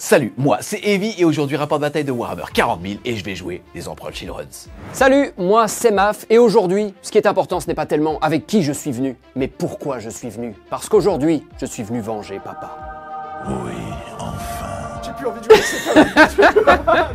Salut, moi c'est Evie et aujourd'hui rapport de bataille de Warhammer 40 000 et je vais jouer les Emperor Childrens. Salut, moi c'est Maf et aujourd'hui, ce qui est important ce n'est pas tellement avec qui je suis venu, mais pourquoi je suis venu. Parce qu'aujourd'hui, je suis venu venger papa. Oui, enfin. J'ai plus envie de jouer, c'est pas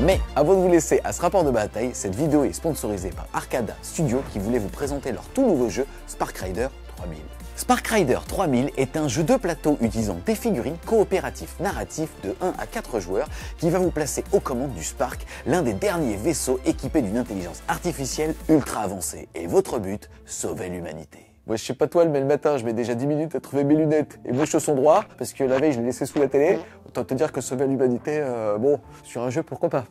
Mais avant de vous laisser à ce rapport de bataille, cette vidéo est sponsorisée par Arcada Studio qui voulait vous présenter leur tout nouveau jeu Spark Rider 3000. Spark Rider 3000 est un jeu de plateau utilisant des figurines coopératifs narratifs de 1 à 4 joueurs qui va vous placer aux commandes du Spark, l'un des derniers vaisseaux équipés d'une intelligence artificielle ultra avancée. Et votre but, sauver l'humanité. Moi je sais pas toi, mais le matin je mets déjà 10 minutes à trouver mes lunettes et mon chausson droit parce que la veille je l'ai laissé sous la télé. Autant te dire que sauver l'humanité, bon, sur un jeu pourquoi pas.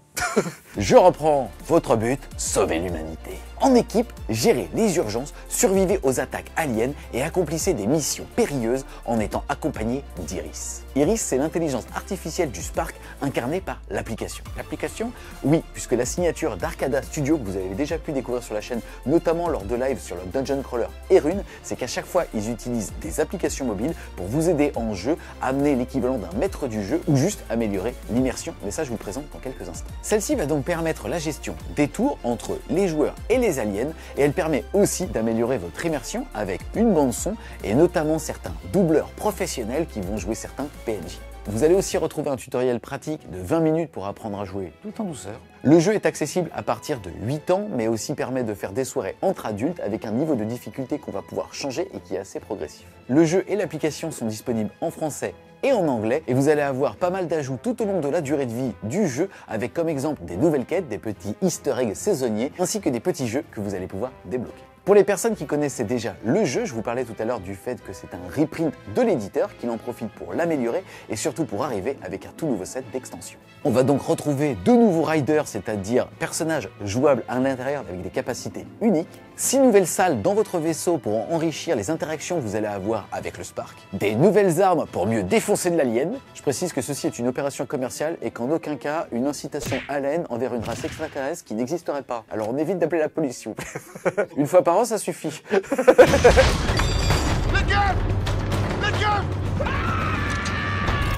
Je reprends. Votre but, sauver l'humanité. En équipe, gérez les urgences, survivez aux attaques aliens et accomplissez des missions périlleuses en étant accompagné d'Iris. Iris, c'est l'intelligence artificielle du Spark incarnée par l'application. L'application? Oui, puisque la signature d'Arcada Studio que vous avez déjà pu découvrir sur la chaîne, notamment lors de live sur le Dungeon Crawler et Rune, c'est qu'à chaque fois, ils utilisent des applications mobiles pour vous aider en jeu à amener l'équivalent d'un maître du jeu ou juste améliorer l'immersion. Mais ça, je vous le présente dans quelques instants. Celle-ci va donc permettre la gestion des tours entre les joueurs et les aliens et elle permet aussi d'améliorer votre immersion avec une bande son et notamment certains doubleurs professionnels qui vont jouer certains PNJ. Vous allez aussi retrouver un tutoriel pratique de 20 minutes pour apprendre à jouer tout en douceur. Le jeu est accessible à partir de 8 ans, mais aussi permet de faire des soirées entre adultes avec un niveau de difficulté qu'on va pouvoir changer et qui est assez progressif. Le jeu et l'application sont disponibles en français et en anglais, et vous allez avoir pas mal d'ajouts tout au long de la durée de vie du jeu, avec comme exemple des nouvelles quêtes, des petits easter eggs saisonniers, ainsi que des petits jeux que vous allez pouvoir débloquer. Pour les personnes qui connaissaient déjà le jeu, je vous parlais tout à l'heure du fait que c'est un reprint de l'éditeur, qu'il en profite pour l'améliorer et surtout pour arriver avec un tout nouveau set d'extensions. On va donc retrouver de nouveaux riders, c'est-à-dire personnages jouables à l'intérieur avec des capacités uniques, 6 nouvelles salles dans votre vaisseau pour enrichir les interactions que vous allez avoir avec le Spark, des nouvelles armes pour mieux défoncer de l'alien. Je précise que ceci est une opération commerciale et qu'en aucun cas une incitation à la haine envers une race extraterrestre qui n'existerait pas. Alors on évite d'appeler la police s'il vous plaît. Une fois par an ça suffit.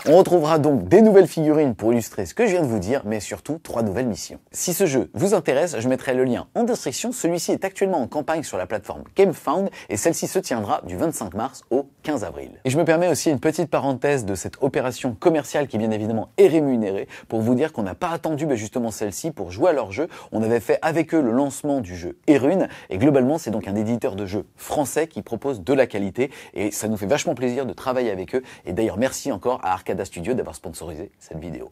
On retrouvera donc des nouvelles figurines pour illustrer ce que je viens de vous dire, mais surtout 3 nouvelles missions. Si ce jeu vous intéresse, je mettrai le lien en description. Celui-ci est actuellement en campagne sur la plateforme GameFound et celle-ci se tiendra du 25 mars au 15 avril. Et je me permets aussi une petite parenthèse de cette opération commerciale qui bien évidemment est rémunérée pour vous dire qu'on n'a pas attendu justement celle-ci pour jouer à leur jeu. On avait fait avec eux le lancement du jeu Erune et globalement c'est donc un éditeur de jeux français qui propose de la qualité et ça nous fait vachement plaisir de travailler avec eux. Et d'ailleurs merci encore à Arcada Studio d'avoir sponsorisé cette vidéo.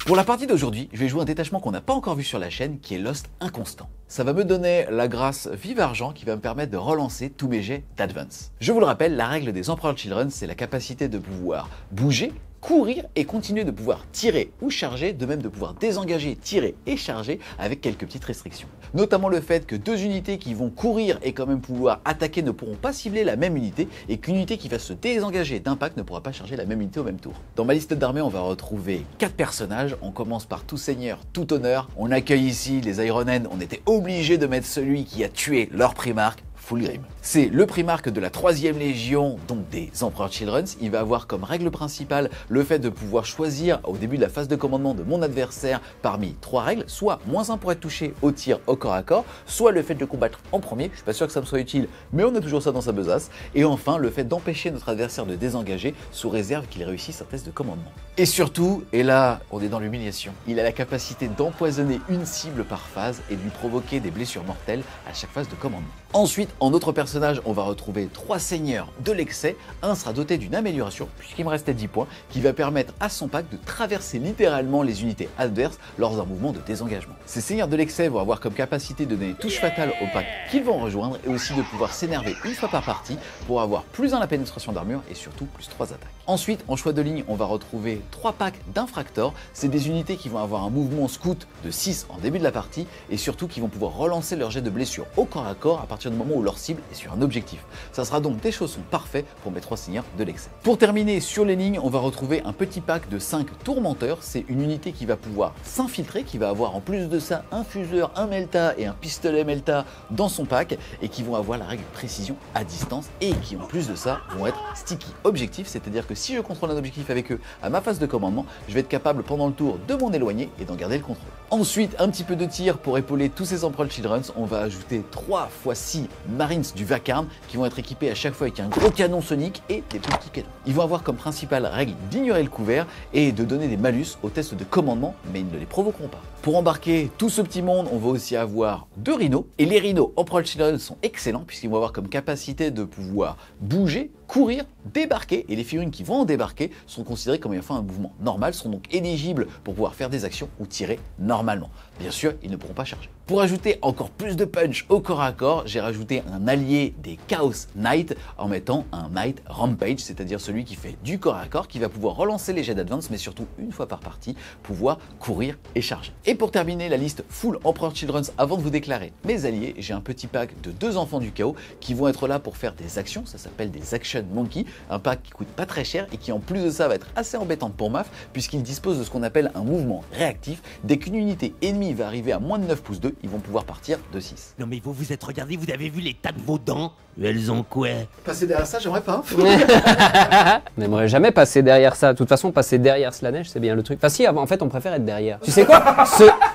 Pour la partie d'aujourd'hui, je vais jouer un détachement qu'on n'a pas encore vu sur la chaîne qui est Lost Inconstant. Ça va me donner la grâce Vive Argent qui va me permettre de relancer tous mes jets d'Advance. Je vous le rappelle, la règle des Emperor Children, c'est la capacité de pouvoir bouger, courir et continuer de pouvoir tirer ou charger, de même de pouvoir désengager, tirer et charger avec quelques petites restrictions. Notamment le fait que 2 unités qui vont courir et quand même pouvoir attaquer ne pourront pas cibler la même unité et qu'une unité qui va se désengager d'impact ne pourra pas charger la même unité au même tour. Dans ma liste d'armées, on va retrouver 4 personnages. On commence par tout seigneur, tout honneur. On accueille ici les Ironen. On était obligé de mettre celui qui a tué leur primarque, Fulgrim. C'est le primarque de la 3e légion, donc des Emperor Childrens. Il va avoir comme règle principale le fait de pouvoir choisir au début de la phase de commandement de mon adversaire parmi 3 règles, soit -1 pour être touché au tir au corps à corps, soit le fait de combattre en premier, je suis pas sûr que ça me soit utile, mais on a toujours ça dans sa besace, et enfin le fait d'empêcher notre adversaire de désengager sous réserve qu'il réussisse un test de commandement. Et surtout, et là on est dans l'humiliation, il a la capacité d'empoisonner une cible par phase et de lui provoquer des blessures mortelles à chaque phase de commandement. Ensuite, en autre personnage, on va retrouver 3 seigneurs de l'excès. Un sera doté d'une amélioration, puisqu'il me restait 10 points, qui va permettre à son pack de traverser littéralement les unités adverses lors d'un mouvement de désengagement. Ces seigneurs de l'excès vont avoir comme capacité de donner touche fatale au pack qu'ils vont rejoindre et aussi de pouvoir s'énerver une fois par partie pour avoir +1 la pénétration d'armure et surtout +3 attaques. Ensuite, en choix de ligne, on va retrouver 3 packs d'infractors. C'est des unités qui vont avoir un mouvement scout de 6 en début de la partie et surtout qui vont pouvoir relancer leur jet de blessure au corps à corps à partir du moment où leur cible est sur un objectif. Ça sera donc des chaussons parfaits pour mes 3 seigneurs de l'excès. Pour terminer sur les lignes, on va retrouver un petit pack de 5 tourmenteurs. C'est une unité qui va pouvoir s'infiltrer, qui va avoir en plus de ça un fuseur, un melta et un pistolet melta dans son pack et qui vont avoir la règle précision à distance et qui en plus de ça vont être sticky objectif, c'est-à-dire que si je contrôle un objectif avec eux à ma phase de commandement, je vais être capable pendant le tour de m'en éloigner et d'en garder le contrôle. Ensuite, un petit peu de tir pour épauler tous ces Emperor Children. On va ajouter 3 x 6 Marines du Vacarme qui vont être équipés à chaque fois avec un gros canon sonique et des petits canons. Ils vont avoir comme principale règle d'ignorer le couvert et de donner des malus aux tests de commandement, mais ils ne les provoqueront pas. Pour embarquer tout ce petit monde, on va aussi avoir 2 rhinos. Et les rhinos Emperor Children sont excellents puisqu'ils vont avoir comme capacité de pouvoir bouger, courir, débarquer, et les figurines qui vont en débarquer sont considérées comme ayant fait un mouvement normal, seront donc éligibles pour pouvoir faire des actions ou tirer normalement. Bien sûr, ils ne pourront pas charger. Pour ajouter encore plus de punch au corps à corps, j'ai rajouté un allié des Chaos Knight en mettant un Knight Rampage, c'est-à-dire celui qui fait du corps à corps, qui va pouvoir relancer les jets d'advance, mais surtout une fois par partie, pouvoir courir et charger. Et pour terminer la liste full Emperor Children, avant de vous déclarer mes alliés, j'ai un petit pack de 2 enfants du chaos qui vont être là pour faire des actions, ça s'appelle des Action Monkey, un pack qui coûte pas très cher et qui en plus de ça va être assez embêtante pour MAF puisqu'il dispose de ce qu'on appelle un mouvement réactif. Dès qu'une unité ennemie va arriver à moins de 9 pouces 2, ils vont pouvoir partir de 6. Non mais vous vous êtes regardé, vous avez vu l'état de vos dents? Elles ont quoi? Passer derrière ça, j'aimerais pas. On n'aimerait jamais passer derrière ça. De toute façon, passer derrière Slaanesh, c'est bien le truc. Enfin si, en fait, on préfère être derrière. Tu sais quoi?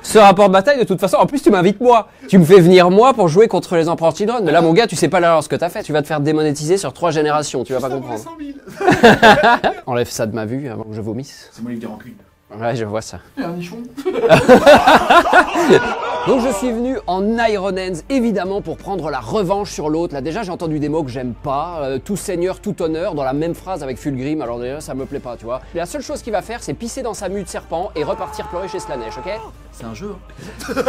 Ce rapport de bataille, de toute façon, en plus, tu m'invites moi. Tu me fais venir moi pour jouer contre les Emperor Children. Mais là, mon gars, tu sais pas l'erreur ce que t'as fait. Tu vas te faire démonétiser sur 3 générations. Tu vas pas comprendre. 100 000. Enlève ça de ma vue avant que je vomisse. C'est mon livre de rancune. Ouais, je vois ça. Et un nichon. Donc je suis venu en Iron Hands, évidemment, pour prendre la revanche sur l'autre. Là déjà j'ai entendu des mots que j'aime pas, tout seigneur, tout honneur, dans la même phrase avec Fulgrim, alors déjà ça me plaît pas, tu vois. La seule chose qu'il va faire, c'est pisser dans sa mue de serpent et repartir pleurer chez Slaanesh, ok? C'est un jeu.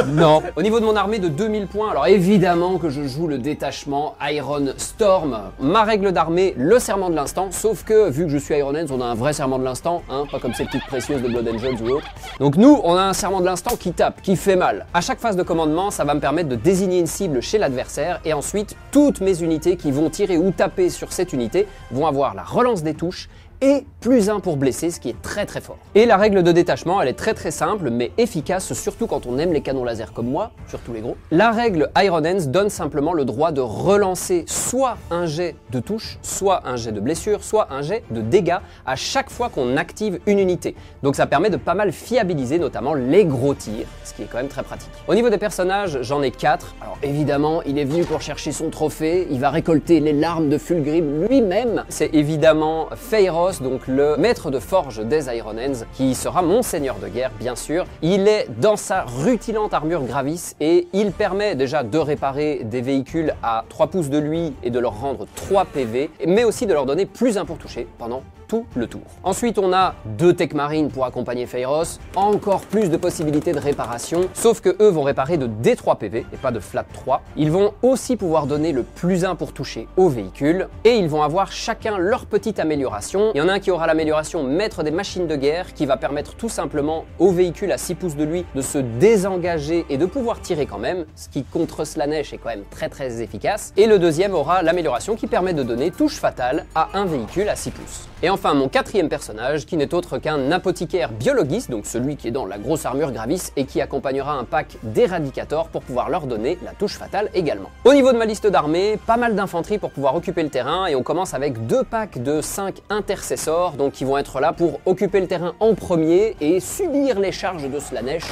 Non. Au niveau de mon armée de 2000 points, alors évidemment que je joue le détachement Iron Storm. Ma règle d'armée, le serment de l'instant, sauf que vu que je suis Iron Hands, on a un vrai serment de l'instant, hein, pas comme ces petites précieuses de Blood Angels ou autre. Donc nous, on a un serment de l'instant qui tape, qui fait mal. À chaque phase de commandement, ça va me permettre de désigner une cible chez l'adversaire et ensuite, toutes mes unités qui vont tirer ou taper sur cette unité vont avoir la relance des touches et +1 pour blesser, ce qui est très très fort. Et la règle de détachement, elle est très très simple, mais efficace, surtout quand on aime les canons laser comme moi, surtout les gros. La règle Iron Hands donne simplement le droit de relancer soit un jet de touche, soit un jet de blessure, soit un jet de dégâts à chaque fois qu'on active une unité. Donc ça permet de pas mal fiabiliser notamment les gros tirs, ce qui est quand même très pratique. Au niveau des personnages, j'en ai 4. Alors évidemment, il est venu pour chercher son trophée, il va récolter les larmes de Fulgrim lui-même. C'est évidemment Feiros, donc le maître de forge des Iron Hands, qui sera mon seigneur de guerre, bien sûr. Il est dans sa rutilante armure Gravis et il permet déjà de réparer des véhicules à 3 pouces de lui et de leur rendre 3 PV, mais aussi de leur donner +1 pour toucher pendant tout le tour. Ensuite, on a 2 Tech Marines pour accompagner Feiros, encore plus de possibilités de réparation, sauf que eux vont réparer de D3 PV et pas de flat 3. Ils vont aussi pouvoir donner le +1 pour toucher au véhicule et ils vont avoir chacun leur petite amélioration. Il y en a un qui aura l'amélioration maître des machines de guerre qui va permettre tout simplement au véhicule à 6 pouces de lui de se désengager et de pouvoir tirer quand même, ce qui contre Slaanesh est quand même très très efficace. Et le deuxième aura l'amélioration qui permet de donner touche fatale à un véhicule à 6 pouces. Et enfin, mon 4e personnage, qui n'est autre qu'un apothicaire biologiste, donc celui qui est dans la grosse armure Gravis et qui accompagnera un pack d'Eradicator pour pouvoir leur donner la touche fatale également. Au niveau de ma liste d'armées, pas mal d'infanterie pour pouvoir occuper le terrain et on commence avec 2 packs de 5 intercessors, donc qui vont être là pour occuper le terrain en premier et subir les charges de Slaanesh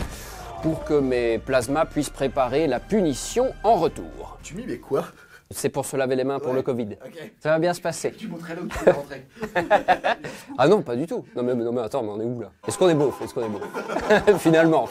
pour que mes plasmas puissent préparer la punition en retour. Tu m'y mets quoi? C'est pour se laver les mains pour le Covid. Ok. Ça va bien se passer. Tu montrais là où tu peux rentrer. Ah non, pas du tout. Non mais attends, mais on est où là? Est-ce qu'on est beauf? Est-ce qu'on est beauf? Finalement.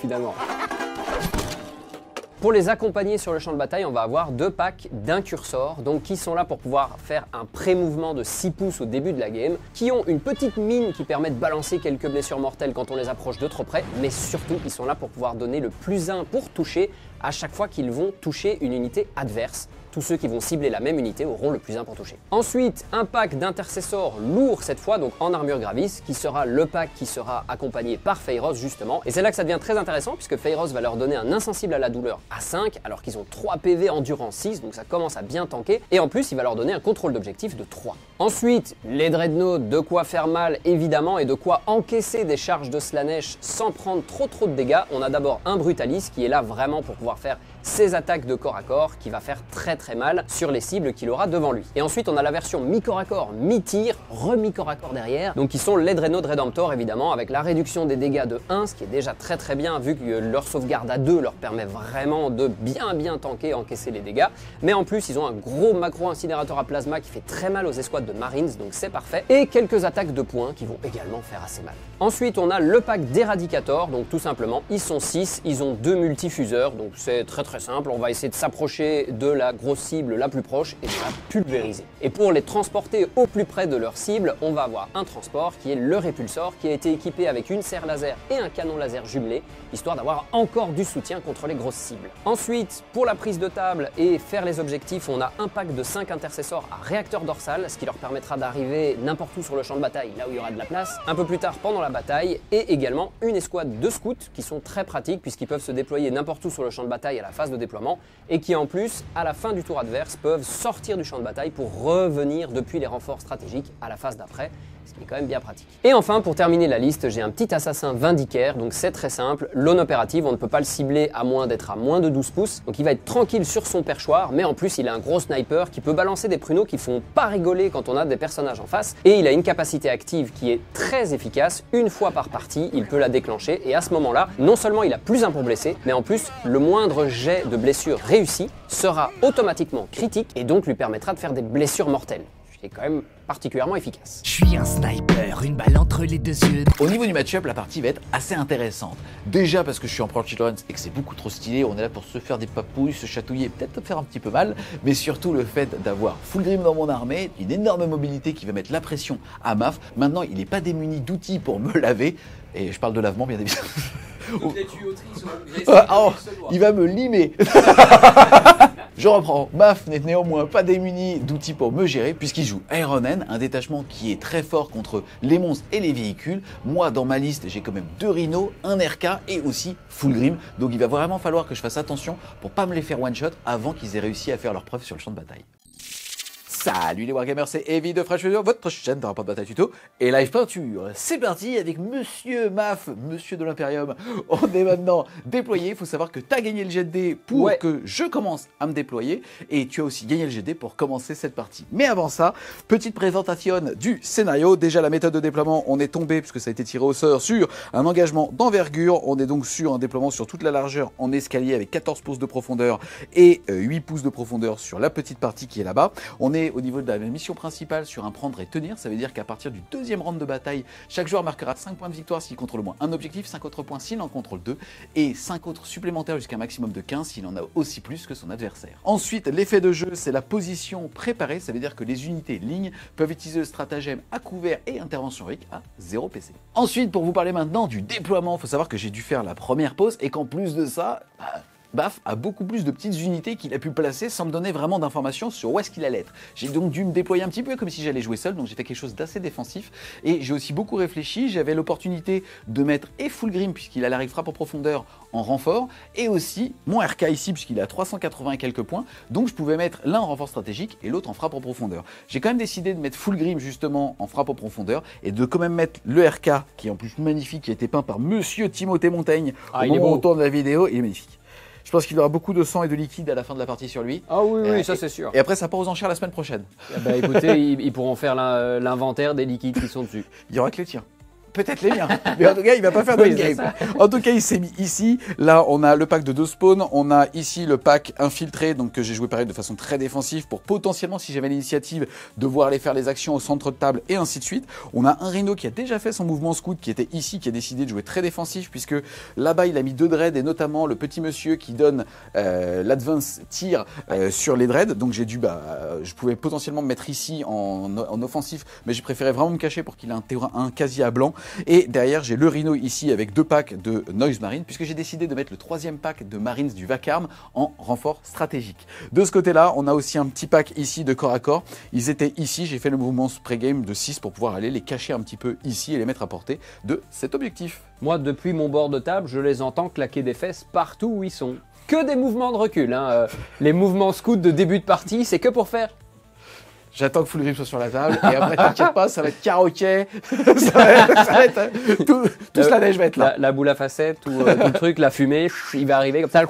Pour les accompagner sur le champ de bataille, on va avoir 2 packs d'incursors, donc qui sont là pour pouvoir faire un pré-mouvement de 6 pouces au début de la game, qui ont une petite mine qui permet de balancer quelques blessures mortelles quand on les approche de trop près, mais surtout ils sont là pour pouvoir donner le +1 pour toucher à chaque fois qu'ils vont toucher une unité adverse. Tous ceux qui vont cibler la même unité auront le plus 1 pour toucher. Ensuite, un pack d'intercesseurs lourd cette fois, donc en armure Gravis, qui sera le pack qui sera accompagné par Feiros justement. Et c'est là que ça devient très intéressant puisque Feiros va leur donner un insensible à la douleur à 5, alors qu'ils ont 3 PV endurance 6, donc ça commence à bien tanker. Et en plus, il va leur donner un contrôle d'objectif de 3. Ensuite, les Dreadnoughts, de quoi faire mal évidemment et de quoi encaisser des charges de Slaanesh sans prendre trop de dégâts. On a d'abord un Brutalis qui est là vraiment pour pouvoir faire ses attaques de corps à corps, qui va faire très mal sur les cibles qu'il aura devant lui. Et ensuite, on a la version mi-corps à corps, mi-tir, re-mi-corps à corps derrière, donc qui sont les Dreadnoughts Redemptor évidemment, avec la réduction des dégâts de 1, ce qui est déjà très bien, vu que leur sauvegarde à 2 leur permet vraiment de bien tanker, encaisser les dégâts. Mais en plus, ils ont un gros macro incinérateur à plasma qui fait très mal aux escouades de Marines, donc c'est parfait. Et quelques attaques de points qui vont également faire assez mal. Ensuite, on a le pack d'Eradicator, donc tout simplement, ils sont 6, ils ont 2 multifuseurs, donc c'est très simple. On va essayer de s'approcher de la grosse cible la plus proche et de la pulvériser. Et pour les transporter au plus près de leur cible, on va avoir un transport qui est le Répulsor, qui a été équipé avec une serre laser et un canon laser jumelé, histoire d'avoir encore du soutien contre les grosses cibles. Ensuite, pour la prise de table et faire les objectifs, on a un pack de 5 intercesseurs à réacteur dorsal, ce qui leur permettra d'arriver n'importe où sur le champ de bataille, là où il y aura de la place, un peu plus tard pendant la bataille, et également une escouade de scouts qui sont très pratiques puisqu'ils peuvent se déployer n'importe où sur le champ de bataille à la phase de déploiement, et qui en plus, à la fin du tour adverse, peuvent sortir du champ de bataille pour revenir depuis les renforts stratégiques à la phase d'après, ce qui est quand même bien pratique. Et enfin, pour terminer la liste, j'ai un petit assassin vindicaire, donc c'est très simple, l'aune opérative, on ne peut pas le cibler à moins d'être à moins de 12 pouces, donc il va être tranquille sur son perchoir, mais en plus il a un gros sniper qui peut balancer des pruneaux qui font pas rigoler quand on a des personnages en face, et il a une capacité active qui est très efficace, une fois par partie, il peut la déclencher, et à ce moment-là, non seulement il a plus 1 pour blesser, mais en plus, le moindre jet de blessure réussi sera automatiquement critique, et donc lui permettra de faire des blessures mortelles, ce qui est quand même particulièrement efficace. Je suis un sniper, une balle entre les 2 yeux. Au niveau du match-up, la partie va être assez intéressante. Déjà parce que je suis en Pro Children's et que c'est beaucoup trop stylé, on est là pour se faire des papouilles, se chatouiller, peut-être faire un petit peu mal, mais surtout le fait d'avoir Fulgrim dans mon armée, une énorme mobilité qui va mettre la pression à Maf. Maintenant, il n'est pas démuni d'outils pour me laver, et je parle de lavement bien évidemment. Toutes les tuyauteries Il va me limer. Je reprends. Maf n'est néanmoins pas démuni d'outils pour me gérer puisqu'il joue Ironen, un détachement qui est très fort contre les monstres et les véhicules. Moi, dans ma liste, j'ai quand même 2 Rhinos, un RK et aussi Fulgrim. Donc il va vraiment falloir que je fasse attention pour pas me les faire one-shot avant qu'ils aient réussi à faire leur preuve sur le champ de bataille. Salut les Wargamers, c'est Evie de Fresh Video, votre chaîne de rapport de bataille tuto et live peinture. C'est parti avec Monsieur Maf, Monsieur de l'Imperium. On est maintenant déployé. Il faut savoir que tu as gagné le jet de dés pour que je commence à me déployer et tu as aussi gagné le jet de dés pour commencer cette partie. Mais avant ça, petite présentation du scénario. Déjà la méthode de déploiement, on est tombé puisque ça a été tiré au sort sur un engagement d'envergure. On est donc sur un déploiement sur toute la largeur en escalier avec 14 pouces de profondeur et 8 pouces de profondeur sur la petite partie qui est là-bas. On est au niveau de la mission principale sur un prendre et tenir, ça veut dire qu'à partir du 2e round de bataille, chaque joueur marquera 5 points de victoire s'il contrôle au moins un objectif, 5 autres points s'il en contrôle 2 et 5 autres supplémentaires jusqu'à un maximum de 15 s'il en a aussi plus que son adversaire. Ensuite, l'effet de jeu, c'est la position préparée, ça veut dire que les unités lignes peuvent utiliser le stratagème à couvert et intervention RIC à 0 PC. Ensuite, pour vous parler maintenant du déploiement, il faut savoir que j'ai dû faire la première pause et qu'en plus de ça, Baf a beaucoup plus de petites unités qu'il a pu placer sans me donner vraiment d'informations sur où est-ce qu'il allait être. J'ai donc dû me déployer un petit peu comme si j'allais jouer seul, donc j'ai fait quelque chose d'assez défensif et j'ai aussi beaucoup réfléchi. J'avais l'opportunité de mettre et Fulgrim puisqu'il a la règle frappe en profondeur en renfort et aussi mon RK ici puisqu'il est à 380 et quelques points, donc je pouvais mettre l'un en renfort stratégique et l'autre en frappe en profondeur. J'ai quand même décidé de mettre Fulgrim justement en frappe en profondeur et de quand même mettre le RK qui est en plus magnifique, qui a été peint par Monsieur Timothée Montaigne au moment où on tourne la vidéo, il est magnifique. Je pense qu'il aura beaucoup de sang et de liquide à la fin de la partie sur lui. Ah oui, ça c'est sûr. Et après, ça part aux enchères la semaine prochaine. Bah écoutez, ils pourront faire l'inventaire des liquides qui sont dessus. Il y aura que les tiens. Peut-être les miens, mais en tout cas il va pas faire de game. En tout cas il s'est mis ici, là on a le pack de 2 spawns, on a ici le pack infiltré, donc que j'ai joué pareil de façon très défensive pour potentiellement si j'avais l'initiative devoir aller faire les actions au centre de table et ainsi de suite. On a un Rhino qui a déjà fait son mouvement scout qui était ici, qui a décidé de jouer très défensif puisque là-bas il a mis 2 dreads et notamment le petit monsieur qui donne l'advance tir sur les dreads, donc j'ai dû, je pouvais potentiellement me mettre ici en offensif mais j'ai préféré vraiment me cacher pour qu'il ait un casier à blanc. Et derrière, j'ai le Rhino ici avec 2 packs de Noise Marine, puisque j'ai décidé de mettre le 3e pack de Marines du Vacarme en renfort stratégique. De ce côté-là, on a aussi un petit pack ici de corps à corps. Ils étaient ici, j'ai fait le mouvement spray game de 6 pour pouvoir aller les cacher un petit peu ici et les mettre à portée de cet objectif. Moi, depuis mon bord de table, je les entends claquer des fesses partout où ils sont. Que des mouvements de recul, hein. Les mouvements scouts de début de partie, c'est que pour faire... J'attends que Full Grip soit sur la table et après t'inquiète pas, ça va être karaoké, ça va être tout la neige va être là. La boule à facettes, tout le truc, la fumée, il va arriver comme ça.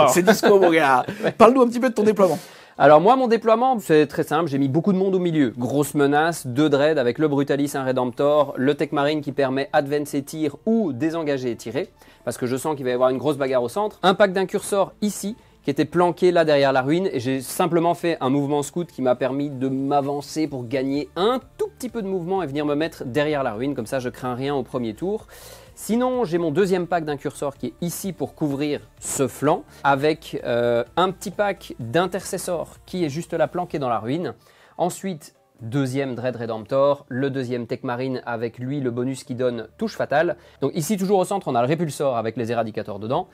C'est disco mon gars. Parle-nous un petit peu de ton déploiement. Alors moi, mon déploiement, c'est très simple, j'ai mis beaucoup de monde au milieu. Grosse menace, 2 dreads avec le Brutalis, un Redemptor, le Tech Marine qui permet advance et tir ou désengager et tirer, parce que je sens qu'il va y avoir une grosse bagarre au centre. Un pack d'incursors ici, qui était planqué là derrière la ruine, et j'ai simplement fait un mouvement scout qui m'a permis de m'avancer pour gagner un tout petit peu de mouvement et venir me mettre derrière la ruine, comme ça je crains rien au premier tour. Sinon, j'ai mon 2e pack d'incursors qui est ici pour couvrir ce flanc, avec un petit pack d'intercessors qui est juste là planqué dans la ruine. Ensuite, 2e Dread Redemptor, le 2e Tech Marine avec lui le bonus qui donne touche fatale. Donc ici toujours au centre on a le Répulsor avec les éradicateurs dedans.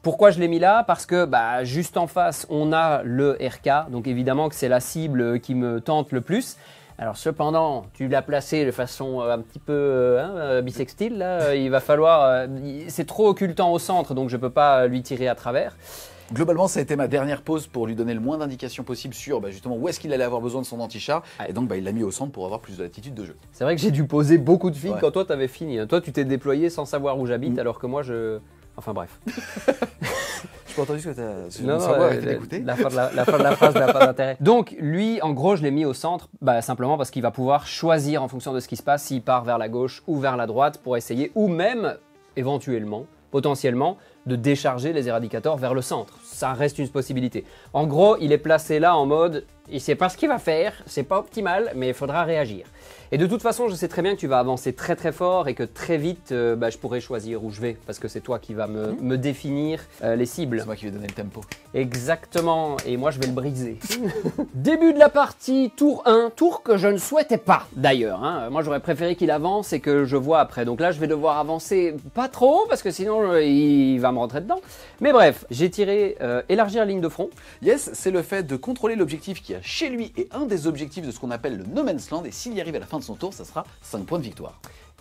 Pourquoi je l'ai mis là? Parce que juste en face on a le RK, donc évidemment que c'est la cible qui me tente le plus. Alors cependant, tu l'as placé de façon un petit peu bisextile, là, il va falloir... c'est trop occultant au centre, donc je ne peux pas lui tirer à travers. Globalement, ça a été ma dernière pause pour lui donner le moins d'indications possible sur justement où est-ce qu'il allait avoir besoin de son anti-char. Et donc, il l'a mis au centre pour avoir plus de latitude de jeu. C'est vrai que j'ai dû poser beaucoup de filles quand toi, tu avais fini. Toi, tu t'es déployé sans savoir où j'habite, alors que moi, je... Enfin bref. Je peux entendre ce que tu as... Non, d'écouter. La fin de la phrase n'a pas d'intérêt. Donc, lui, en gros, je l'ai mis au centre, simplement parce qu'il va pouvoir choisir en fonction de ce qui se passe, s'il part vers la gauche ou vers la droite pour essayer, ou même, éventuellement, potentiellement, de décharger les éradicateurs vers le centre. Ça reste une possibilité. En gros, il est placé là en mode, il sait pas ce qu'il va faire, c'est pas optimal, mais il faudra réagir. Et de toute façon, je sais très bien que tu vas avancer très très fort et que très vite, je pourrai choisir où je vais, parce que c'est toi qui vas me définir les cibles. C'est moi qui vais donner le tempo. Exactement, et moi je vais le briser. Début de la partie, tour 1, tour que je ne souhaitais pas d'ailleurs. Moi j'aurais préféré qu'il avance et que je vois après. Donc là je vais devoir avancer pas trop, parce que sinon il va me rentrer dedans. Mais bref, j'ai tiré élargir la ligne de front. Yes, c'est le fait de contrôler l'objectif qui a chez lui et un des objectifs de ce qu'on appelle le No Man's Land, et s'il y arrive à la fin de son tour, ça sera 5 points de victoire.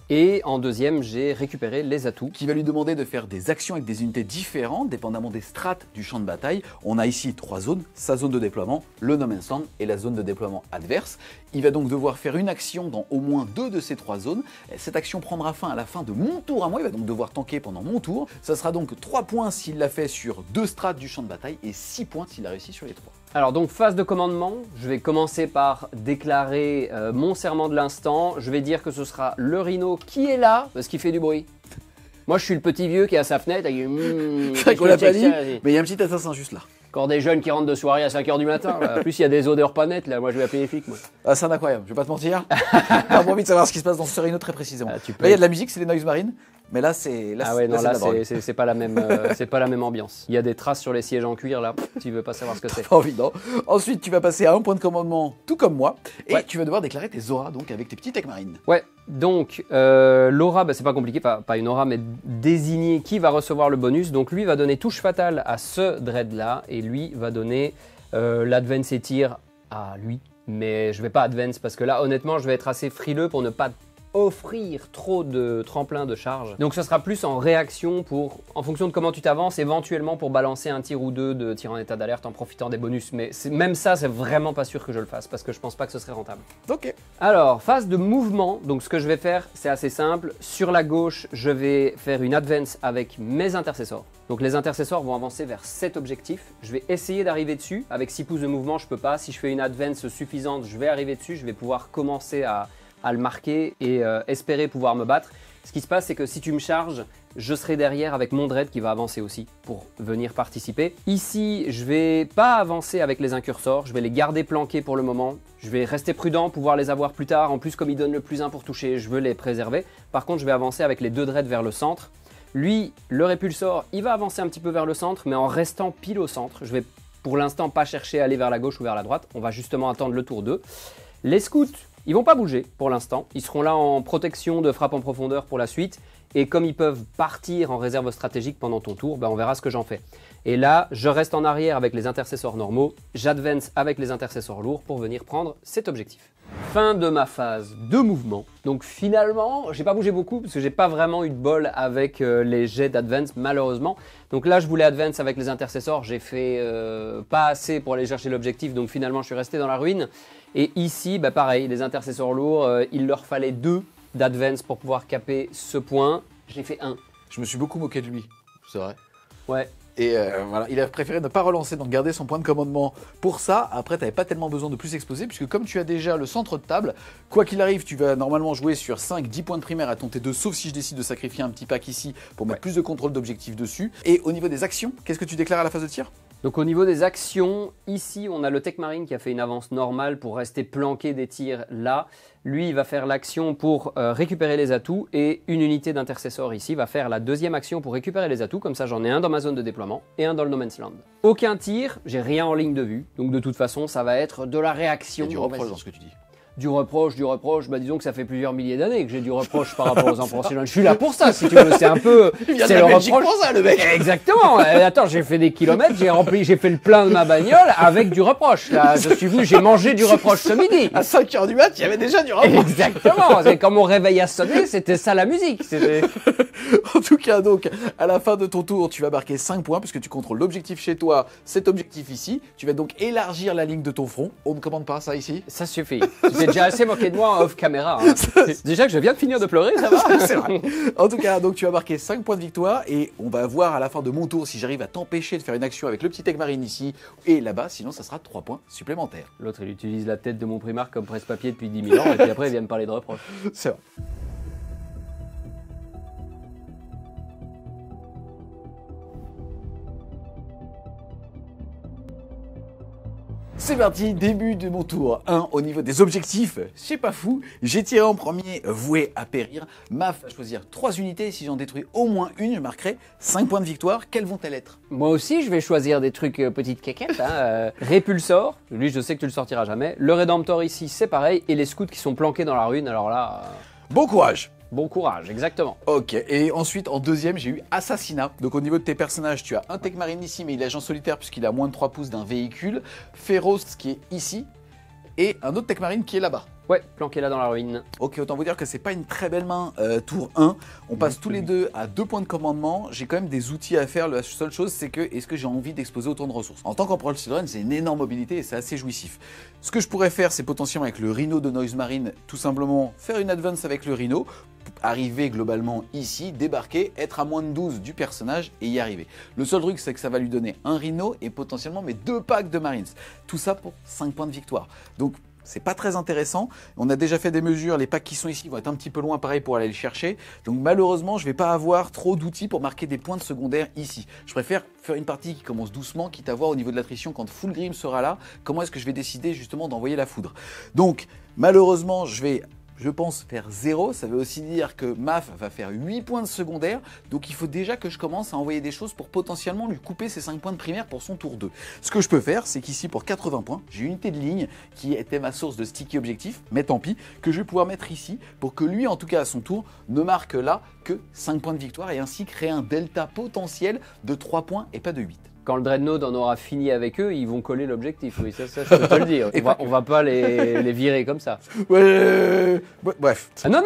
Et en deuxième, j'ai récupéré les atouts. Qui va lui demander de faire des actions avec des unités différentes, dépendamment des strates du champ de bataille. On a ici 3 zones, sa zone de déploiement, le No Man's Land et la zone de déploiement adverse. Il va donc devoir faire une action dans au moins 2 de ces 3 zones. Cette action prendra fin à la fin de mon tour à moi, il va donc devoir tanker pendant mon tour. Ça sera donc 3 points s'il l'a fait sur 2 strates du champ de bataille et 6 points s'il a réussi sur les 3. Alors donc phase de commandement, je vais commencer par déclarer mon serment de l'instant. Je vais dire que ce sera le Rhino qui est là, parce qu'il fait du bruit. Moi je suis le petit vieux qui est à sa fenêtre avec c'est vrai qu'on l'a pas dit, mais il y a un petit assassin juste là. Encore des jeunes qui rentrent de soirée à 5 h du matin. Là. En plus il y a des odeurs pas nettes là, moi je vais appeler les flics moi. Ah, c'est incroyable, je vais pas te mentir. J'ai envie de savoir ce qui se passe dans ce Rhino très précisément. Là il y a de la musique, c'est les Noise Marine. Mais là, c'est c'est pas la même, c'est pas la même ambiance. Il y a des traces sur les sièges en cuir là. Tu veux pas savoir ce que c'est. Pas envie, non. Ensuite, tu vas passer à un point de commandement, tout comme moi, et tu vas devoir déclarer tes auras, donc avec tes petits Tech Marine. Ouais. Donc l'aura, c'est pas compliqué, pas une aura, mais désigner qui va recevoir le bonus. Donc lui va donner touche fatale à ce dread là, et lui va donner l'advance et tir à lui. Mais je vais pas advance parce que là, honnêtement, je vais être assez frileux pour ne pas offrir trop de tremplin de charge. Donc ce sera plus en réaction pour, en fonction de comment tu t'avances, éventuellement pour balancer un tir ou deux de tir en état d'alerte en profitant des bonus. Mais même ça, c'est vraiment pas sûr que je le fasse parce que je pense pas que ce serait rentable. Ok. Alors, phase de mouvement. Donc ce que je vais faire, c'est assez simple. Sur la gauche, je vais faire une advance avec mes intercessors. Donc les intercessors vont avancer vers cet objectif. Je vais essayer d'arriver dessus. Avec 6 pouces de mouvement, je peux pas. Si je fais une advance suffisante, je vais arriver dessus. Je vais pouvoir commencer à le marquer et espérer pouvoir me battre. Ce qui se passe, c'est que si tu me charges, je serai derrière avec mon dread qui va avancer aussi pour venir participer. Ici, je vais pas avancer avec les incursors, je vais les garder planqués pour le moment. Je vais rester prudent, pouvoir les avoir plus tard. En plus, comme ils donnent le plus 1 pour toucher, je veux les préserver. Par contre, je vais avancer avec les 2 dreads vers le centre. Lui, le répulsor, il va avancer un petit peu vers le centre, mais en restant pile au centre. Je vais pour l'instant pas chercher à aller vers la gauche ou vers la droite. On va justement attendre le tour 2. Les scouts, Ils vont pas bouger pour l'instant. Ils seront là en protection de frappe en profondeur pour la suite. Et comme ils peuvent partir en réserve stratégique pendant ton tour, on verra ce que j'en fais. Et là, je reste en arrière avec les intercesseurs normaux. J'advance avec les intercesseurs lourds pour venir prendre cet objectif. Fin de ma phase de mouvement. Donc finalement, j'ai pas bougé beaucoup parce que j'ai pas vraiment eu de bol avec les jets d'advance malheureusement. Donc là, je voulais advance avec les intercesseurs. J'ai fait pas assez pour aller chercher l'objectif. Donc finalement, je suis resté dans la ruine. Et ici, pareil, les intercesseurs lourds, il leur fallait 2 d'advance pour pouvoir caper ce point. J'ai fait 1. Je me suis beaucoup moqué de lui, c'est vrai. Ouais. Et voilà, il a préféré ne pas relancer, donc garder son point de commandement pour ça. Après, tu n'avais pas tellement besoin de plus exposer, puisque comme tu as déjà le centre de table, quoi qu'il arrive, tu vas normalement jouer sur 5-10 points de primaire à ton T2, sauf si je décide de sacrifier un petit pack ici pour mettre plus de contrôle d'objectif dessus. Et au niveau des actions, qu'est-ce que tu déclares à la phase de tir ? Donc au niveau des actions, ici on a le Tech Marine qui a fait une avance normale pour rester planqué des tirs là. Lui il va faire l'action pour récupérer les atouts et une unité d'intercesseur ici va faire la deuxième action pour récupérer les atouts. Comme ça j'en ai un dans ma zone de déploiement et un dans le No Man's Land. Aucun tir, j'ai rien en ligne de vue. Donc de toute façon ça va être de la réaction. Il y a du reproche dans ce que tu dis. Du reproche, disons que ça fait plusieurs milliers d'années que j'ai du reproche par rapport aux empereurs Sylvain. Je suis là pour ça, si tu veux, c'est un peu... C'est le reproche pour ça, le mec. Exactement. Attends, j'ai fait des kilomètres, j'ai fait le plein de ma bagnole avec du reproche. Là, je suis venu, j'ai mangé du reproche ce midi. À 5h du mat, il y avait déjà du reproche. Exactement. Quand mon réveil a sonné, c'était ça la musique. En tout cas, donc, à la fin de ton tour, tu vas marquer 5 points puisque tu contrôles l'objectif chez toi, cet objectif ici. Tu vas donc élargir la ligne de ton front. On ne commande pas ça ici. Ça suffit. Tu t'es déjà assez moqué de moi en off caméra. Hein. Déjà que je viens de finir de pleurer, ça va. C'est vrai. En tout cas, donc tu vas marquer 5 points de victoire et on va voir à la fin de mon tour si j'arrive à t'empêcher de faire une action avec le petit Tech Marine ici et là-bas, sinon ça sera 3 points supplémentaires. L'autre, il utilise la tête de mon primarque comme presse-papier depuis 10 000 ans et puis après il vient me parler de reproches. C'est vrai. C'est parti, début de mon tour 1 au niveau des objectifs. C'est pas fou, j'ai tiré en premier, voué à périr. Maf va choisir 3 unités et si j'en détruis au moins une, je marquerai 5 points de victoire. Quelles vont-elles être? Moi aussi, je vais choisir des trucs petites caquettes. Répulsor, lui je sais que tu le sortiras jamais. Le Rédemptor ici, c'est pareil. Et les scouts qui sont planqués dans la ruine, alors là... Bon courage. Bon courage, exactement. Ok, et ensuite en deuxième j'ai eu Assassinat. Donc au niveau de tes personnages, tu as un Tech Marine ici, mais il est agent solitaire puisqu'il a moins de 3 pouces d'un véhicule. Féroce qui est ici, et un autre Tech Marine qui est là-bas. Ouais, planqué là dans la ruine. Ok, autant vous dire que c'est pas une très belle main tour 1. On passe tous les deux à 2 points de commandement. J'ai quand même des outils à faire. La seule chose, c'est que est-ce que j'ai envie d'exposer autant de ressources? En tant qu'empereur Children, c'est une énorme mobilité et c'est assez jouissif. Ce que je pourrais faire, c'est potentiellement avec le Rhino de Noise Marine, tout simplement faire une advance avec le Rhino, arriver globalement ici, débarquer, être à moins de 12 du personnage et y arriver. Le seul truc, c'est que ça va lui donner un Rhino et potentiellement mes 2 packs de Marines. Tout ça pour 5 points de victoire. Donc, c'est pas très intéressant. On a déjà fait des mesures. Les packs qui sont ici vont être un petit peu loin, pareil, pour aller les chercher. Donc malheureusement, je vais pas avoir trop d'outils pour marquer des points de secondaire ici. Je préfère faire une partie qui commence doucement, quitte à voir au niveau de l'attrition quand Full Grim sera là, comment est-ce que je vais décider justement d'envoyer la foudre. Donc malheureusement, je pense faire 0, ça veut aussi dire que Maf va faire 8 points de secondaire, donc il faut déjà que je commence à envoyer des choses pour potentiellement lui couper ses 5 points de primaire pour son tour 2. Ce que je peux faire, c'est qu'ici pour 80 points, j'ai une unité de ligne qui était ma source de sticky objectif, mais tant pis, que je vais pouvoir mettre ici pour que lui, en tout cas à son tour, ne marque là que 5 points de victoire et ainsi créer un delta potentiel de 3 points et pas de 8. Quand le Dreadnought en aura fini avec eux, ils vont coller l'objectif. Oui, ça je peux te le dire. On va pas les virer comme ça. Ouais, bref. Ah non,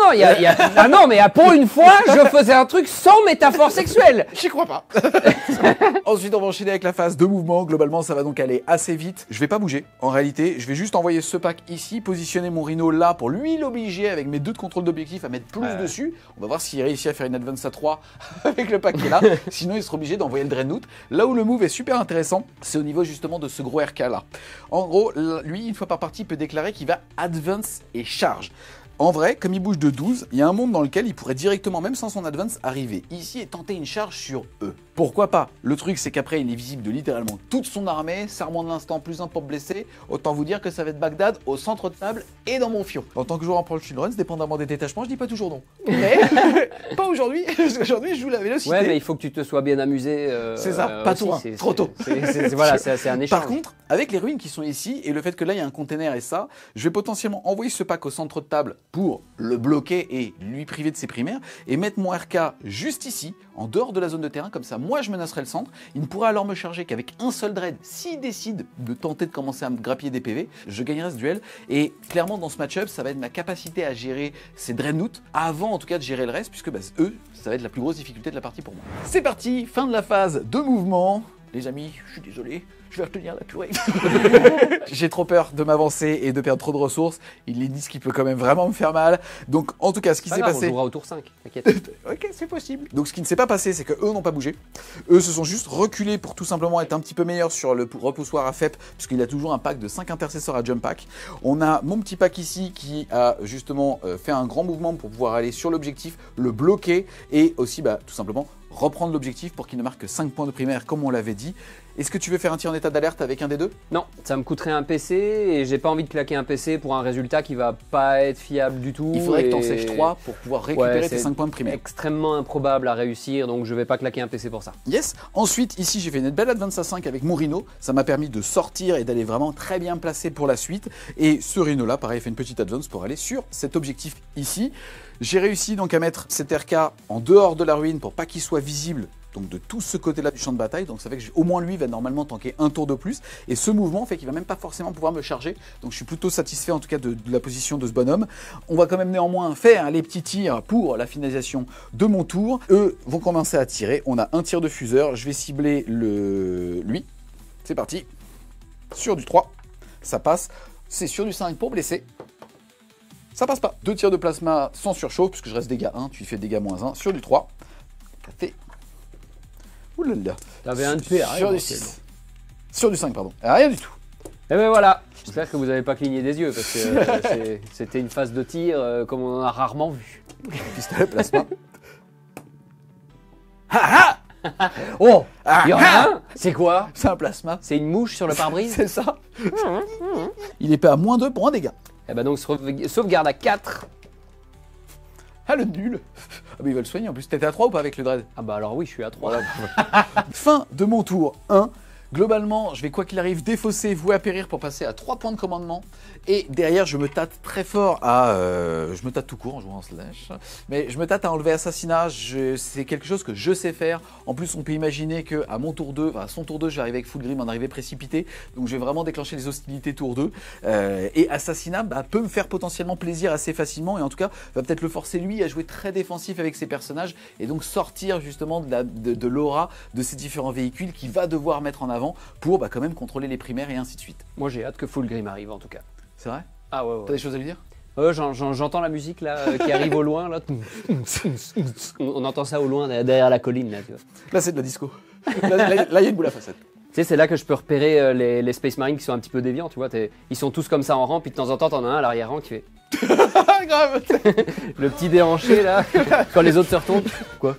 ah non, mais pour une fois, je faisais un truc sans métaphore sexuelle. J'y crois pas. Ensuite, on va enchaîner avec la phase de mouvement. Globalement, ça va donc aller assez vite. Je vais pas bouger. En réalité, je vais juste envoyer ce pack ici, positionner mon Rhino là pour lui l'obliger avec mes 2 de contrôle d'objectif à mettre plus dessus. On va voir s'il réussit à faire une advance à 3 avec le pack qui est là. Sinon, il sera obligé d'envoyer le Dreadnought. Là où le move est super intéressant, c'est au niveau justement de ce gros RK là. En gros, lui, une fois par partie, il peut déclarer qu'il va advance et charge. En vrai, comme il bouge de 12, il y a un monde dans lequel il pourrait directement, même sans son advance, arriver ici et tenter une charge sur eux. Pourquoi pas? Le truc, c'est qu'après, il est visible de littéralement toute son armée, serment de l'instant plus un pour blesser. Autant vous dire que ça va être Bagdad au centre de table et dans mon fion. En tant que joueur en Pro Children's, dépendamment des détachements, je dis pas toujours non. Mais pas aujourd'hui, parce qu'aujourd'hui, je joue la vélocité. Ouais, mais il faut que tu te sois bien amusé. C'est ça, pas aussi, trop, trop tôt. Voilà, c'est un échange. Par contre, Avec les ruines qui sont ici et le fait que là il y a un container et ça, je vais potentiellement envoyer ce pack au centre de table pour le bloquer et lui priver de ses primaires et mettre mon RK juste ici, en dehors de la zone de terrain, comme ça moi je menacerai le centre. Il ne pourra alors me charger qu'avec un seul dread s'il décide de tenter de commencer à me grappiller des PV. Je gagnerai ce duel et clairement dans ce match-up ça va être ma capacité à gérer ces dreadnoughts avant en tout cas de gérer le reste puisque eux ça va être la plus grosse difficulté de la partie pour moi. C'est parti, fin de la phase de mouvement. Les amis, je suis désolé, je vais retenir la purée. J'ai trop peur de m'avancer et de perdre trop de ressources. Ils les disent qu'il peut quand même vraiment me faire mal. Donc en tout cas, ce qui s'est passé... On jouera au tour 5, t'inquiète. Ok, c'est possible. Donc ce qui ne s'est pas passé, c'est qu'eux n'ont pas bougé. Eux se sont juste reculés pour tout simplement être un petit peu meilleurs sur le repoussoir à FEP, puisqu'il a toujours un pack de 5 intercesseurs à jump pack. On a mon petit pack ici qui a justement fait un grand mouvement pour pouvoir aller sur l'objectif, le bloquer et aussi tout simplement reprendre l'objectif pour qu'il ne marque que 5 points de primaire comme on l'avait dit. Est-ce que tu veux faire un tir en état d'alerte avec un des deux? Non, ça me coûterait un PC et j'ai pas envie de claquer un PC pour un résultat qui va pas être fiable du tout. Il faudrait que tu en sèches 3 pour pouvoir récupérer tes 5 points de primaire. Extrêmement improbable à réussir, donc je vais pas claquer un PC pour ça. Yes. Ensuite, ici, j'ai fait une belle advance à 5 avec mon Rhino. Ça m'a permis de sortir et d'aller vraiment très bien placé pour la suite. Et ce Rhino-là, pareil, fait une petite advance pour aller sur cet objectif ici. J'ai réussi donc à mettre cet RK en dehors de la ruine pour pas qu'il soit visible. Donc de tout ce côté-là du champ de bataille, donc ça fait que au moins lui va normalement tanker un tour de plus, et ce mouvement fait qu'il va même pas forcément pouvoir me charger, donc je suis plutôt satisfait en tout cas de la position de ce bonhomme. On va quand même néanmoins faire les petits tirs pour la finalisation de mon tour. Eux vont commencer à tirer, on a un tir de fuseur, je vais cibler lui, c'est parti, sur du 3, ça passe, c'est sur du 5 pour blesser. Ça passe pas. 2 tirs de plasma sans surchauffe, puisque je reste dégâts 1, tu fais dégâts moins 1, sur du 3. Ça fait... Oulala. T'avais un de PA. Sur du 6. Sur du 5, pardon. Rien du tout. Et ben voilà. J'espère que vous n'avez pas cligné des yeux, parce que c'était une phase de tir comme on en a rarement vu. Pistolet plasma. Oh, il y en a un. C'est quoi? C'est un plasma. C'est une mouche sur le pare-brise? C'est ça. Il est pas à moins 2 pour un dégât. Et ben donc sauvegarde à 4. Ah le nul. Ah mais il va le soigner en plus. T'étais à 3 ou pas avec le dread? Ah bah alors oui, je suis à 3. Fin de mon tour 1. Globalement, je vais quoi qu'il arrive défausser, vouer à périr pour passer à 3 points de commandement. Et derrière, je me tâte très fort à... je me tâte tout court en jouant en slash. Mais je me tâte à enlever assassinat. C'est quelque chose que je sais faire. En plus, on peut imaginer qu'à mon tour 2, à son tour 2, je vais arriver avec full grim en arrivée précipitée. Donc je vais vraiment déclencher les hostilités tour 2. Et assassinat peut me faire potentiellement plaisir assez facilement. Et en tout cas, va peut-être le forcer lui à jouer très défensif avec ses personnages. Et donc sortir justement de l'aura de ces différents véhicules qu'il va devoir mettre en avant pour quand même contrôler les primaires et ainsi de suite. Moi j'ai hâte que Full Grim arrive en tout cas. C'est vrai? Ah ouais. T'as des choses à lui dire? J'entends la musique là qui arrive au loin là. On entend ça au loin derrière la colline là, tu vois. Là c'est de la disco. Là il y a une boule à facettes. Tu sais, c'est là que je peux repérer les Space Marines qui sont un petit peu déviants, tu vois. Ils sont tous comme ça en rang, puis de temps en temps t'en as un à l'arrière-rang qui fait Grave. le petit déhanché là, quand les autres se retournent. Quoi?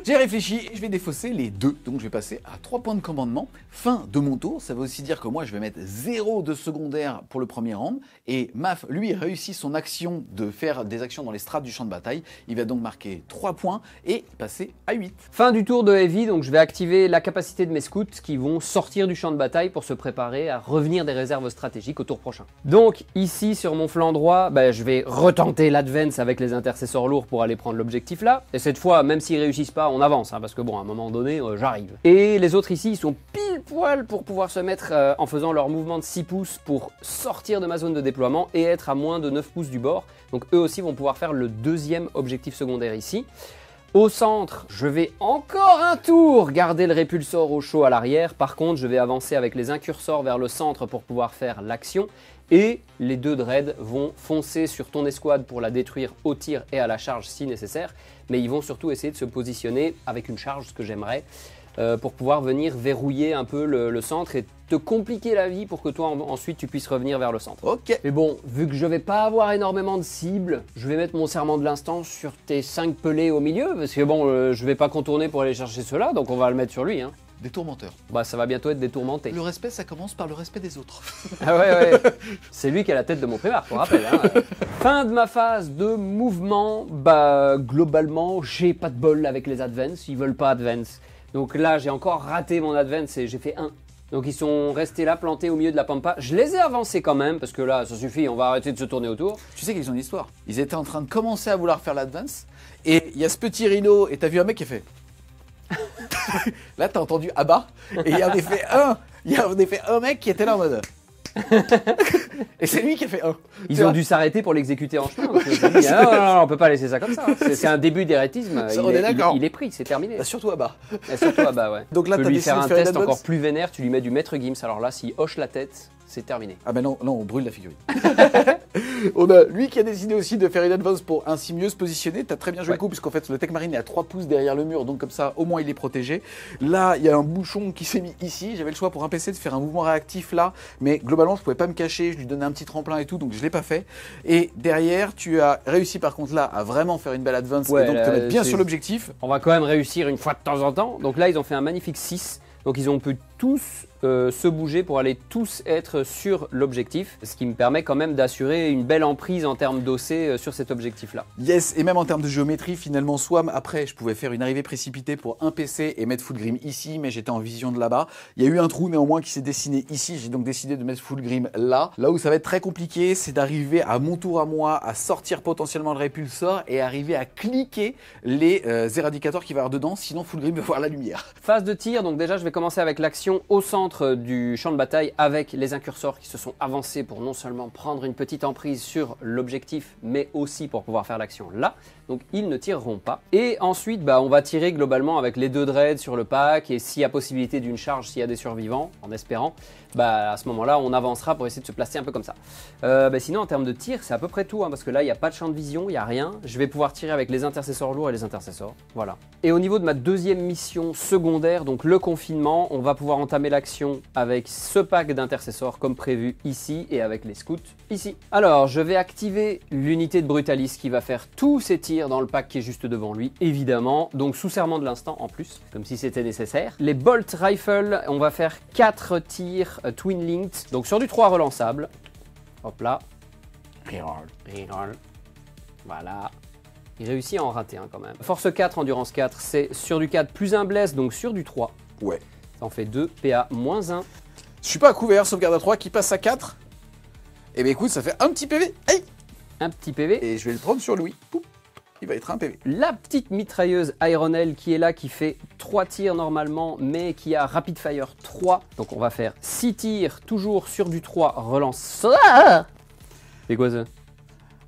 J'ai réfléchi et je vais défausser les deux. Donc je vais passer à 3 points de commandement. Fin de mon tour. Ça veut aussi dire que moi je vais mettre 0 de secondaire pour le premier round. Et Maf, lui, réussit son action de faire des actions dans les strates du champ de bataille. Il va donc marquer 3 points et passer à 8. Fin du tour de Heavy, donc je vais activer la capacité de mes scouts qui vont sortir du champ de bataille pour se préparer à revenir des réserves stratégiques au tour prochain. Donc ici sur mon flanc droit, je vais retenter l'advance avec les intercesseurs lourds pour aller prendre l'objectif là. Et cette fois, même s'ils réussissent pas, on avance, parce que bon, à un moment donné, j'arrive. Et les autres ici, ils sont pile poil pour pouvoir se mettre en faisant leur mouvement de 6 pouces pour sortir de ma zone de déploiement et être à moins de 9 pouces du bord. Donc eux aussi vont pouvoir faire le deuxième objectif secondaire ici. Au centre, je vais encore un tour garder le répulsor au chaud à l'arrière. Par contre, je vais avancer avec les incursors vers le centre pour pouvoir faire l'action. Et les 2 dreads vont foncer sur ton escouade pour la détruire au tir et à la charge si nécessaire. Mais ils vont surtout essayer de se positionner avec une charge, ce que j'aimerais, pour pouvoir venir verrouiller un peu le centre et te compliquer la vie pour que toi ensuite tu puisses revenir vers le centre. Ok. Mais bon, vu que je vais pas avoir énormément de cibles, je vais mettre mon serment de l'instant sur tes 5 pelés au milieu, parce que bon, je vais pas contourner pour aller chercher ceux-là, donc on va le mettre sur lui. Des tourmenteurs. Ça va bientôt être des tourmentés. Le respect, ça commence par le respect des autres. Ah ouais. C'est lui qui a la tête de mon primaire, pour rappel. Fin de ma phase de mouvement. Globalement, j'ai pas de bol avec les advance. Ils veulent pas advance. Donc là, j'ai encore raté mon advance et j'ai fait 1. Donc ils sont restés là, plantés au milieu de la pampa. Je les ai avancés quand même, parce que là, ça suffit, on va arrêter de se tourner autour. Tu sais qu'ils ont une histoire. Ils étaient en train de commencer à vouloir faire l'advance, et il y a ce petit rhino, et t'as vu un mec qui a fait... Là, t'as entendu Abba, et il y a en effet un mec qui était là en mode... Et c'est lui qui a fait un. Ils ont dû s'arrêter pour l'exécuter en chemin. Non, on peut pas laisser ça comme ça. C'est un début d'érétisme. Il est pris, c'est terminé. Bah, surtout Abba. Et surtout Abba, ouais. Donc là, tu peux t'as lui décidé faire de un faire une test advance encore plus vénère, tu lui mets du maître Gims. Alors là, s'il hoche la tête, c'est terminé. Ah ben non, on brûle la figurine. On a lui qui a décidé aussi de faire une advance pour ainsi mieux se positionner. T'as très bien joué le coup, puisqu'en fait le Tech Marine est à 3 pouces derrière le mur, donc comme ça au moins il est protégé. Là, il y a un bouchon qui s'est mis ici. J'avais le choix pour un PC de faire un mouvement réactif là, mais globalement je pouvais pas me cacher, je lui donnais un petit tremplin et tout, donc je l'ai pas fait. Et derrière, tu as réussi par contre là à vraiment faire une belle advance et donc te mettre bien sur l'objectif. On va quand même réussir une fois de temps en temps. Donc là, ils ont fait un magnifique 6. Donc ils ont pu tous se bouger pour aller tous être sur l'objectif, ce qui me permet quand même d'assurer une belle emprise en termes d'OC sur cet objectif-là. Yes, et même en termes de géométrie, finalement, Swam, après, je pouvais faire une arrivée précipitée pour un PC et mettre Fulgrim ici, mais j'étais en vision de là-bas. Il y a eu un trou néanmoins qui s'est dessiné ici, j'ai donc décidé de mettre Fulgrim là. Là où ça va être très compliqué, c'est d'arriver à mon tour à moi, à sortir potentiellement le répulsor et arriver à cliquer les éradicateurs qui va y avoir dedans, sinon Fulgrim va voir la lumière. Phase de tir, donc déjà je vais commencer avec l'action au centre du champ de bataille avec les incursors qui se sont avancés pour non seulement prendre une petite emprise sur l'objectif, mais aussi pour pouvoir faire l'action là. Donc ils ne tireront pas. Et ensuite, on va tirer globalement avec les 2 dreads sur le pack, et s'il y a possibilité d'une charge, s'il y a des survivants, en espérant, à ce moment-là, on avancera pour essayer de se placer un peu comme ça. Sinon, en termes de tir, c'est à peu près tout, parce que là, il n'y a pas de champ de vision, il n'y a rien. Je vais pouvoir tirer avec les intercesseurs lourds et les intercesseurs. Voilà. Et au niveau de ma deuxième mission secondaire, donc le confinement, on va pouvoir entamer l'action avec ce pack d'intercesseurs comme prévu ici, et avec les scouts ici. Alors, je vais activer l'unité de Brutalis qui va faire tous ces tirs dans le pack qui est juste devant lui, évidemment, donc sous serment de l'instant en plus, comme si c'était nécessaire. Les Bolt Rifle, on va faire 4 tirs Twin Linked, donc sur du 3 relançable. Hop là. Reroll. Voilà. Il réussit à en rater quand même. Force 4, Endurance 4, c'est sur du 4 plus un bless, donc sur du 3. Ouais. Ça en fait 2, PA moins 1. Je suis pas à couvert, sauvegarde à 3 qui passe à 4. Et bien écoute, ça fait un petit PV. Aïe. Un petit PV. Et je vais le prendre sur Louis. Poup. Il va être un PV. La petite mitrailleuse Ironel qui est là, qui fait 3 tirs normalement, mais qui a Rapid Fire 3. Donc on va faire 6 tirs, toujours sur du 3, relance. C'est quoi ça?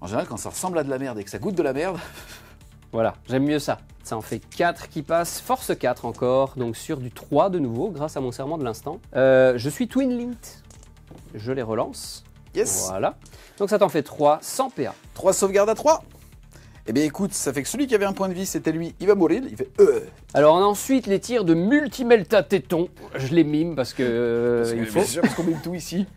En général, quand ça ressemble à de la merde et que ça goûte de la merde... Voilà, j'aime mieux ça. Ça en fait 4 qui passent, force 4 encore, donc sur du 3 de nouveau, grâce à mon serment de l'instant. Je suis Twin Linked. Je les relance. Yes. Voilà. Donc ça t'en fait 3, sans PA. 3 sauvegardes à 3. Eh bien écoute, ça fait que celui qui avait un point de vie, c'était lui, il va mourir, il fait Alors on a ensuite les tirs de Multimelta Téton, je les mime parce que il faut. Parce qu'on mime tout ici.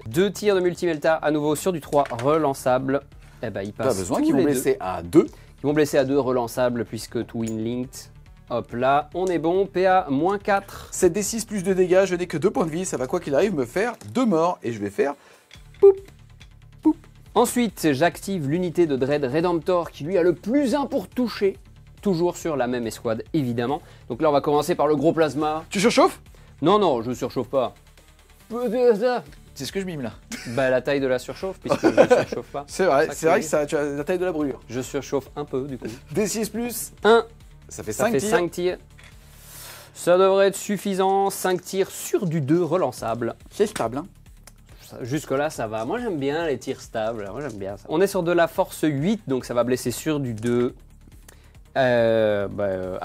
2 tirs de Multimelta, à nouveau sur du 3, relançable. Eh ben ils passent. Pas besoin, qu'ils vont blesser à 2. Ils vont blesser à 2, relançable, puisque Twin Linked. Hop là, on est bon, PA moins 4. 7d6 plus 2 dégâts, je n'ai que 2 points de vie, ça va quoi qu'il arrive me faire 2 morts, et je vais faire poup. Ensuite, j'active l'unité de Dread Redemptor qui lui a le plus 1 pour toucher, toujours sur la même escouade évidemment. Donc là on va commencer par le gros plasma. Tu surchauffes? Non, je surchauffe pas. C'est ce que je mime là. La taille de la surchauffe, puisque je ne surchauffe pas. C'est vrai que tu as la taille de la brûlure. Je surchauffe un peu du coup. D6 plus 1. Ça fait 5 tirs. Ça devrait être suffisant, 5 tirs sur du 2 relançable. C'est stable, hein. Jusque là ça va, moi j'aime bien les tirs stables, moi j'aime bien ça. On est sur de la force 8, donc ça va blesser sur du 2. Ah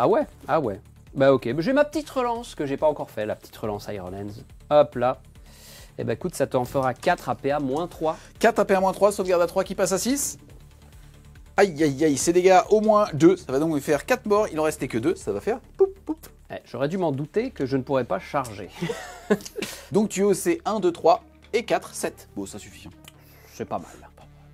ouais. Ok, j'ai ma petite relance que j'ai pas encore fait, la petite relance Iron Hands. Hop là. Et écoute, ça t'en fera 4 à PA moins 3. 4 à PA moins 3, sauvegarde à 3 qui passe à 6. Aïe, ces dégâts au moins 2, ça va donc me faire 4 morts, il en restait que 2, ça va faire poup. J'aurais dû m'en douter que je ne pourrais pas charger. Donc tu es au C 1, 2, 3 et 4, 7. Bon, ça suffit. C'est pas mal.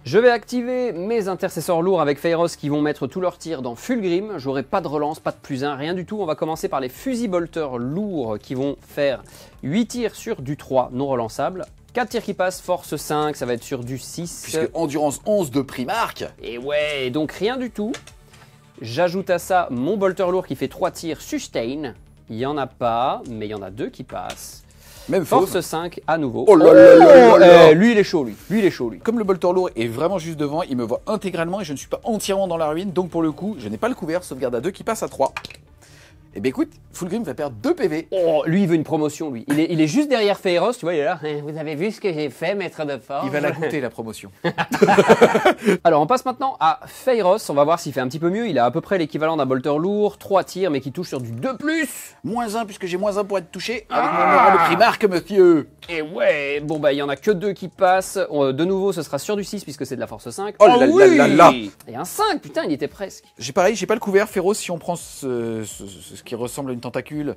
Je vais activer mes intercesseurs lourds avec Feiros qui vont mettre tous leurs tirs dans Fulgrim. J'aurai pas de relance, pas de plus 1, rien du tout. On va commencer par les fusibolteurs lourds qui vont faire 8 tirs sur du 3 non relançable. 4 tirs qui passent, force 5, ça va être sur du 6. Puisque endurance 11 de Primark. Et ouais, donc rien du tout. J'ajoute à ça mon bolter lourd qui fait 3 tirs sustain. Il n'y en a pas, mais il y en a 2 qui passent. Même Force fauve. 5 à nouveau. Oh là là là là là. Lui il est chaud lui. Lui il est chaud lui. Comme le bolter lourd est vraiment juste devant, il me voit intégralement et je ne suis pas entièrement dans la ruine. Donc pour le coup, je n'ai pas le couvert, sauvegarde à 2 qui passe à 3. Et bien écoute, Fulgrim va perdre 2 PV. Oh, lui il veut une promotion lui. Il est juste derrière Féroce, tu vois, il est là. Vous avez vu ce que j'ai fait, maître de force? Il va la goûter la promotion. Alors on passe maintenant à Féroce, on va voir s'il fait un petit peu mieux. Il a à peu près l'équivalent d'un bolter lourd, 3 tirs mais qui touche sur du 2+. -1 puisque j'ai -1 pour être touché avec mon moral primarque, monsieur. Et ouais, bon bah il y en a que 2 qui passent. De nouveau ce sera sur du 6 puisque c'est de la force 5. Oh là là là là. Et un 5, putain il y était presque. J'ai pareil, j'ai pas le couvert. Féroce, si on prend ce qui ressemble à une tentacule,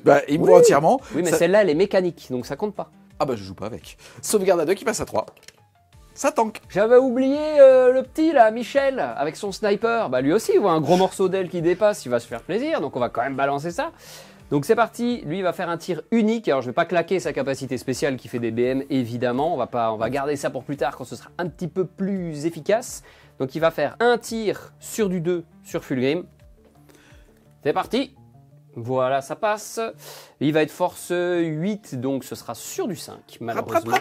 bah, il me voit entièrement. Oui mais Ça- celle-là elle est mécanique donc ça compte pas. Ah bah je joue pas avec. Sauvegarde à 2 qui passe à 3. Ça tank. J'avais oublié le petit là, Michel, avec son sniper. Bah lui aussi il voit un gros morceau d'aile qui dépasse, il va se faire plaisir donc on va quand même balancer ça. Donc c'est parti, lui il va faire un tir unique. Alors je vais pas claquer sa capacité spéciale qui fait des BM évidemment, on va garder ça pour plus tard quand ce sera un petit peu plus efficace. Donc il va faire un tir sur du 2 sur Fulgrim. C'est parti. Voilà, ça passe. Il va être force 8 donc ce sera sur du 5 malheureusement.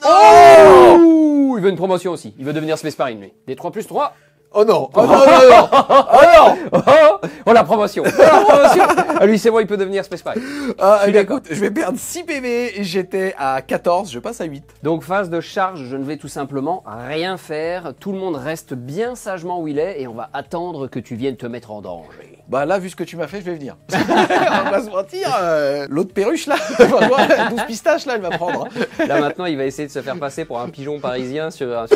Oh, il veut une promotion aussi, il veut devenir Space Marine lui. Des 3+3. Oh non. Oh non, non, non. Oh non. Oh la promotion. Oh, la promotion. Ah, lui c'est bon, il peut devenir Space Marine. Ah, suis d'accord. écoute, je vais perdre 6 PV. J'étais à 14, je passe à 8. Donc phase de charge, je ne vais tout simplement rien faire. Tout le monde reste bien sagement où il est et on va attendre que tu viennes te mettre en danger. Bah là, vu ce que tu m'as fait, je vais venir. On va se mentir. L'autre perruche là, franchement, 12 pistaches là, elle va prendre. Là maintenant, il va essayer de se faire passer pour un pigeon parisien sur un...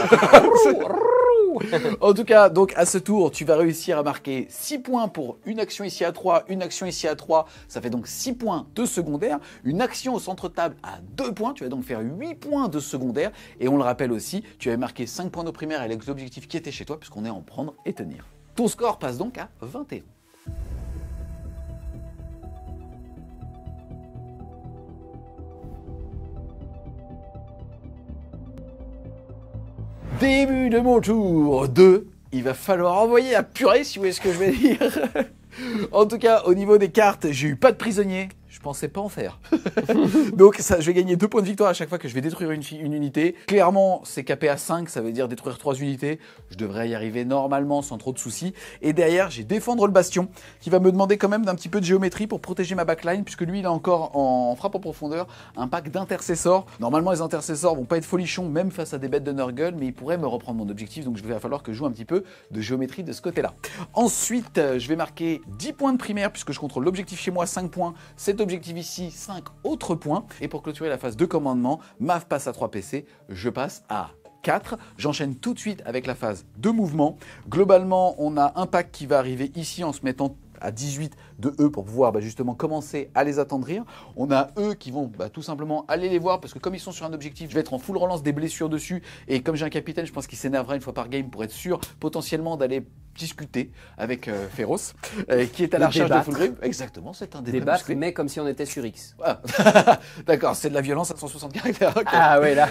En tout cas, donc à ce tour, tu vas réussir à marquer 6 points pour une action ici à 3, une action ici à 3. Ça fait donc 6 points de secondaire. Une action au centre table à 2 points. Tu vas donc faire 8 points de secondaire. Et on le rappelle aussi, tu avais marqué 5 points de primaire avec l'objectif qui était chez toi, puisqu'on est en prendre et tenir. Ton score passe donc à 21. Début de mon tour 2. Il va falloir envoyer la purée, si vous voyez ce que je vais dire. En tout cas, au niveau des cartes, j'ai eu pas de prisonnier. Je pensais pas en faire. Donc ça, je vais gagner 2 points de victoire à chaque fois que je vais détruire une unité. Clairement, c'est capé à 5, ça veut dire détruire 3 unités. Je devrais y arriver normalement sans trop de soucis. Et derrière, j'ai défendre le bastion, qui va me demander quand même d'un petit peu de géométrie pour protéger ma backline, puisque lui, il a encore en frappe en profondeur un pack d'intercesseurs. Normalement, les intercesseurs vont pas être folichons, même face à des bêtes de Nurgle, mais ils pourraient me reprendre mon objectif, donc il va falloir que je joue un petit peu de géométrie de ce côté-là. Ensuite, je vais marquer 10 points de primaire, puisque je contrôle l'objectif chez moi, 5 points. Cet objectif ici, 5 autres points. Et pour clôturer la phase de commandement, Mav passe à 3 PC, je passe à 4. J'enchaîne tout de suite avec la phase de mouvement. Globalement, on a un pack qui va arriver ici en se mettant à 18 de eux pour pouvoir justement commencer à les attendrir. On a eux qui vont tout simplement aller les voir parce que comme ils sont sur un objectif, je vais être en full relance des blessures dessus et comme j'ai un capitaine, je pense qu'il s'énervera une fois par game pour être sûr potentiellement d'aller discuter avec Féroce qui est à la recherche de Fulgrim. Exactement, c'est un débattre, mais comme si on était sur X. Ah. D'accord, c'est de la violence à 160 caractères. Okay. Ah ouais là.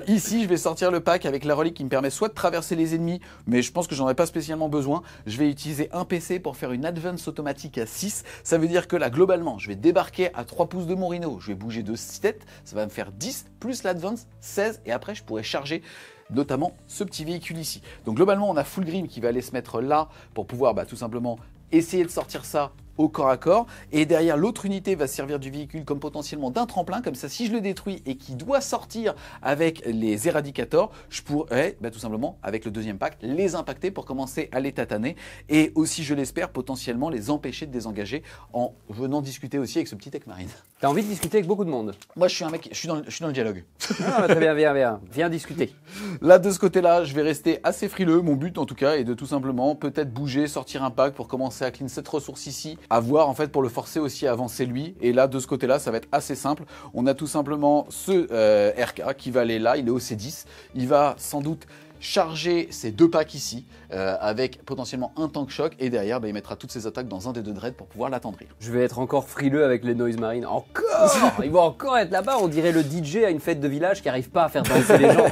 Ici, je vais sortir le pack avec la relique qui me permet soit de traverser les ennemis, mais je pense que j'en ai pas spécialement besoin. Je vais utiliser un PC pour faire une advance automatique à 6. Ça veut dire que là, globalement, je vais débarquer à 3 pouces de mon rhino. Je vais bouger de 6 têtes. Ça va me faire 10 plus l'advance, 16. Et après, je pourrais charger notamment ce petit véhicule ici. Donc globalement, on a Fulgrim qui va aller se mettre là pour pouvoir tout simplement essayer de sortir ça au corps à corps. Et derrière, l'autre unité va servir du véhicule comme potentiellement d'un tremplin. Comme ça, si je le détruis et qu'il doit sortir avec les éradicators, je pourrais tout simplement, avec le deuxième pack, les impacter pour commencer à les tataner. Et aussi, je l'espère, potentiellement les empêcher de désengager en venant discuter aussi avec ce petit tech marine. T'as envie de discuter avec beaucoup de monde? Moi, je suis un mec, je suis dans le dialogue. Ah, très bien, viens discuter. Là, de ce côté-là, je vais rester assez frileux. Mon but, en tout cas, est de tout simplement peut-être bouger, sortir un pack pour commencer à clean cette ressource ici, à voir en fait pour le forcer aussi à avancer lui. Et là, de ce côté-là, ça va être assez simple. On a tout simplement ce RK qui va aller là, il est au C10. Il va sans doute charger ces 2 packs ici avec potentiellement un tank choc et derrière il mettra toutes ses attaques dans un des 2 dreads pour pouvoir l'attendrir. Je vais être encore frileux avec les noise marines. Encore. Ils vont encore être là-bas, on dirait le DJ à une fête de village qui arrive pas à faire danser les gens.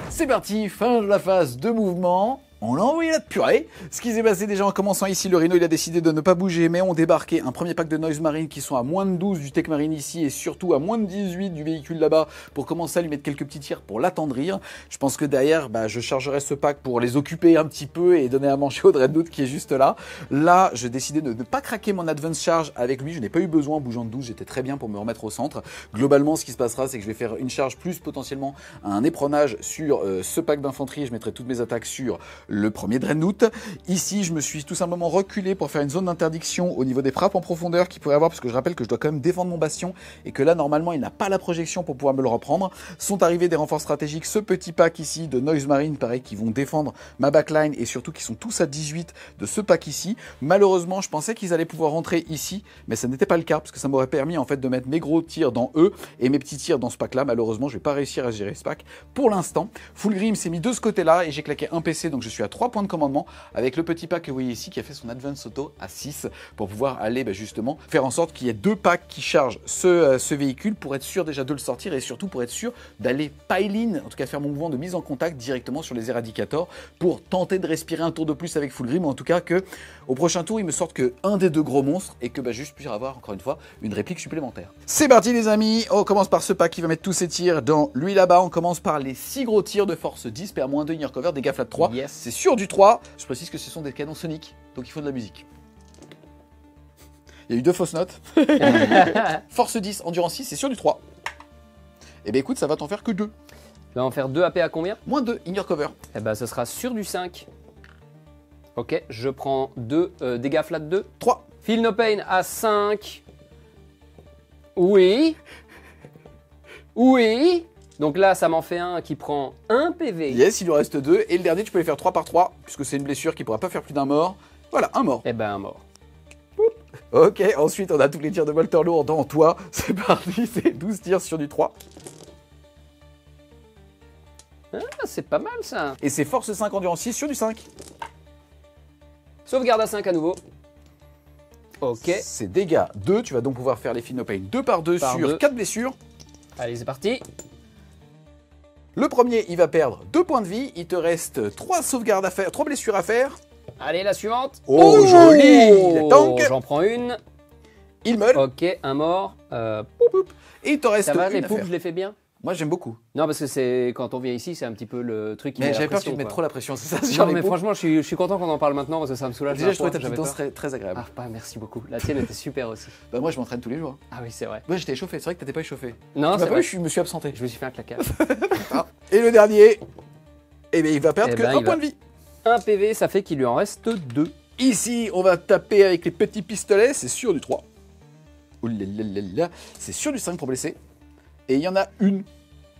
C'est parti, fin de la phase de mouvement. On l'a envoyé la purée. Ce qui s'est passé déjà en commençant ici, le Rhino il a décidé de ne pas bouger, mais on débarquait un premier pack de Noise Marine qui sont à moins de 12 du Tech Marine ici et surtout à moins de 18 du véhicule là-bas pour commencer à lui mettre quelques petits tirs pour l'attendrir. Je pense que derrière, je chargerai ce pack pour les occuper un petit peu et donner à manger au Dreadnought qui est juste là. Là, j'ai décidé de ne pas craquer mon Advance Charge avec lui. Je n'ai pas eu besoin en bougeant de 12, j'étais très bien pour me remettre au centre. Globalement, ce qui se passera, c'est que je vais faire une charge plus potentiellement un éperonnage sur ce pack d'infanterie et je mettrai toutes mes attaques sur le premier Dreadnought. Ici, je me suis tout simplement reculé pour faire une zone d'interdiction au niveau des frappes en profondeur qu'il pourrait avoir, parce que je rappelle que je dois quand même défendre mon bastion et que là, normalement, il n'a pas la projection pour pouvoir me le reprendre. Sont arrivés des renforts stratégiques, ce petit pack ici de Noise Marine, pareil, qui vont défendre ma backline et surtout qui sont tous à 18 de ce pack ici. Malheureusement, je pensais qu'ils allaient pouvoir rentrer ici, mais ça n'était pas le cas, parce que ça m'aurait permis en fait de mettre mes gros tirs dans eux et mes petits tirs dans ce pack là. Malheureusement, je vais pas réussir à gérer ce pack pour l'instant. Fulgrim s'est mis de ce côté là et j'ai claqué un PC, donc je suis à 3 points de commandement avec le petit pack que vous voyez ici qui a fait son Advance Auto à 6 pour pouvoir aller justement faire en sorte qu'il y ait 2 packs qui chargent ce véhicule pour être sûr déjà de le sortir et surtout pour être sûr d'aller pile-in, en tout cas faire mon mouvement de mise en contact directement sur les Eradicators pour tenter de respirer un tour de plus avec Fulgrim, ou en tout cas que au prochain tour il me sorte que un des 2 gros monstres et que juste puisse avoir encore une fois une réplique supplémentaire. C'est parti les amis, on commence par ce pack qui va mettre tous ses tirs dans lui là-bas. On commence par les 6 gros tirs de force 10, PA-2 Inner Cover, dégâts flat 3, Yes. c'est sûr du 3. Je précise que ce sont des canons soniques, donc il faut de la musique. Il y a eu 2 fausses notes. Force 10, endurance 6, c'est sûr du 3. Eh bien écoute, ça va t'en faire que 2. Tu vas en faire 2 AP à combien? Moins 2, Inner Cover. Eh ben, ce sera sur du 5. Ok, je prends 2 dégâts flat 2. 3. Feel no pain à 5. Oui. Oui. Donc là, ça m'en fait un qui prend 1 PV. Yes, il lui reste 2. Et le dernier, tu peux les faire 3 par 3, puisque c'est une blessure qui pourra pas faire plus d'un mort. Voilà, un mort. Eh ben, un mort. Ok, ensuite on a tous les tirs de Walter lourd dans toi. C'est parti, c'est 12 tirs sur du 3. Ah, c'est pas mal ça. Et c'est force 5, endurance 6 sur du 5. Sauvegarde à 5 à nouveau. Ok. C'est dégâts 2, tu vas donc pouvoir faire les Feel No Pain 2 par 2 Par sur deux. 4 blessures. Allez, c'est parti. Le premier, il va perdre 2 points de vie, il te reste 3 sauvegardes à faire, 3 blessures à faire. Allez, la suivante. Oh, joli, le tank. J'en prends une. Il meurt, Ok, un mort. et il te reste Ça va, les une à poupes, faire. je les fais bien? Moi j'aime beaucoup. Non, parce que c'est quand on vient ici, c'est un petit peu le truc qui met Mais la j'avais peur que tu pression, me mettes quoi. trop la pression, c'est ça sur Non, les mais poupes. franchement, je suis content qu'on en parle maintenant parce que ça me soulage. Déjà, d'un je trouvais point, ta petite j'avais danse peur. très agréable. Ah, merci beaucoup. La tienne était super aussi. Bah, moi je m'entraîne tous les jours. Ah oui, c'est vrai. Moi j'étais échauffé, c'est vrai que t'étais pas échauffé. Non, Tu c'est m'as pas vrai. vu, je me suis absenté. Je me suis fait un claquage. Et le dernier, eh bien il va perdre Eh que ben, 1 il point va. de vie. Un PV, ça fait qu'il lui en reste 2. Ici, on va taper avec les petits pistolets, c'est sûr du 3. Ouh là là là là. C'est sûr du 5 pour blesser. Et il y en a une,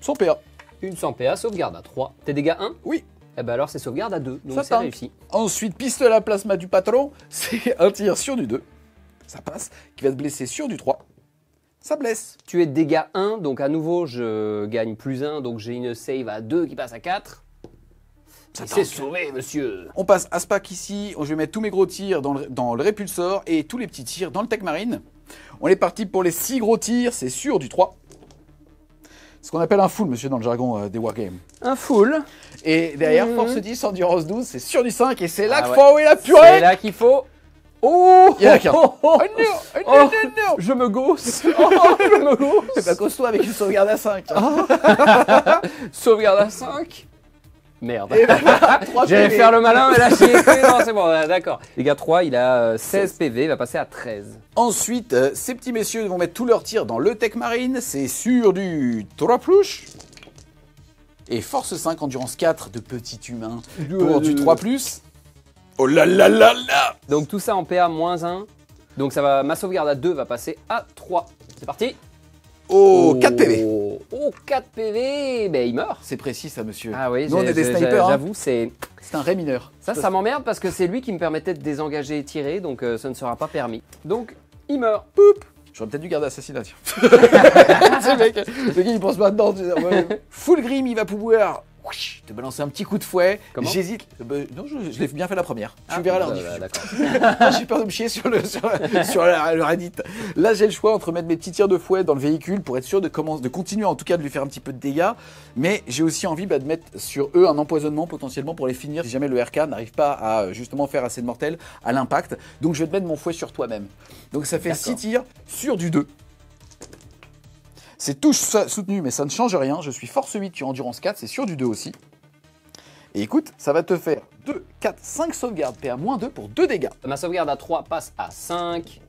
sans PA. Une sans PA, sauvegarde à 3. Tes dégâts 1? Oui. Eh ben alors c'est sauvegarde à 2, donc Ça c'est tank. réussi. Ensuite, pistolet à plasma du patron, c'est un tir sur du 2. Ça passe, qui va te blesser sur du 3. Ça blesse. Tu es dégâts 1, donc à nouveau je gagne plus 1, donc j'ai une save à 2 qui passe à 4. Ça C'est tank. sauvé, monsieur. On passe à ce pack ici, je vais mettre tous mes gros tirs dans le répulsor et tous les petits tirs dans le Tech Marine. On est parti pour les 6 gros tirs, c'est sûr du 3. Ce qu'on appelle un full, monsieur, dans le jargon des wargames. Un full. Et derrière, force 10, endurance 12, c'est sûr du 5, et c'est là Ah qu'il ouais. faut envoyer la C'est purée. là qu'il faut. Oh, Il y en a qu'un. oh, oh, Oh non, oh non, oh, non, non. je me gausse. Oh, je me gausse. C'est pas costaud avec une sauvegarde à 5. Sauvegarde à 5. Merde. Et voilà, 3 J'allais PV. faire le malin, mais là j'y ai fait. Non, c'est bon, d'accord. Les gars, 3, il a 16 PV, il va passer à 13. Ensuite, ces petits messieurs vont mettre tous leurs tirs dans le Tech Marine, c'est sur du 3 plus. Et force 5, endurance 4 de petit humain pour du 3 plus. Oh là là là là. Donc tout ça en PA moins 1. Donc ça va, ma sauvegarde à 2 va passer à 3. C'est parti. Oh, 4 PV. Oh, 4 PV. Ben il meurt. C'est précis ça, monsieur. Ah oui, Nous on est des snipers. Hein. J'avoue, c'est... C'est un ray mineur. Ça m'emmerde parce que c'est lui qui me permettait de désengager et tirer, donc ça ne sera pas permis. Donc, il meurt. J'aurais peut-être dû garder assassination. C'est le mec, il pense maintenant. Fulgrim, il va pouvoir te balancer un petit coup de fouet. Comment? J'hésite. Non, je l'ai bien fait la première. Ah, Tu verras la bah, rediffusion. d'accord. J'ai peur de me chier sur le Reddit. Là, j'ai le choix entre mettre mes petits tirs de fouet dans le véhicule pour être sûr de continuer en tout cas de lui faire un petit peu de dégâts. Mais j'ai aussi envie de mettre sur eux un empoisonnement potentiellement pour les finir si jamais le RK n'arrive pas à justement faire assez de mortel à l'impact. Donc je vais te mettre mon fouet sur toi-même. Donc ça fait 6 tirs sur du 2. C'est touche soutenu, mais ça ne change rien. Je suis force 8, tu as endurance 4, c'est sur du 2 aussi. Et écoute, ça va te faire 2, 4, 5 sauvegardes PA-2 pour 2 dégâts. Ma sauvegarde à 3 passe à 5.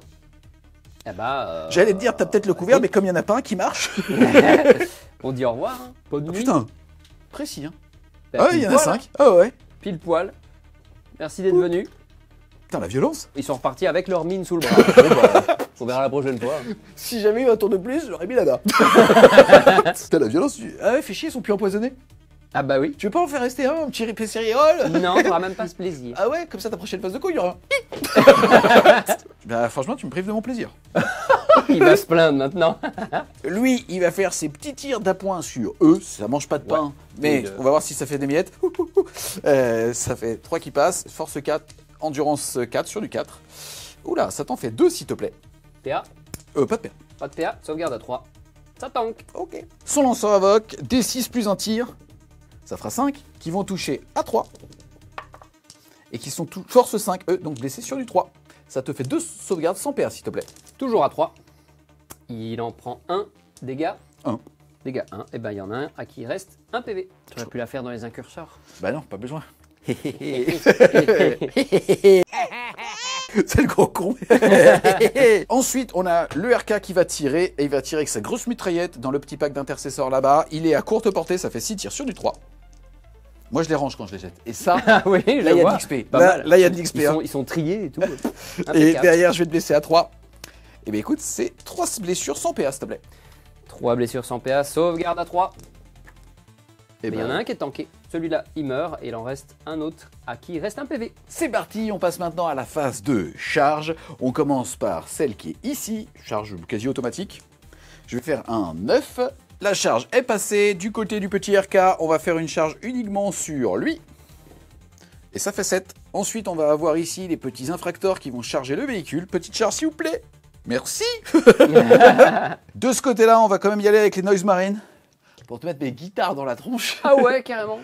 Eh bah. J'allais te dire, t'as peut-être le couvert, mais comme il n'y en a pas un qui marche. On dit au revoir. Hein. Pas de nuit. Putain, précis, hein. Bah, Ah, pile il y en a poil, 5. Ah ouais. Pile poil. Merci d'être venu. Putain, la violence. Ils sont repartis avec leur mine sous le bras. Bon, bah, on verra la prochaine fois. Si j'avais eu un tour de plus, j'aurais mis là-bas. Putain, la violence. Ah ouais, fais chier, ils sont plus empoisonnés. Ah bah oui. Tu veux pas en faire rester un petit périssérol? Non, t'auras même pas ce plaisir. Ah ouais, comme ça ta prochaine phase de couille, il y aura un. Bah franchement, tu me prives de mon plaisir. Il va se plaindre maintenant. Lui, il va faire ses petits tirs d'appoint sur eux. Ça mange pas de pain, mais Oui, on va voir si ça fait des miettes. Ça fait 3 qui passent. Force 4, endurance 4 sur du 4. Oula, ça t'en fait 2 s'il te plaît. PA, Pas de PA. pas de PA, sauvegarde à 3. Ça tank. Ok. Son lanceur invoque D6 plus un tir. Ça fera 5 qui vont toucher à 3. Et qui sont force 5, eux, donc blessés sur du 3. Ça te fait 2 sauvegardes sans PA s'il te plaît. Toujours à 3. Il en prend 1. Dégâts 1. Dégâts 1. Et ben il y en a un à qui il reste 1 PV. Tu aurais pu la faire dans les incurseurs. Bah non, pas besoin. C'est le gros con. Ensuite, on a le RK qui va tirer, et il va tirer avec sa grosse mitraillette dans le petit pack d'intercesseurs là-bas. Il est à courte portée, ça fait 6 tirs sur du 3. Moi, je les range quand je les jette. Et ça, Ah oui, là, il y a de l'XP. Là, il y a de l'XP. Ils sont triés et tout. Et Impeccable. derrière, je vais te blesser à 3. Et bien écoute, c'est 3 blessures sans PA, s'il te plaît. 3 blessures sans PA, sauvegarde à 3. Et Mais il y en a un qui est tanké. Celui-là, il meurt et il en reste un autre à qui il reste un PV. c'est parti, on passe maintenant à la phase de charge. On commence par celle qui est ici, charge quasi automatique. Je vais faire un 9. La charge est passée. Du côté du petit RK, on va faire une charge uniquement sur lui. Et ça fait 7. Ensuite, on va avoir ici les petits infracteurs qui vont charger le véhicule. Petite charge, s'il vous plaît. Merci. De ce côté-là, on va quand même y aller avec les Noise Marines. Pour te mettre mes guitares dans la tronche. Ah ouais, carrément.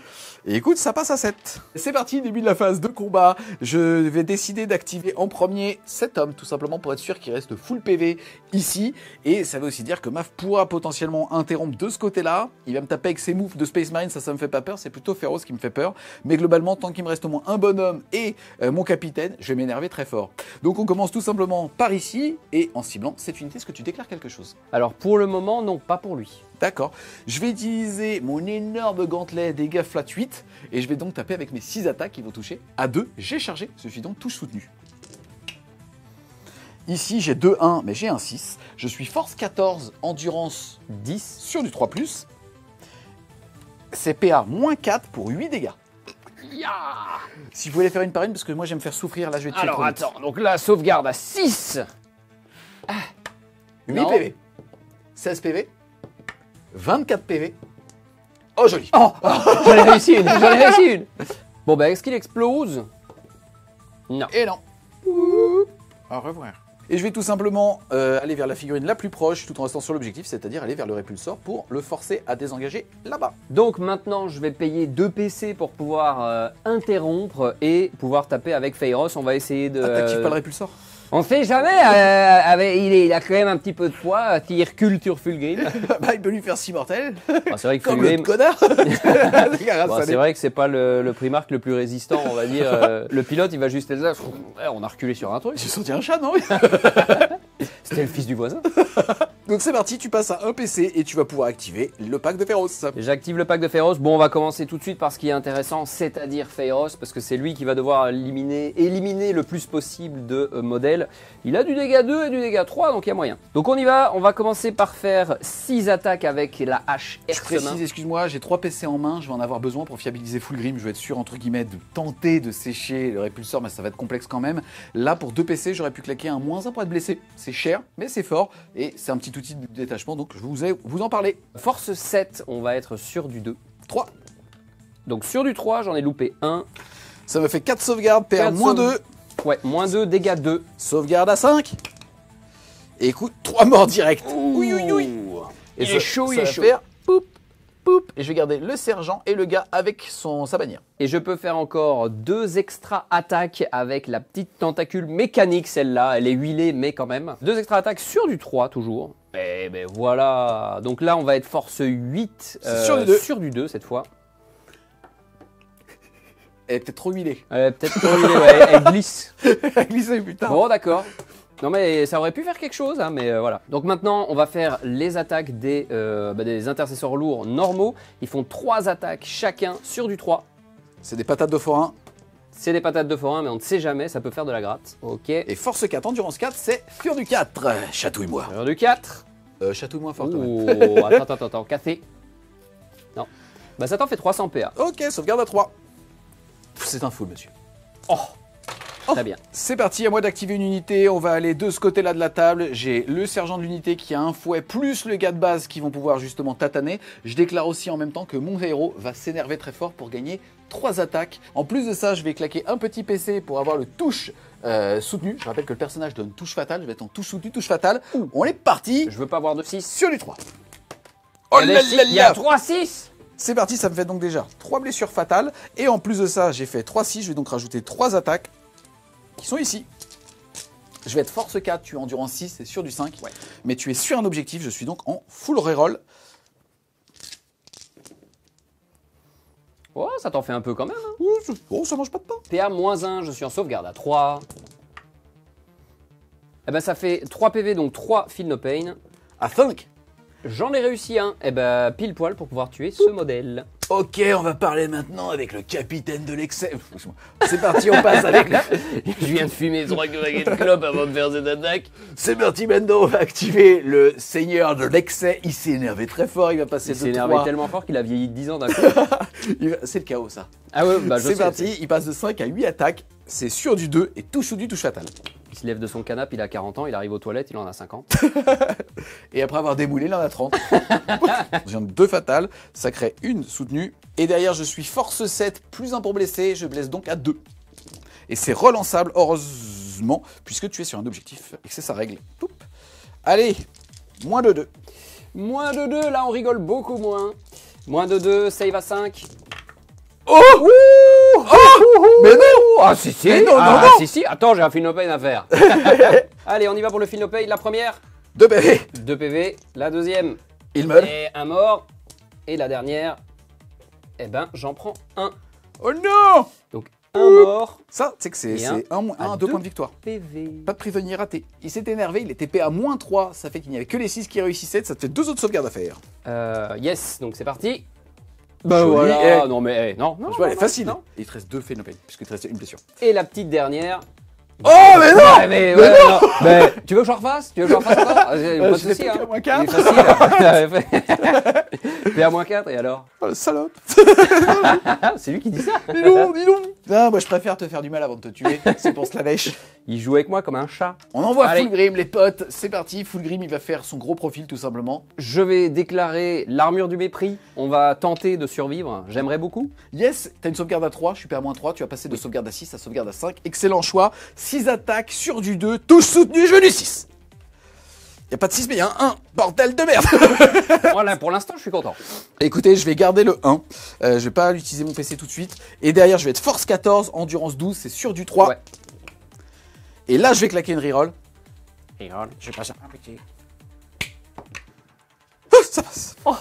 Et écoute, ça passe à 7. C'est parti, début de la phase de combat. Je vais décider d'activer en premier cet homme, tout simplement pour être sûr qu'il reste full PV ici. Et ça veut aussi dire que Maf pourra potentiellement interrompre de ce côté-là. Il va me taper avec ses moves de Space Marine, ça me fait pas peur. C'est plutôt Féroce qui me fait peur. Mais globalement, tant qu'il me reste au moins un bonhomme et mon capitaine, je vais m'énerver très fort. Donc on commence tout simplement par ici. Et en ciblant cette unité, est-ce que tu déclares quelque chose? Alors pour le moment, non, pas pour lui. D'accord. Je vais utiliser mon énorme gantelet dégâts flat 8 et je vais donc taper avec mes 6 attaques qui vont toucher à 2. J'ai chargé, suffit donc touche soutenue. Ici, j'ai 2-1, mais j'ai un 6. Je suis force 14, endurance 10 sur du 3+. C'est PA moins 4 pour 8 dégâts. Si vous voulez faire une par une, parce que moi j'aime faire souffrir, là je vais te tuer Alors trop vite. attends, donc là, sauvegarde à 6. 8 Non. PV. 16 PV. 24 PV. Oh joli. Oh, j'en ai réussi une, j'en ai réussi une. Bon bah est-ce qu'il explose? Non. Et non. Au revoir. Et je vais tout simplement aller vers la figurine la plus proche tout en restant sur l'objectif, c'est-à-dire aller vers le répulsor pour le forcer à désengager là-bas. Donc maintenant je vais payer 2 PC pour pouvoir interrompre et pouvoir taper avec Feiros. On va essayer de... T'actives pas le répulsor? On sait jamais, il a quand même un petit peu de poids, tire culture Fulgrim. Bah il peut lui faire 6 mortels. C'est vrai que Comme le Fulgrim... connard. Bon, c'est vrai que c'est pas le Primarch le plus résistant, on va dire. Le pilote, il va juste être là. Ouais, on a reculé sur un truc. J'ai senti un chat, non? C'était le fils du voisin. Donc c'est parti, tu passes à un PC et tu vas pouvoir activer le pack de Féroce. J'active le pack de Féroce. Bon, on va commencer tout de suite par ce qui est intéressant, c'est-à-dire Féroce, parce que c'est lui qui va devoir éliminer le plus possible de modèles. Il a du dégât 2 et du dégât 3, donc il y a moyen. Donc on y va, on va commencer par faire 6 attaques avec la hache Je Ersemin. précise, excuse-moi, j'ai 3 PC en main, je vais en avoir besoin pour fiabiliser Fulgrim. Je vais être sûr, entre guillemets, de tenter de sécher le répulsor, mais ça va être complexe quand même. Là, pour 2 PC, j'aurais pu claquer un -1 pour être blessé. C'est cher, mais c'est fort, et c'est un petit outil de détachement, donc je vais vous en parler. Force 7, on va être sur du 2. 3. Donc sur du 3, j'en ai loupé 1. Ça me fait 4 sauvegardes, PA Quatre moins sauve- 2. Ouais, moins 2, dégâts 2. Sauvegarde à 5. Et écoute, 3 morts directs. Oui, oui, oui. Et Il est chaud, il est va chaud. faire poup, poup. Et je vais garder le sergent et le gars avec sa bannière. Et je peux faire encore 2 extra attaques avec la petite tentacule mécanique, celle-là. Elle est huilée, mais quand même. 2 extra attaques sur du 3, toujours. Et ben voilà. Donc là, on va être force 8 sur du 2. sur du 2 cette fois. Elle est peut-être trop huilée. Peut-être pas huilée, ouais, elle glisse. Elle glissait, putain. Bon, d'accord. Non, mais ça aurait pu faire quelque chose, hein, mais voilà. Donc maintenant, on va faire les attaques des intercesseurs lourds normaux. Ils font 3 attaques chacun sur du 3. C'est des patates de forain. C'est des patates de forain, mais on ne sait jamais, ça peut faire de la gratte. Ok. Et force 4, endurance 4, c'est fur du 4. Chatouille-moi. Sur du 4. Chatouille-moi fort quand même. Oh, attends, café. Non. Bah ça t'en fait 300 PA. Ok, sauvegarde à 3. C'est un full, monsieur. Oh, très bien. C'est parti, à moi d'activer une unité. On va aller de ce côté-là de la table. J'ai le sergent de l'unité qui a un fouet, plus le gars de base qui vont pouvoir justement tataner. Je déclare aussi en même temps que mon héros va s'énerver très fort pour gagner 3 attaques. En plus de ça, je vais claquer un petit PC pour avoir le touche soutenu. Je rappelle que le personnage donne touche fatale. Je vais être en touche soutenu, touche fatale. On est parti Je veux pas avoir de 6. sur du 3. Oh là là Il y a là. 3-6. C'est parti, ça me fait donc déjà 3 blessures fatales. Et en plus de ça, j'ai fait 3-6. Je vais donc rajouter 3 attaques qui sont ici. Je vais être force 4, tu es endurance 6, c'est sur du 5. Ouais. Mais tu es sur un objectif, je suis donc en full reroll. Oh, ça t'en fait un peu quand même. Hein. Oh, ça mange pas de pain. PA-1, je suis en sauvegarde à 3. Eh ben ça fait 3 PV, donc 3 Feel No Pain. À 5. J'en ai réussi un, et ben pile poil pour pouvoir tuer ce modèle. Ok, on va parler maintenant avec le capitaine de l'excès. C'est parti, on passe avec le... Je viens de fumer 3 paquets de clopes avant de faire cette attaque. C'est parti, maintenant on va activer le seigneur de l'excès. Il s'est énervé très fort, il va passer Il de s'est énervé 3. tellement fort qu'il a vieilli de 10 ans d'un coup. C'est le chaos ça. Ah ouais, bah je C'est sais. parti, il passe de 5 à 8 attaques. C'est sur du 2 et touche ou du touche fatale. Il se lève de son canapé, il a 40 ans, il arrive aux toilettes, il en a 50. Et après avoir démoulé, il en a 30. Je viens de 2 fatales, ça crée une soutenue. Et derrière, je suis force 7, plus 1 pour blesser, je blesse donc à 2. Et c'est relançable, heureusement, puisque tu es sur un objectif et que c'est sa règle. Poup. Allez, moins de 2. Moins de 2, là on rigole beaucoup moins. Moins de 2, save à 5. Oh, mais non. Ah si si, Mais non, ah, non, non. si, attends, j'ai un Feel No Pain à faire. Allez, on y va pour le Feel No Pain, la première. 2 bébés. 2 PV, la deuxième. Il meurt. Et un mort. Et la dernière, eh ben j'en prends un. Oh non. Donc un mort, Ça, c'est que c'est Et un 1 à 2 deux. points de victoire. PV. Pas de prisonnier raté. Il s'est énervé, il était PA moins 3, ça fait qu'il n'y avait que les 6 qui réussissaient, ça te fait 2 autres sauvegardes à faire. Yes, donc c'est parti. Bah Joli, voilà. non mais non, non. Je vois, elle est non, facile. non. Et il te reste 2 phénomènes, puisqu'il te reste une blessure. Et la petite dernière. Oh, mais non. Ouais, mais non. Mais, tu veux que je refasse? Tu veux que je refasse encore? Pas de je l'ai soucis, fait hein. qu'à moins 4. Il est facile. Fais à moins 4 et alors? Oh, le salope. Ah, c'est lui qui dit ça. Dis donc, dis donc. Ah, moi, je préfère te faire du mal avant de te tuer. C'est pour cela lèche. Il joue avec moi comme un chat. On envoie Allez. Fulgrim, les potes. C'est parti. Fulgrim, il va faire son gros profil, tout simplement. Je vais déclarer l'armure du mépris. On va tenter de survivre. J'aimerais beaucoup. Yes, t'as une sauvegarde à 3, je suis PA moins 3, tu vas passer de sauvegarde à 6 à sauvegarde à 5. Excellent choix. 6 attaques sur du 2, touche soutenue, je veux du 6. Y a pas de 6, mais y a un 1. Bordel de merde. Voilà, pour l'instant, je suis content. Écoutez, je vais garder le 1. Je vais pas utiliser mon PC tout de suite. Et derrière, je vais être force 14, endurance 12, c'est sur du 3. Ouais. Et là, je vais claquer une reroll. Reroll. Je vais passer un petit. Oh, ça passe. Oh.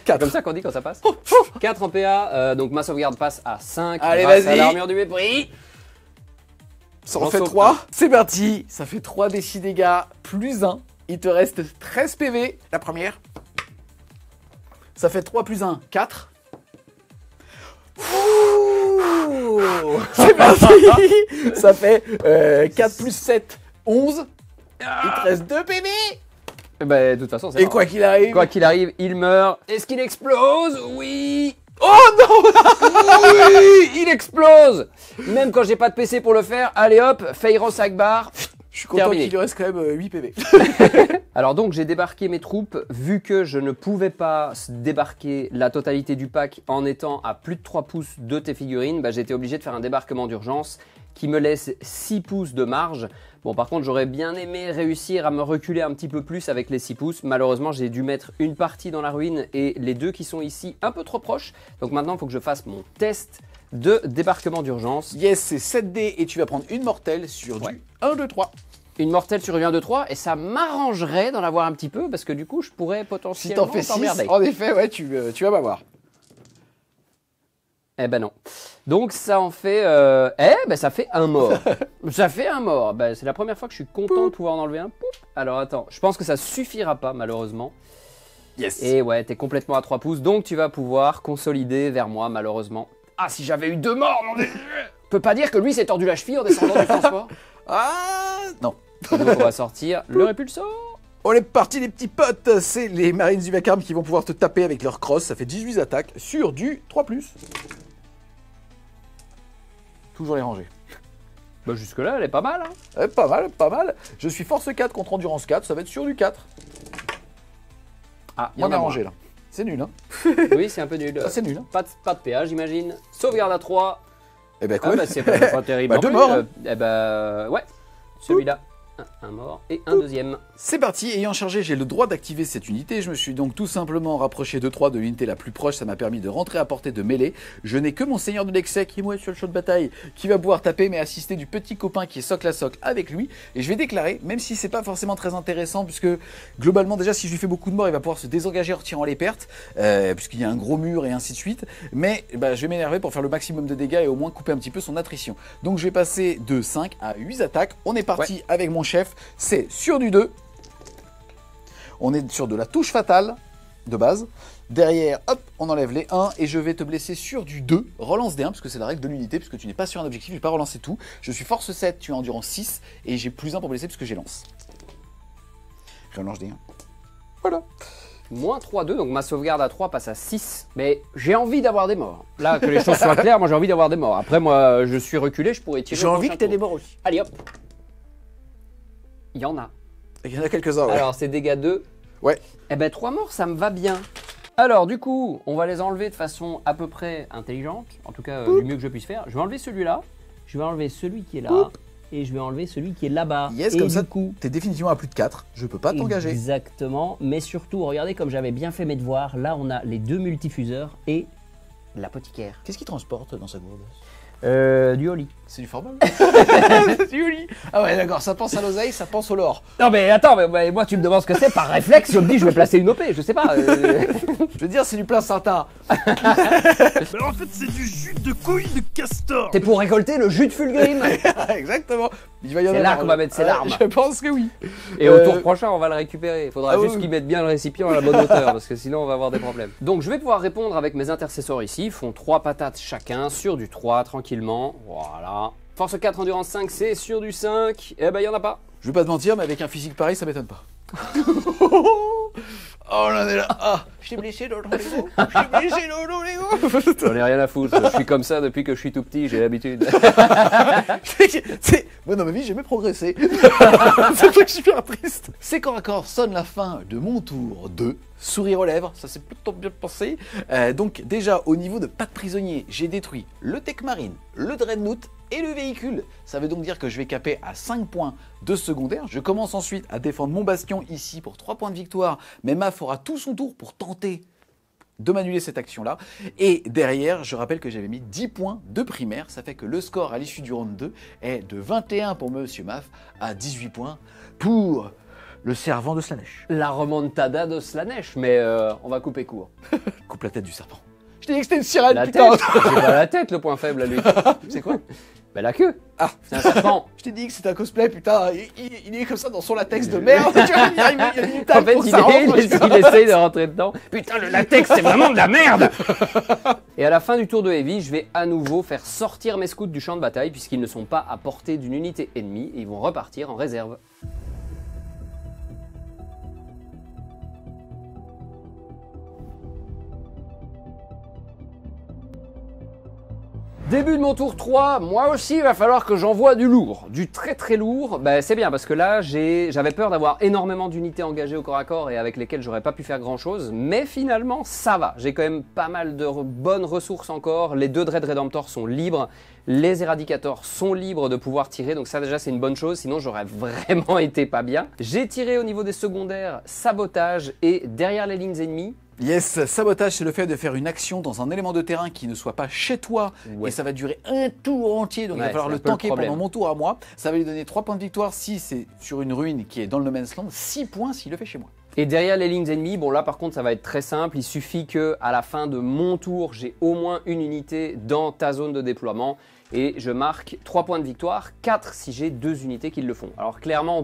4. Comme ça qu'on dit quand ça passe. 4 en PA, donc ma sauvegarde passe à 5. Allez, grâce à vas-y. l'armure du mépris. Ça J'en en fait sauve 3. un. C'est parti. Ça fait 3 des 6 dégâts, plus 1. Il te reste 13 PV. La première. Ça fait 3 plus 1, 4. C'est parti. Ça fait 4 plus 7, 11. Il te reste 2 PV. Bah, de toute façon, c'est Et mort. quoi qu'il arrive... Quoi qu'il arrive, il meurt. Est-ce qu'il explose? Oui. Oh non. Oui, il explose. Même quand j'ai pas de PC pour le faire, allez hop, Feiros Akbar. suis content Terminé. qu'il lui reste quand même 8 PV. Alors donc j'ai débarqué mes troupes, vu que je ne pouvais pas débarquer la totalité du pack en étant à plus de 3 pouces de tes figurines, bah, j'ai été obligé de faire un débarquement d'urgence qui me laisse 6 pouces de marge. Bon par contre j'aurais bien aimé réussir à me reculer un petit peu plus avec les 6 pouces. Malheureusement j'ai dû mettre une partie dans la ruine et les deux qui sont ici un peu trop proches. Donc maintenant il faut que je fasse mon test de débarquement d'urgence. Yes, c'est 7 dés et tu vas prendre une mortelle sur Ouais. du 1, 2, 3. Une mortelle sur une 1, 2, 3 et ça m'arrangerait d'en avoir un petit peu parce que du coup je pourrais Si potentiellement t'en fais 6, t'emmerder. en effet, ouais, tu vas m'avoir. Eh ben non. Donc ça en fait... ça fait un mort. Ça fait un mort. Ben, c'est la première fois que je suis content de pouvoir en enlever un. Poup. Alors attends, je pense que ça suffira pas malheureusement. Yes. Et ouais, t'es complètement à 3 pouces, donc tu vas pouvoir consolider vers moi malheureusement. Ah, si j'avais eu 2 morts, non mais... Peut pas dire que lui s'est tordu la cheville en descendant du transport. Ah non. Et donc on va sortir le répulsor. On est parti les petits potes, c'est les Marines du vacarme qui vont pouvoir te taper avec leur cross, ça fait 18 attaques sur du 3+. Toujours les rangées. Bah jusque là elle est pas mal hein. Pas mal, pas mal. Je suis force 4 contre endurance 4, ça va être sur du 4. Ah, il y On en est a rangé là. C'est nul, hein. Oui, c'est un peu nul. Ah, c'est nul, hein. Pas de PA j'imagine. Sauvegarde à 3. Eh ben Ah quoi bah c'est pas terrible. Bah, non deux plus. morts, hein. Eh bah ouais. Celui-là, un mort et un deuxième. C'est parti, ayant chargé, j'ai le droit d'activer cette unité. Je me suis donc tout simplement rapproché de 3 de l'unité la plus proche. Ça m'a permis de rentrer à portée de mêlée. Je n'ai que mon seigneur de l'excès qui est moi sur le champ de bataille, qui va pouvoir taper, mais assister du petit copain qui est socle à socle avec lui. Et je vais déclarer, même si c'est pas forcément très intéressant, puisque globalement, déjà, si je lui fais beaucoup de morts, il va pouvoir se désengager en retirant les pertes, puisqu'il y a un gros mur et ainsi de suite. Mais bah, je vais m'énerver pour faire le maximum de dégâts et au moins couper un petit peu son attrition. Donc je vais passer de 5 à 8 attaques. On est parti avec mon chef, c'est sur du 2. On est sur de la touche fatale de base. Derrière, hop, on enlève les 1 et je vais te blesser sur du 2. Relance des 1 parce que c'est la règle de l'unité, puisque tu n'es pas sur un objectif, je vais pas relancer tout. Je suis force 7, tu es endurance 6 et j'ai plus 1 pour blesser puisque j'ai lance. Je relance des 1. Voilà. Moins 3-2, donc ma sauvegarde à 3 passe à 6. Mais j'ai envie d'avoir des morts. Là, que les choses soient claires, moi j'ai envie d'avoir des morts. Après, moi je suis reculé, je pourrais tirer. J'ai au envie que prochain tu aies tour. des morts aussi. Allez hop. Il y en a. Il y en a quelques-uns, ouais. Alors c'est dégâts 2. Ouais. Eh ben 3 morts, ça me va bien. Alors du coup, on va les enlever de façon à peu près intelligente. En tout cas, du mieux que je puisse faire. Je vais enlever celui-là. Je vais enlever celui qui est là. Et je vais enlever celui qui est là-bas. Yes, et comme du ça, coup, t'es définitivement à plus de 4. Je peux pas t'engager. exactement. Mais surtout, regardez comme j'avais bien fait mes devoirs. Là, on a les 2 multifuseurs et l'apothicaire. Qu'est-ce qu'il transporte dans sa gourde? Du holly. C'est du formol. C'est du lit. Ah ouais, d'accord, ça pense à l'oseille, ça pense au lore. Non mais attends, mais moi tu me demandes ce que c'est, par réflexe, je me dis je vais placer une OP, je sais pas. Je veux dire, c'est du placenta. Mais en fait, c'est du jus de couilles de castor. T'es pour récolter le jus de fulgurine. Exactement. Il va y en C'est avoir. là qu'on va mettre ses larmes. Je pense que oui. Et au tour prochain, on va le récupérer. Il faudra Ah juste oui. qu'ils mettent bien le récipient à la bonne hauteur, parce que sinon on va avoir des problèmes. Donc je vais pouvoir répondre avec mes intercesseurs ici. Ils font 3 patates chacun sur du 3 tranquillement. Voilà. Force 4, endurance 5, c'est sur du 5. Eh ben il y en a pas. Je vais pas te mentir, mais avec un physique pareil, ça m'étonne pas. Oh, on en est là. Ah, je t'ai blessé dans le Lego. Je t'ai blessé dans le Lego. J'en ai rien à foutre. Je suis comme ça depuis que je suis tout petit, j'ai l'habitude. Moi, dans ma vie, j'ai jamais progressé. C'est un truc super triste. C'est corps à corps sonne la fin de mon tour 2. Sourire aux lèvres, ça c'est plutôt bien pensé. Donc déjà, au niveau de pas de prisonniers, j'ai détruit le Tech Marine, le Dreadnought et le véhicule. Ça veut donc dire que je vais caper à 5 points de secondaire. Je commence ensuite à défendre mon bastion ici pour 3 points de victoire. Mais Maf aura tout son tour pour tenter de m'annuler cette action-là. Et derrière, je rappelle que j'avais mis 10 points de primaire. Ça fait que le score à l'issue du round 2 est de 21 pour Monsieur Maf à 18 points pour le servant de Slanesh. La remontada de Slanesh, mais on va couper court. Coupe la tête du serpent. Je t'ai dit que c'était une sirène, La putain. tête, c'est pas la tête le point faible à lui. C'est quoi? Bah la queue. Ah, C'est un serpent. je t'ai dit que c'était un cosplay, putain. Il est comme ça dans son latex de merde. Tu vois, il y a une En taille fait, pour que il, ça rentre. il essaye de rentrer dedans. Putain, le latex, c'est vraiment de la merde. Et à la fin du tour de Heavy, je vais à nouveau faire sortir mes scouts du champ de bataille puisqu'ils ne sont pas à portée d'une unité ennemie et ils vont repartir en réserve. Début de mon tour 3, moi aussi il va falloir que j'envoie du lourd, du très très lourd. Bah, c'est bien parce que là j'avais peur d'avoir énormément d'unités engagées au corps à corps et avec lesquelles j'aurais pas pu faire grand chose, mais finalement ça va. J'ai quand même pas mal de bonnes ressources encore, les 2 Dread Redemptor sont libres, les Eradicators sont libres de pouvoir tirer, donc ça déjà c'est une bonne chose, sinon j'aurais vraiment été pas bien. J'ai tiré au niveau des secondaires, sabotage et derrière les lignes ennemies. Yes, sabotage, c'est le fait de faire une action dans un élément de terrain qui ne soit pas chez toi. Ouais. Et ça va durer un tour entier, donc il va Ouais, falloir c'est le un peu le tanker problème. pendant mon tour à moi. Ça va lui donner 3 points de victoire si c'est sur une ruine qui est dans le No Man's Land, 6 points s'il le fait chez moi. Et derrière les lignes ennemies, bon là par contre ça va être très simple, il suffit que à la fin de mon tour, j'ai au moins une unité dans ta zone de déploiement et je marque 3 points de victoire, 4 si j'ai 2 unités qui le font. Alors clairement,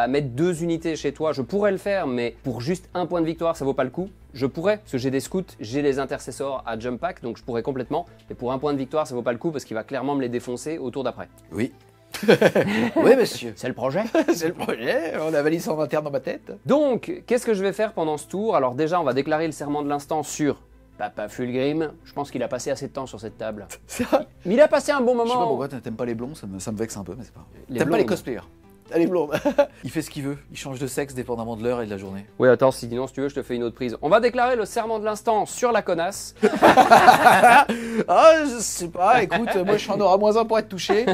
mettre 2 unités chez toi, je pourrais le faire, mais pour juste 1 point de victoire, ça vaut pas le coup. Je pourrais, parce que j'ai des scouts, j'ai les intercessors à jump pack, donc je pourrais complètement, mais pour 1 point de victoire, ça vaut pas le coup parce qu'il va clairement me les défoncer au tour d'après. Oui. Oui, monsieur. C'est le projet. C'est le projet, on a validé ça en interne dans ma tête. Donc, qu'est-ce que je vais faire pendant ce tour? Alors déjà, on va déclarer le serment de l'instant sur Papa Fulgrim. Je pense qu'il a passé assez de temps sur cette table. Mais il a passé un bon Je sais pas moment. pourquoi t'aimes pas les blonds, ça me vexe un peu, mais c'est pas grave. Les T'aimes pas les blondes. cosplayers. Elle est blonde. Il fait ce qu'il veut, il change de sexe dépendamment de l'heure et de la journée. Oui, attends, sinon, si tu veux, je te fais une autre prise. On va déclarer le serment de l'instant sur la connasse. Ah, je sais pas, écoute, moi je suis en aura -1 pour être touché.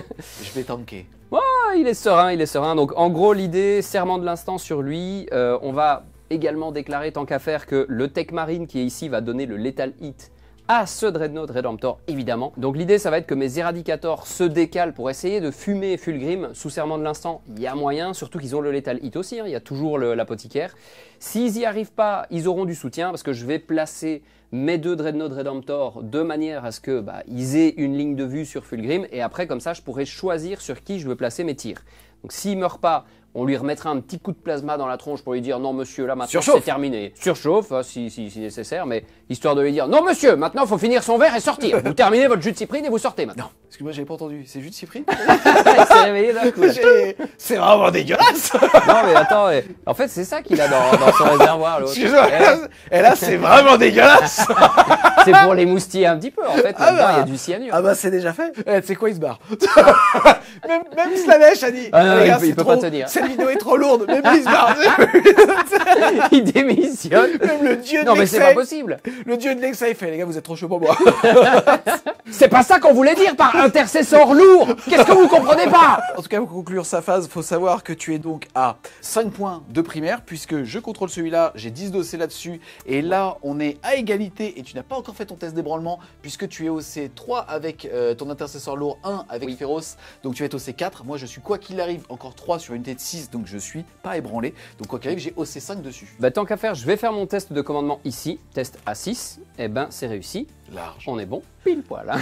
Je vais tanker. Ah, il est serein, il est serein. Donc, en gros, l'idée, serment de l'instant sur lui. On va également déclarer, tant qu'à faire, que le Tech Marine qui est ici va donner le Lethal Hit à ce Dreadnought Redemptor, évidemment. Donc l'idée, ça va être que mes Eradicators se décalent pour essayer de fumer Fulgrim. Sous serment de l'instant, il y a moyen, surtout qu'ils ont le Lethal Hit aussi, hein, il y a toujours l'apothicaire. S'ils n'y arrivent pas, ils auront du soutien, parce que je vais placer mes 2 Dreadnought Redemptor de manière à ce que ils aient une ligne de vue sur Fulgrim, et après, comme ça, je pourrai choisir sur qui je veux placer mes tirs. Donc s'il meurt pas, on lui remettra un petit coup de plasma dans la tronche pour lui dire non monsieur, là maintenant c'est terminé. Surchauffe si nécessaire, mais histoire de lui dire non monsieur, maintenant il faut finir son verre et sortir. Vous terminez votre jus de cyprine et vous sortez maintenant. Non, excuse-moi, j'avais pas entendu. C'est jus de cyprine? Il s'est réveillé d'un coup. C'est vraiment dégueulasse. Non mais attends, en fait c'est ça qu'il a dans son réservoir l'autre. Excuse-moi, et là c'est vraiment dégueulasse. C'est pour les moustiller un petit peu en fait, là-dedans il y a du cyanure. Ah bah c'est déjà fait. Tu sais quoi, il se barre. même Slanesh a dit. Ah non, les gars, il peut trop- pas tenir. Cette vidéo est trop lourde. Même lui il se barre. Il démissionne. Même le dieu de Non mais c'est pas l'excès. possible. Le dieu de l'excès il fait, les gars, vous êtes trop chaud pour moi. C'est pas ça qu'on voulait dire par intercesseur lourd. Qu'est-ce que vous comprenez pas? En tout cas, pour conclure sa phase, faut savoir que tu es donc à 5 points de primaire, puisque je contrôle celui-là, j'ai 10 dossiers là-dessus, et là, on est à égalité, et tu n'as pas encore fait ton test d'ébranlement, puisque tu es au C3 avec ton intercesseur lourd, 1 avec Féroce, donc tu vas être au C4. Moi, je suis, quoi qu'il arrive, encore 3 sur une tête 6, donc je suis pas ébranlé. Donc quoi qu'il arrive, j'ai au C5 dessus. Bah tant qu'à faire, je vais faire mon test de commandement ici, test A6, et ben c'est réussi. Large. On est bon, pile poil. Hein.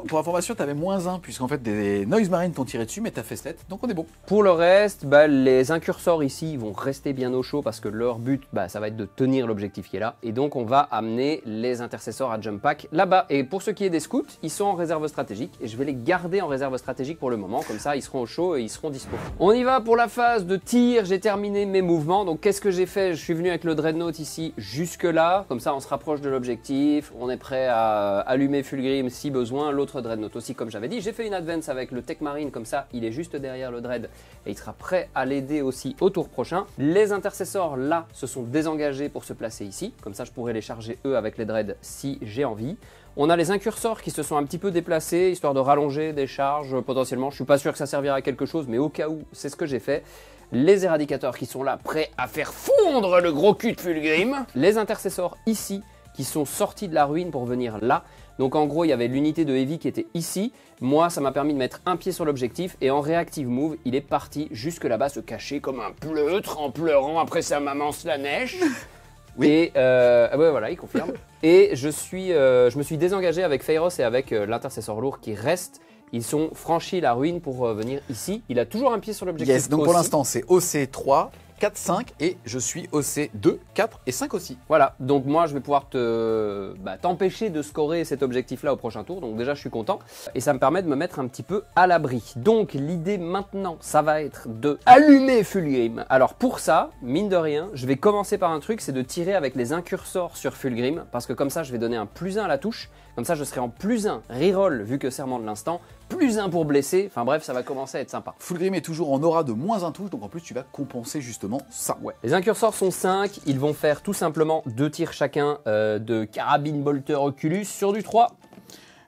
Pour information, tu avais -1, puisqu'en fait, des Noise Marines t'ont tiré dessus, mais t'as fait 7, donc on est bon. Pour le reste, les incursors ici ils vont rester bien au chaud parce que leur but, ça va être de tenir l'objectif qui est là. Et donc on va amener les intercesseurs à jump pack là-bas. Et pour ce qui est des scouts, ils sont en réserve stratégique et je vais les garder en réserve stratégique pour le moment. Comme ça, ils seront au chaud et ils seront dispo. On y va pour la phase de tir. J'ai terminé mes mouvements. Donc qu'est-ce que j'ai fait? Je suis venu avec le Dreadnought ici jusque là. Comme ça, on se rapproche de l'objectif. On est prêt à allumer Fulgrim si besoin. L'autre Dreadnought aussi, comme j'avais dit. J'ai fait une advance avec le Tech Marine. Comme ça, il est juste derrière le Dread et il sera prêt à l'aider aussi au tour prochain. Les intercesseurs là se sont désengagés pour se placer ici. Comme ça, je pourrais les charger eux avec les Dreads si j'ai envie. On a les incurseurs qui se sont un petit peu déplacés, histoire de rallonger des charges potentiellement. Je suis pas sûr que ça servira à quelque chose, mais au cas où, c'est ce que j'ai fait. Les éradicateurs qui sont là, prêts à faire fondre le gros cul de Fulgrim. Les intercesseurs ici, qui sont sortis de la ruine pour venir là. Donc en gros, il y avait l'unité de Heavy qui était ici. Moi, ça m'a permis de mettre un pied sur l'objectif et en reactive move, il est parti jusque là-bas se cacher comme un pleutre en pleurant après sa maman Slanesh. Oui. Et ouais, voilà, il confirme. Et je me suis désengagé avec Féroce et avec l'intercesseur lourd qui reste. Ils sont franchis la ruine pour venir ici. Il a toujours un pied sur l'objectif. Yes, donc pour l'instant, c'est OC3. 4, 5 et je suis OC 2, 4 et 5 aussi. Voilà, donc moi je vais pouvoir t'empêcher de scorer cet objectif-là au prochain tour, donc déjà je suis content. Et ça me permet de me mettre un petit peu à l'abri. Donc l'idée maintenant, ça va être de allumer Fulgrim. Alors pour ça, mine de rien, je vais commencer par un truc, c'est de tirer avec les incursors sur Fulgrim, parce que comme ça je vais donner un +1 à la touche, comme ça je serai en +1 reroll vu que serment de l'instant, +1 pour blesser, enfin bref ça va commencer à être sympa. Fulgrim est toujours en aura de -1 touche, donc en plus tu vas compenser justement ça. Ouais. Les incursors sont 5, ils vont faire tout simplement 2 tirs chacun de carabine bolter Oculus sur du 3.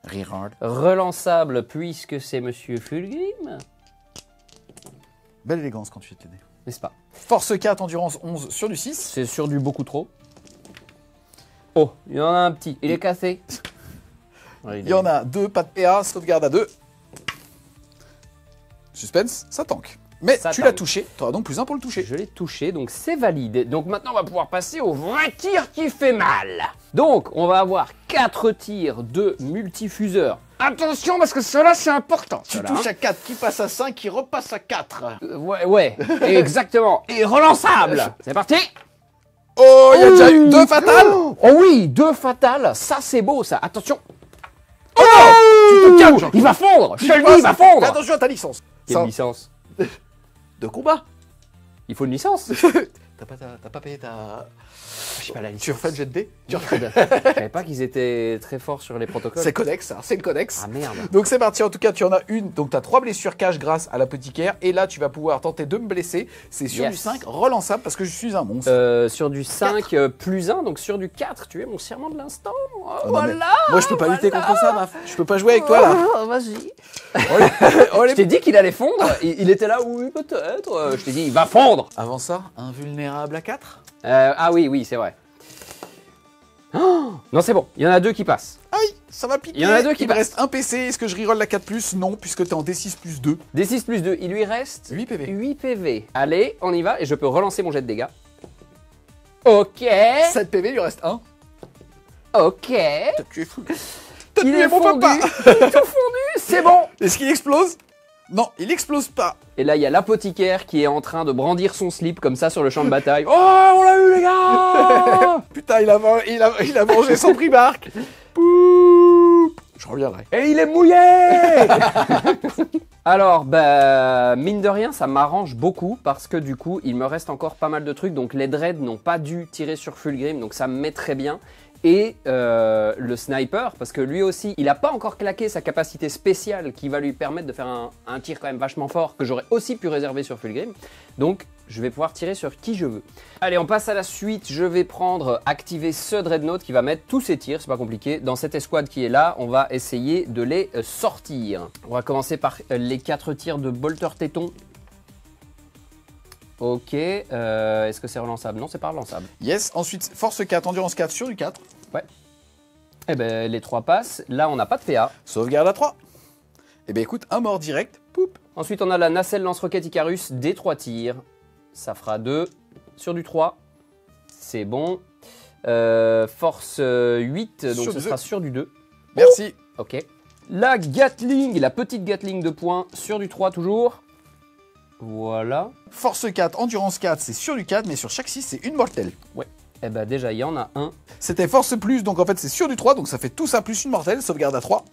Reroll. Relançable puisque c'est Monsieur Fulgrim. Belle élégance quand tu jettes les dés. N'est-ce pas? Force 4, endurance 11 sur du 6. C'est sur du beaucoup trop. Oh, il y en a un petit, il est cassé. Ouais, Il y en a 2, pas de PA, sauvegarde à 2. Suspense, ça tank. Mais Ça tu tank. l'as touché, tu auras donc +1 pour le toucher. Je l'ai touché, donc c'est valide. Donc maintenant, on va pouvoir passer au vrai tir qui fait mal. Donc, on va avoir 4 tirs de multifuseur. Attention, parce que cela, c'est important. Tu Ceux-là, touches hein. à 4, qui passe à 5, qui repasse à 4. Ouais, exactement. Et relançable. C'est parti. Oh, il y a déjà eu 2 fatales. Oh oui, 2 fatales. Ça, c'est beau, ça. Attention. Oh non, tu te calmes, Jean. Il va fondre. Je te le dis, Fais il va fondre. attention à ta licence. Quelle licence? De combat. Il faut une licence. T'as pas payé ta... Je sais pas la licence. Tu refais le jet de dés. Je savais pas qu'ils étaient très forts sur les protocoles. C'est Codex, ça, c'est le Codex. Ah merde. Donc c'est parti, en tout cas tu en as une, donc tu as 3 blessures cash grâce à l'apothicaire, et là tu vas pouvoir tenter de me blesser, c'est sur Yes. du 5 relançable parce que je suis un monstre. Sur du 5 +1, donc sur du 4, tu es mon serment de l'instant. Oh, Oh non, voilà. mais moi je peux pas lutter contre ça, Maf. Je peux pas jouer avec toi là. Oh, vas-y. Oh, les- Je t'ai dit qu'il allait fondre. Il était là, oui, peut-être. Je t'ai dit, il va fondre. Avant ça, invulnérable à 4. Ah oui, c'est vrai. Oh, non, c'est bon. Il y en a 2 qui passent. Aïe, ça va piquer. Il y en a 2 qui Il me passent. reste un PC, est-ce que je reroll la 4+? Non, puisque t'es en D6 plus 2. D6 + 2, il lui reste 8 PV. 8 PV. Allez, on y va et je peux relancer mon jet de dégâts. Ok. 7 PV, il lui reste 1. Ok. T'as tué fou. T'as Il tué est mon fondu. papa. Il est tout fondu. C'est bon. Est-ce qu'il explose? Non, il explose pas. Et là, il y a l'apothicaire qui est en train de brandir son slip comme ça sur le champ de bataille. Oh, on l'a eu, les gars. Putain, il a mangé son primarque. Poup. Je reviendrai. Et il est mouillé. Alors, mine de rien, ça m'arrange beaucoup parce que du coup, il me reste encore pas mal de trucs. Donc, les dreads n'ont pas dû tirer sur Fulgrim, donc ça me met très bien. Et le sniper, parce que lui aussi, il n'a pas encore claqué sa capacité spéciale qui va lui permettre de faire un tir quand même vachement fort que j'aurais aussi pu réserver sur Fulgrim. Donc, je vais pouvoir tirer sur qui je veux. Allez, on passe à la suite. Je vais activer ce Dreadnought qui va mettre tous ses tirs, c'est pas compliqué. Dans cette escouade qui est là, on va essayer de les sortir. On va commencer par les 4 tirs de Bolter Téton. Ok, est-ce que c'est relançable? Non, c'est pas relançable. Yes, ensuite force 4, endurance 4 sur du 4. Ouais. Eh ben, les 3 passent. Là, on n'a pas de PA. Sauvegarde à 3. Eh ben écoute, un mort direct. Poup. Ensuite, on a la nacelle lance-roquette Icarus, des 3 tirs. Ça fera 2 sur du 3. C'est bon. Force 8, donc Sur ce du sera 2. sur du 2. Merci. Ok. La Gatling, la petite Gatling de poing, sur du 3 toujours. Voilà. Force 4, endurance 4, c'est sur du 4, mais sur chaque 6, c'est une mortelle. Ouais. Eh ben déjà, il y en a un. C'était force plus, donc en fait c'est sur du 3, donc ça fait tout ça plus une mortelle, sauvegarde à 3.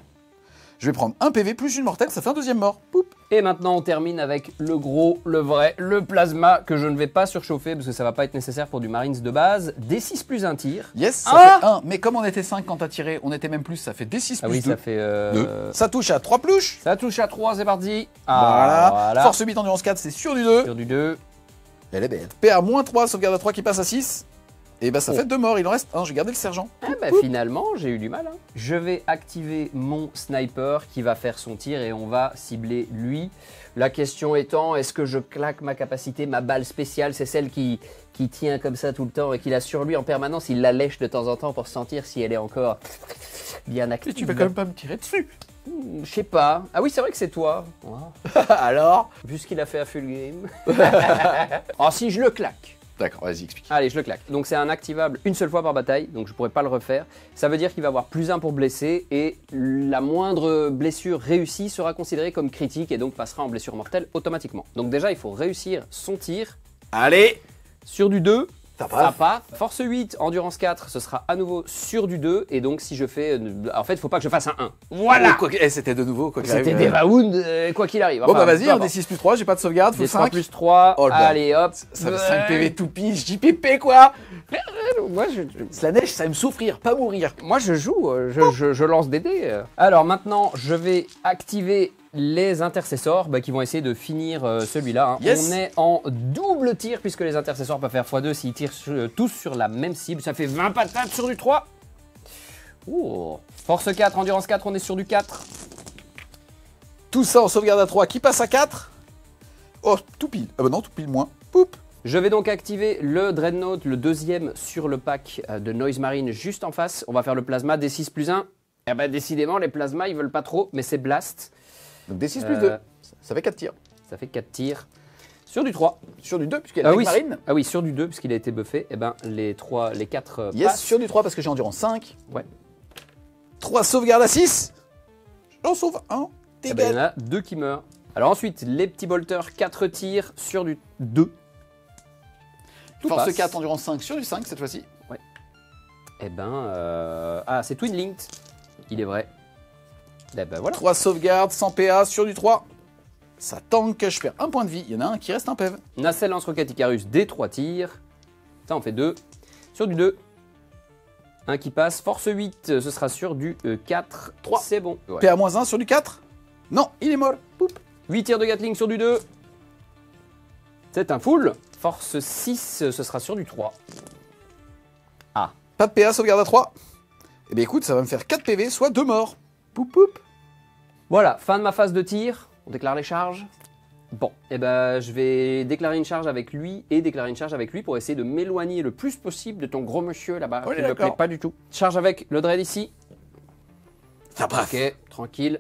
Je vais prendre un PV plus une mortelle, ça fait un deuxième mort. Poup. Et maintenant, on termine avec le gros, le vrai, le plasma que je ne vais pas surchauffer parce que ça va pas être nécessaire pour du Marines de base. D6 plus un tir. Yes, ça Ah fait 1, mais comme on était 5 quand t'as tiré, on était même plus, ça fait D6 Ah plus oui, 2. ça fait... 2. Ça touche à 3 plouches. Ça touche à 3, c'est parti. Voilà. Force 8, endurance 4, c'est sur du 2. Sur du 2. Elle est belle. PA moins 3, sauvegarde à 3 qui passe à 6. Et bah ça Oh. fait 2 morts, il en reste 1, j'ai gardé le sergent. Ah bah finalement, j'ai eu du mal. Hein. Je vais activer mon sniper qui va faire son tir et on va cibler lui. La question étant, est-ce que je claque ma capacité, ma balle spéciale, c'est celle qui tient comme ça tout le temps et qu'il a sur lui en permanence, il la lèche de temps en temps pour sentir si elle est encore bien active. Mais tu vas quand même pas me tirer dessus. Je sais pas. Ah oui, c'est vrai que c'est toi. Wow. Alors Vu ce qu'il a fait à Fulgrim. Oh si, je le claque. D'accord, vas-y, explique. Allez, je le claque. Donc c'est un activable une seule fois par bataille, donc je pourrais pas le refaire. Ça veut dire qu'il va avoir +1 pour blesser et la moindre blessure réussie sera considérée comme critique et donc passera en blessure mortelle automatiquement. Donc déjà, il faut réussir son tir Allez. Sur du 2, Ça ça passe. Force 8, endurance 4, ce sera à nouveau sur du 2. Et donc si je fais... En fait, il faut pas que je fasse un 1. Voilà. C'était de nouveau, quoi qu'il C'était arrive. des rounds, quoi qu'il arrive. Bon, Enfin, bah vas-y, peu un importe. D6 plus 3, j'ai pas de sauvegarde, faut Des 5. 3 plus 3, Oh, le allez hop. Ça fait 5 PV tout pige, JPP quoi. Moi, La neige, ça aime souffrir, pas mourir. Moi, je joue, je lance des dés. Alors maintenant, je vais activer les intercesseurs qui vont essayer de finir celui-là. Hein. Yes. On est en double tir puisque les intercesseurs peuvent faire x2 s'ils tirent tous sur la même cible. Ça fait 20 patates sur du 3. Oh. Force 4, endurance 4, on est sur du 4. Tout ça en sauvegarde à 3, qui passe à 4. Oh, tout pile. Ah bah non, tout pile moins. Poup. Je vais donc activer le Dreadnought, le deuxième sur le pack de Noise Marine juste en face. On va faire le plasma, D6 plus 1. Eh ben décidément, les plasmas, ils veulent pas trop, mais c'est Blast. Donc D6 plus 2, ça fait 4 tirs. Ça fait 4 tirs. Sur du 3. Sur du 2, puisqu'il y a la oui, marine. ah oui, sur du 2, puisqu'il a été buffé. Eh ben, les 4 Yes, passent. sur du 3, parce que j'ai endurance 5. Ouais. 3 sauvegardes à 6. J'en sauve 1. Eh ben, il y en a 2 qui meurent. Alors ensuite, les petits bolters, 4 tirs sur du 2. Tout Force passe. 4, endurance 5 sur du 5 cette fois-ci. Eh ben, ah, c'est Twin Linked. Il est vrai. Eh ben voilà. 3 sauvegardes, 100 PA sur du 3. Ça tank, je perds 1 point de vie. Il y en a un qui reste un PEV. Nacelle lance-roquette Icarus, des 3 tirs. Ça en fait 2. Sur du 2. Un qui passe. Force 8, ce sera sur du 4. 3. C'est bon. Ouais. PA-1 sur du 4. Non, il est mort. Poup. 8 tirs de Gatling sur du 2. C'est un full. Force 6, ce sera sur du 3. Ah. Pas de PA, sauvegarde à 3. Eh bien écoute, ça va me faire 4 PV, soit 2 morts. Poup poup. Voilà, fin de ma phase de tir. On déclare les charges. Bon, et ben je vais déclarer une charge avec lui et déclarer une charge avec lui pour essayer de m'éloigner le plus possible de ton gros monsieur là-bas On est qui ne me plaît d'accord. pas du tout. Charge avec le dread ici. Ça passe. Ok, tranquille.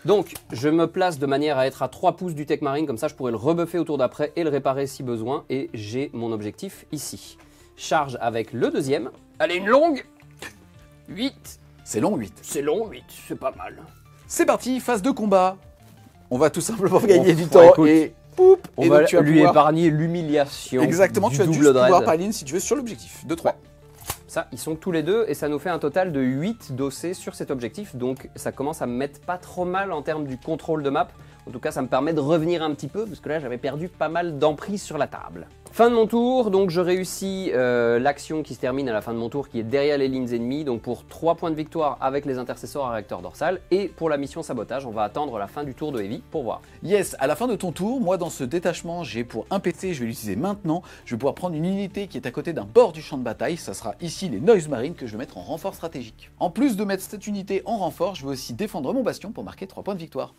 Donc, je me place de manière à être à 3 pouces du Tech Marine, comme ça je pourrais le rebuffer au tour d'après et le réparer si besoin. Et j'ai mon objectif ici. Charge avec le deuxième. Allez, une longue. 8. C'est long, 8. C'est long, 8, c'est pas mal. C'est parti, phase de combat. On va tout simplement gagner du ouais, temps écoute, et poup. On et va donc tu vas lui pouvoir... épargner l'humiliation. Exactement, du tu vas double juste dread. pouvoir Paline si tu veux sur l'objectif. 2, 3. Ça, ils sont tous les deux et ça nous fait un total de 8 dossés sur cet objectif. Donc ça commence à me mettre pas trop mal en termes du contrôle de map. En tout cas, ça me permet de revenir un petit peu parce que là, j'avais perdu pas mal d'emprise sur la table. Fin de mon tour, donc je réussis l'action qui se termine à la fin de mon tour qui est derrière les lignes ennemies. Donc pour 3 points de victoire avec les intercesseurs à réacteur dorsal. Et pour la mission sabotage, on va attendre la fin du tour de Heavy pour voir. Yes, à la fin de ton tour, moi dans ce détachement, j'ai pour un PC, je vais l'utiliser maintenant. Je vais pouvoir prendre une unité qui est à côté d'un bord du champ de bataille. Ça sera ici les Noise Marines que je vais mettre en renfort stratégique. En plus de mettre cette unité en renfort, je vais aussi défendre mon bastion pour marquer 3 points de victoire.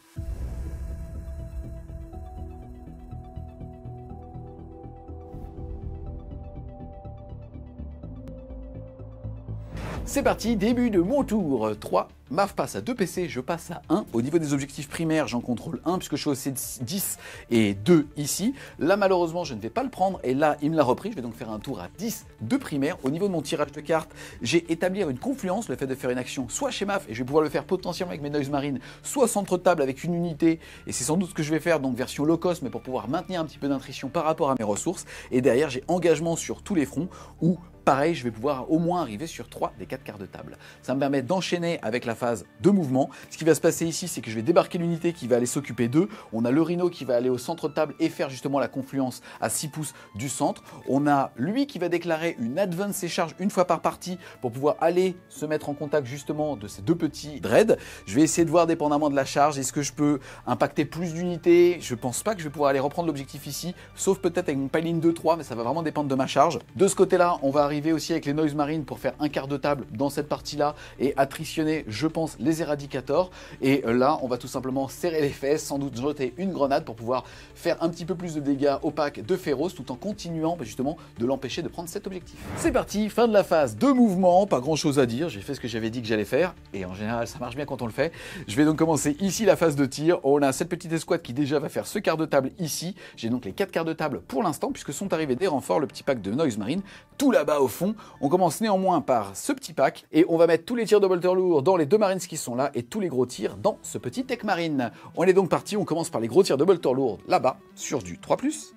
C'est parti, début de mon tour. 3, MAF passe à 2 PC, je passe à 1. Au niveau des objectifs primaires, j'en contrôle 1 puisque je suis au C10 et 2 ici. Là, malheureusement, je ne vais pas le prendre et là, il me l'a repris. Je vais donc faire un tour à 10 de primaire. Au niveau de mon tirage de cartes, j'ai établi une confluence, le fait de faire une action soit chez MAF et je vais pouvoir le faire potentiellement avec mes Noise Marines, soit centre de table avec une unité. Et c'est sans doute ce que je vais faire, donc version low cost, mais pour pouvoir maintenir un petit peu d'intrition par rapport à mes ressources. Et derrière, j'ai engagement sur tous les fronts où pareil, je vais pouvoir au moins arriver sur 3 des 4 quarts de table. Ça me permet d'enchaîner avec la phase de mouvement. Ce qui va se passer ici, c'est que je vais débarquer l'unité qui va aller s'occuper d'eux. On a le Rhino qui va aller au centre de table et faire justement la confluence à 6 pouces du centre. On a lui qui va déclarer une advance et charge une fois par partie pour pouvoir aller se mettre en contact justement de ces 2 petits dreads. Je vais essayer de voir dépendamment de la charge, est-ce que je peux impacter plus d'unités? Je pense pas que je vais pouvoir aller reprendre l'objectif ici, sauf peut-être avec une piline 2-3, mais ça va vraiment dépendre de ma charge. De ce côté-là, on va arriver aussi avec les Noise Marines pour faire un quart de table dans cette partie-là et attritionner, je pense, les Eradicators. Et là, on va tout simplement serrer les fesses, sans doute jeter une grenade pour pouvoir faire un petit peu plus de dégâts au pack de Féroce tout en continuant justement de l'empêcher de prendre cet objectif. C'est parti, fin de la phase de mouvement, pas grand-chose à dire, j'ai fait ce que j'avais dit que j'allais faire et en général, ça marche bien quand on le fait. Je vais donc commencer ici la phase de tir. On a cette petite escouade qui déjà va faire ce quart de table ici. J'ai donc les 4 quarts de table pour l'instant puisque sont arrivés des renforts, le petit pack de Noise Marine, tout là-bas au fond. On commence néanmoins par ce petit pack et on va mettre tous les tirs de bolter lourds dans les 2 Marines qui sont là et tous les gros tirs dans ce petit Tech Marine. On est donc parti, on commence par les gros tirs de bolter lourds là-bas sur du 3+.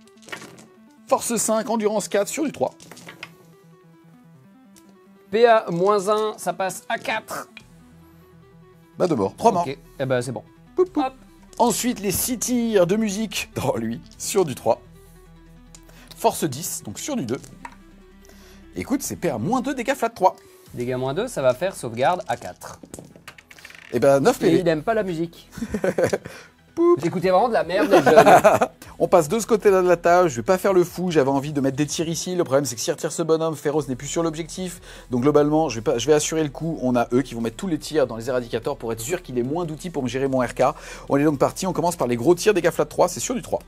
Force 5, endurance 4 sur du 3. PA -1, ça passe à 4. Bah, 2 morts. 3 morts. Ok, eh ben c'est bon. Poup, poup. Hop. Ensuite, les 6 tirs de musique dans lui, sur du 3. Force 10, donc sur du 2. Écoute, c'est PA -2, dégâts flat 3. Dégâts -2, ça va faire sauvegarde à 4. Et ben 9 Et PV. il n'aime pas la musique. Vous écoutez vraiment de la merde, les jeunes. On passe de ce côté-là de la table, je vais pas faire le fou, j'avais envie de mettre des tirs ici. Le problème c'est que si retire ce bonhomme, Féroce n'est plus sur l'objectif. Donc globalement, je vais assurer le coup. On a eux qui vont mettre tous les tirs dans les éradicateurs pour être sûr qu'il ait moins d'outils pour me gérer mon RK. On est donc parti, on commence par les gros tirs, dégâts flat 3, c'est sur du 3.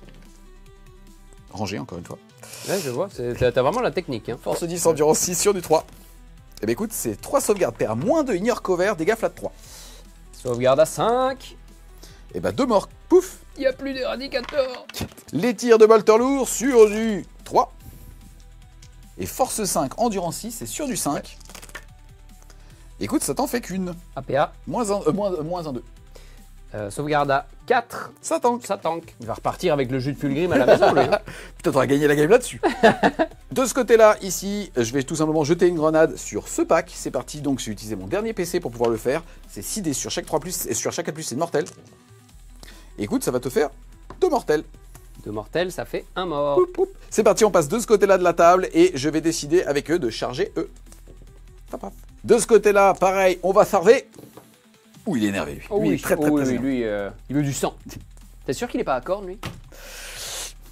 Rangé encore une fois. Ouais, je vois, t'as vraiment la technique. Hein. Force 10, endurance 6 sur du 3. Et ben écoute, c'est 3 sauvegardes, PA -2, ignore cover, dégâts flat 3. Sauvegarde à 5. Et ben 2 morts, pouf. Il n'y a plus d'éradicateur. Les tirs de bolter lourd sur du 3. Et force 5, endurance 6, c'est sur du 5. Écoute, ça t'en fait qu'une. APA. Moins 1, 2. Sauvegarde à 4. Ça tank. Ça tank. Il va repartir avec le jus de Fulgrim à la maison, lui. Hein. Putain, t'auras gagné la game là-dessus. De ce côté-là, ici, je vais tout simplement jeter une grenade sur ce pack. C'est parti, donc j'ai utilisé mon dernier PC pour pouvoir le faire. C'est 6 dés sur chaque 3+, et sur chaque 4+, c'est mortel. Et écoute, ça va te faire 2 mortels. 2 mortels, ça fait 1 mort. Poup, poup. C'est parti, on passe de ce côté-là de la table et je vais décider avec eux de charger eux. Paf, paf. De ce côté-là, pareil, on va farver. Ouh, il est énervé, lui. Oh Lui, il oui, est très, très, oh très oui, énervé. lui, il veut du sang. T'es sûr qu'il est pas à corne, lui?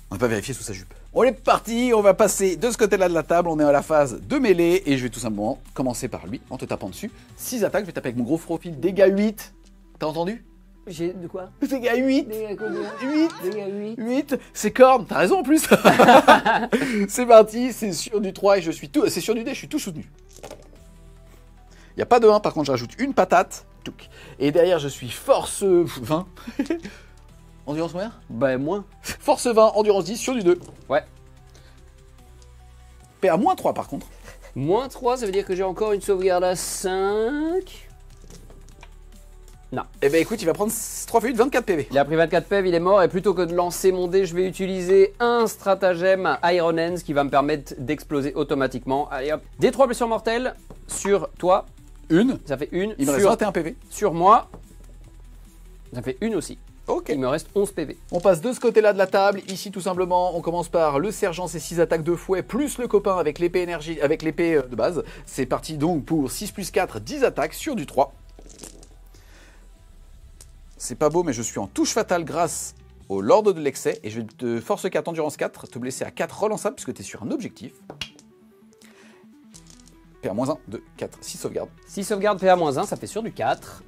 On va pas vérifier sous sa jupe. On est parti, on va passer de ce côté-là de la table, on est à la phase de mêlée et je vais tout simplement commencer par lui en te tapant dessus. 6 attaques, je vais taper avec mon gros profil, dégâts 8. T'as entendu? J'ai de quoi? Dégâts 8. Dégâts combien? 8. Dégâts 8. 8, c'est corne, t'as raison en plus. C'est parti, c'est sur du 3 et je suis tout. C'est sur du dé, je suis tout soutenu. Il n'y a pas de 1, par contre, je rajoute une patate. Touc. Et derrière, je suis force 20. Endurance combien? Bah, moins. Force 20, endurance 10 sur du 2. Ouais. PA -3 par contre. Moins 3, ça veut dire que j'ai encore une sauvegarde à 5. Non. Eh ben écoute, il va prendre 3 x 8, 24 PV. Il a pris 24 PV, il est mort. Et plutôt que de lancer mon dé, je vais utiliser un stratagème Iron Hands qui va me permettre d'exploser automatiquement. Allez hop. Des 3 blessures mortelles sur toi. Une. Ça fait une. Il me reste sur, 21 PV. sur moi. Ça fait une aussi. Ok. Il me reste 11 PV. On passe de ce côté-là de la table. Ici, tout simplement, on commence par le sergent, c'est 6 attaques de fouet, plus le copain avec l'épée énergie, avec l'épée de base. C'est parti donc pour 6 plus 4, 10 attaques sur du 3. C'est pas beau, mais je suis en touche fatale grâce au Lord de l'excès. Et je vais te force 4, endurance 4, te blesser à 4 relançables puisque tu es sur un objectif. PA -1, 2, 4, 6 sauvegardes. 6 sauvegardes PA -1, ça fait sur du 4.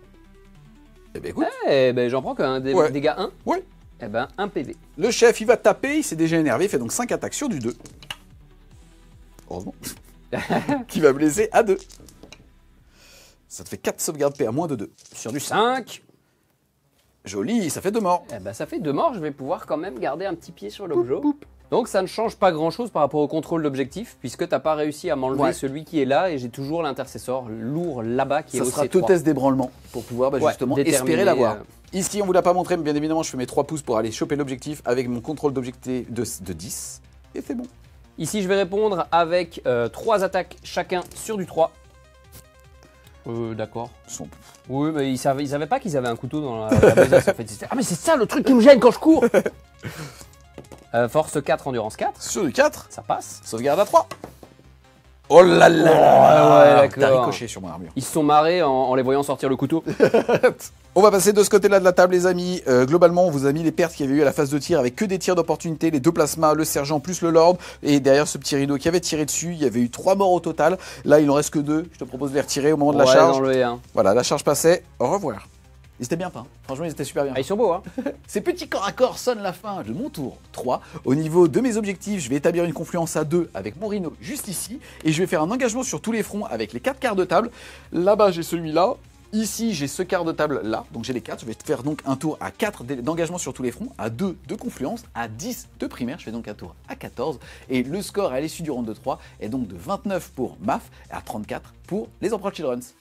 Eh ben écoute, Eh ben j'en prends qu'un Ouais. dégât 1. ouais. Eh ben 1 PV. Le chef, il va taper, il s'est déjà énervé, il fait donc 5 attaques sur du 2. Heureusement. Qui va blesser à 2. Ça te fait 4 sauvegardes PA -2, 2. Sur du 5. Joli, ça fait 2 morts. Eh ben ça fait 2 morts, je vais pouvoir quand même garder un petit pied sur l'objet. Donc ça ne change pas grand chose par rapport au contrôle d'objectif, puisque t'as pas réussi à m'enlever Ouais. celui qui est là et j'ai toujours l'intercesseur lourd là-bas qui Ça est au sera C3. tout test d'ébranlement pour pouvoir Ouais, justement déterminer, espérer l'avoir. Ici, on vous l'a pas montré, mais bien évidemment, je fais mes 3 pouces pour aller choper l'objectif avec mon contrôle d'objectif de 10. Et c'est bon. Ici je vais répondre avec 3 attaques chacun sur du 3. D'accord. Son- Oui, mais ils savaient pas qu'ils avaient un couteau dans la besace en fait. Ah mais c'est ça le truc qui me gêne quand je cours. Force 4, endurance 4, Sur du 4, ça passe. sauvegarde à 3. Oh là là ouais, T'as d'accord. ricoché sur mon armure. Ils se sont marrés en les voyant sortir le couteau. On va passer de ce côté-là de la table, les amis. Globalement, on vous a mis les pertes qu'il y avait eu à la phase de tir avec que des tirs d'opportunité, les 2 plasmas, le sergent plus le lord. Et derrière ce petit rideau qui avait tiré dessus, il y avait eu 3 morts au total. Là, il en reste que 2. Je te propose de les retirer au moment de la charge. Dans le E1. Voilà, la charge passait. Au revoir. Ils étaient bien peints. Franchement, ils étaient super bien. Ah, ils sont beaux, hein. Ces petits corps à corps sonnent la fin de mon tour 3. Au niveau de mes objectifs, je vais établir une confluence à 2 avec mon rhino juste ici. Et je vais faire un engagement sur tous les fronts avec les 4 quarts de table. Là-bas, j'ai celui-là. Ici, j'ai ce quart de table là. Donc j'ai les 4. Je vais faire donc un tour à 4 d'engagement sur tous les fronts, à 2 de confluence, à 10 de primaire. Je fais donc un tour à 14. Et le score à l'issue du round de 3 est donc de 29 pour MAF et à 34 pour les Emperor Children's.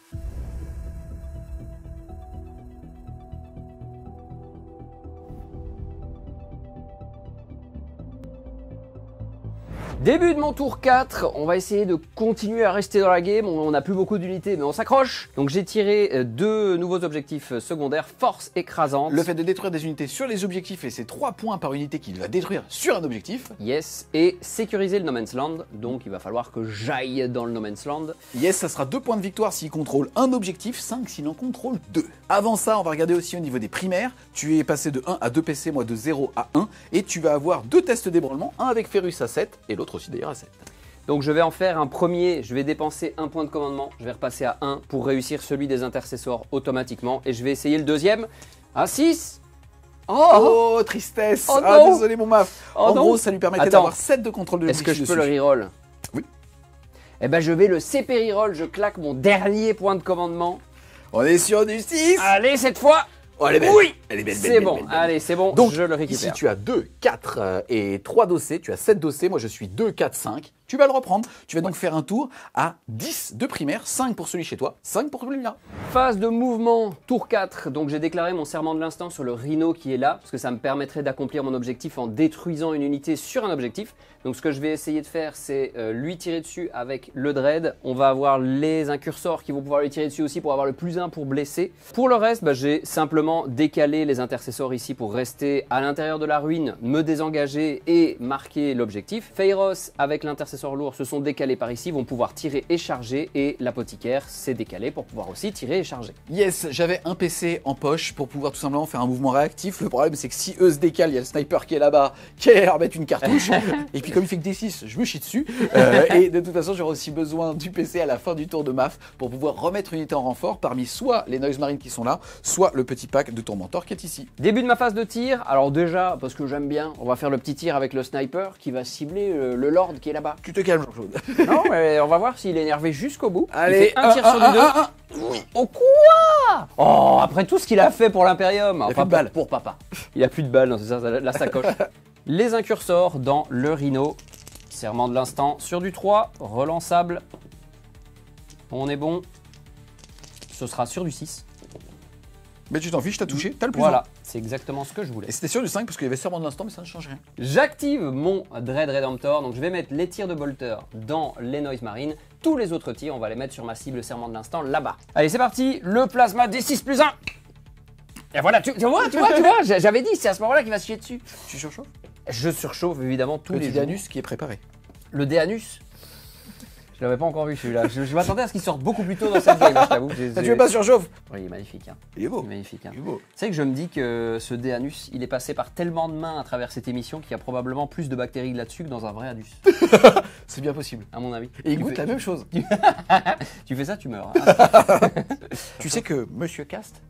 Début de mon tour 4, on va essayer de continuer à rester dans la game, on n'a plus beaucoup d'unités mais on s'accroche. Donc j'ai tiré 2 nouveaux objectifs secondaires, force écrasante. Le fait de détruire des unités sur les objectifs et c'est 3 points par unité qu'il va détruire sur un objectif. Yes, et sécuriser le No Man's Land, donc il va falloir que j'aille dans le No Man's Land. Yes, ça sera 2 points de victoire s'il contrôle un objectif, 5 s'il en contrôle 2. Avant ça, on va regarder aussi au niveau des primaires. Tu es passé de 1 à 2 PC, moi de 0 à 1, et tu vas avoir 2 tests d'ébranlement, un avec Ferrus à 7 et l'autre aussi d'ailleurs à 7. Donc je vais en faire un premier, je vais dépenser 1 point de commandement, je vais repasser à 1 pour réussir celui des intercessors automatiquement, et je vais essayer le deuxième à 6. Oh, tristesse. Oh ah non. désolé mon maf. Oh en non. gros, ça lui permettait Attends. d'avoir 7 de contrôle de Est-ce que je l'objectif peux le dessus. reroll? Oui. Eh ben je vais le CP reroll, je claque mon dernier point de commandement. On est sur du 6. Allez cette fois. Oh, elle est belle. Oui. Elle est belle, C'est bon, allez c'est bon, Donc, je le ici, récupère. tu as 2, 4 et 3 dossés. Tu as 7 dossés. Moi, je suis 2, 4, 5. Tu vas le reprendre. Tu vas donc faire un tour à 10 de primaire, 5 pour celui chez toi, 5 pour celui-là. Phase de mouvement, tour 4. Donc j'ai déclaré mon serment de l'instant sur le rhino qui est là, parce que ça me permettrait d'accomplir mon objectif en détruisant une unité sur un objectif. Donc ce que je vais essayer de faire, c'est lui tirer dessus avec le dread. On va avoir les incursors qui vont pouvoir lui tirer dessus aussi pour avoir le +1 pour blesser. Pour le reste, j'ai simplement décalé les intercessors ici pour rester à l'intérieur de la ruine, me désengager et marquer l'objectif. Feiros avec l'intercesseur lourd se sont décalés par ici, vont pouvoir tirer et charger, et l'apothicaire s'est décalé pour pouvoir aussi tirer et charger. Yes, j'avais un PC en poche pour pouvoir tout simplement faire un mouvement réactif. Le problème, c'est que si eux se décalent, il y a le sniper qui est là-bas, qui va leur mettre une cartouche. Et puis comme il fait que des 6, je me chie dessus. Et de toute façon, j'aurai aussi besoin du PC à la fin du tour de MAF pour pouvoir remettre une unité en renfort parmi soit les Noise Marines qui sont là, soit le petit pack de Tourmentor qui est ici. Début de ma phase de tir, alors déjà, parce que j'aime bien, on va faire le petit tir avec le sniper qui va cibler le Lord qui est là-bas. Tu te calmes, Jean-Claude. Non, mais on va voir s'il est énervé jusqu'au bout. Allez, il fait un tir sur les deux. Oui. Oh quoi? Oh, après tout ce qu'il a fait pour l'Imperium. a plus de balles. Pour papa. Il a plus de balles, non, c'est ça, la sacoche. Les incursors dans le rhino. Serment de l'instant sur du 3, relançable. On est bon. Ce sera sur du 6. Mais tu t'en fiches, t'as touché, t'as le plus. Voilà, c'est exactement ce que je voulais. Et c'était sur du 5 parce qu'il y avait serment de l'instant, mais ça ne change rien. J'active mon Dread Redemptor, donc je vais mettre les tirs de bolter dans les Noise Marines. Tous les autres tirs, on va les mettre sur ma cible serment de l'instant là-bas. Allez, c'est parti, le plasma D6+1. Et voilà, tu vois, j'avais dit, c'est à ce moment-là qu'il va se chier dessus. Tu surchauffes? Je surchauffe évidemment tous les Petit jours. anus qui est préparé. Le Déanus, je l'avais pas encore vu celui-là. Je m'attendais à ce qu'il sorte beaucoup plus tôt dans cette game, je t'avoue. Ça, tu veux pas surchauffe? Oui, il est magnifique. Hein. Il est beau. Il est magnifique. Hein. Il est beau. C'est vrai que je me dis que ce Déanus, il est passé par tellement de mains à travers cette émission qu'il y a probablement plus de bactéries là-dessus que dans un vrai anus, C'est bien possible. à mon avis. Et il Tu goûte fais- la même chose. Tu fais ça, tu meurs. Hein. Tu sais que Monsieur Cast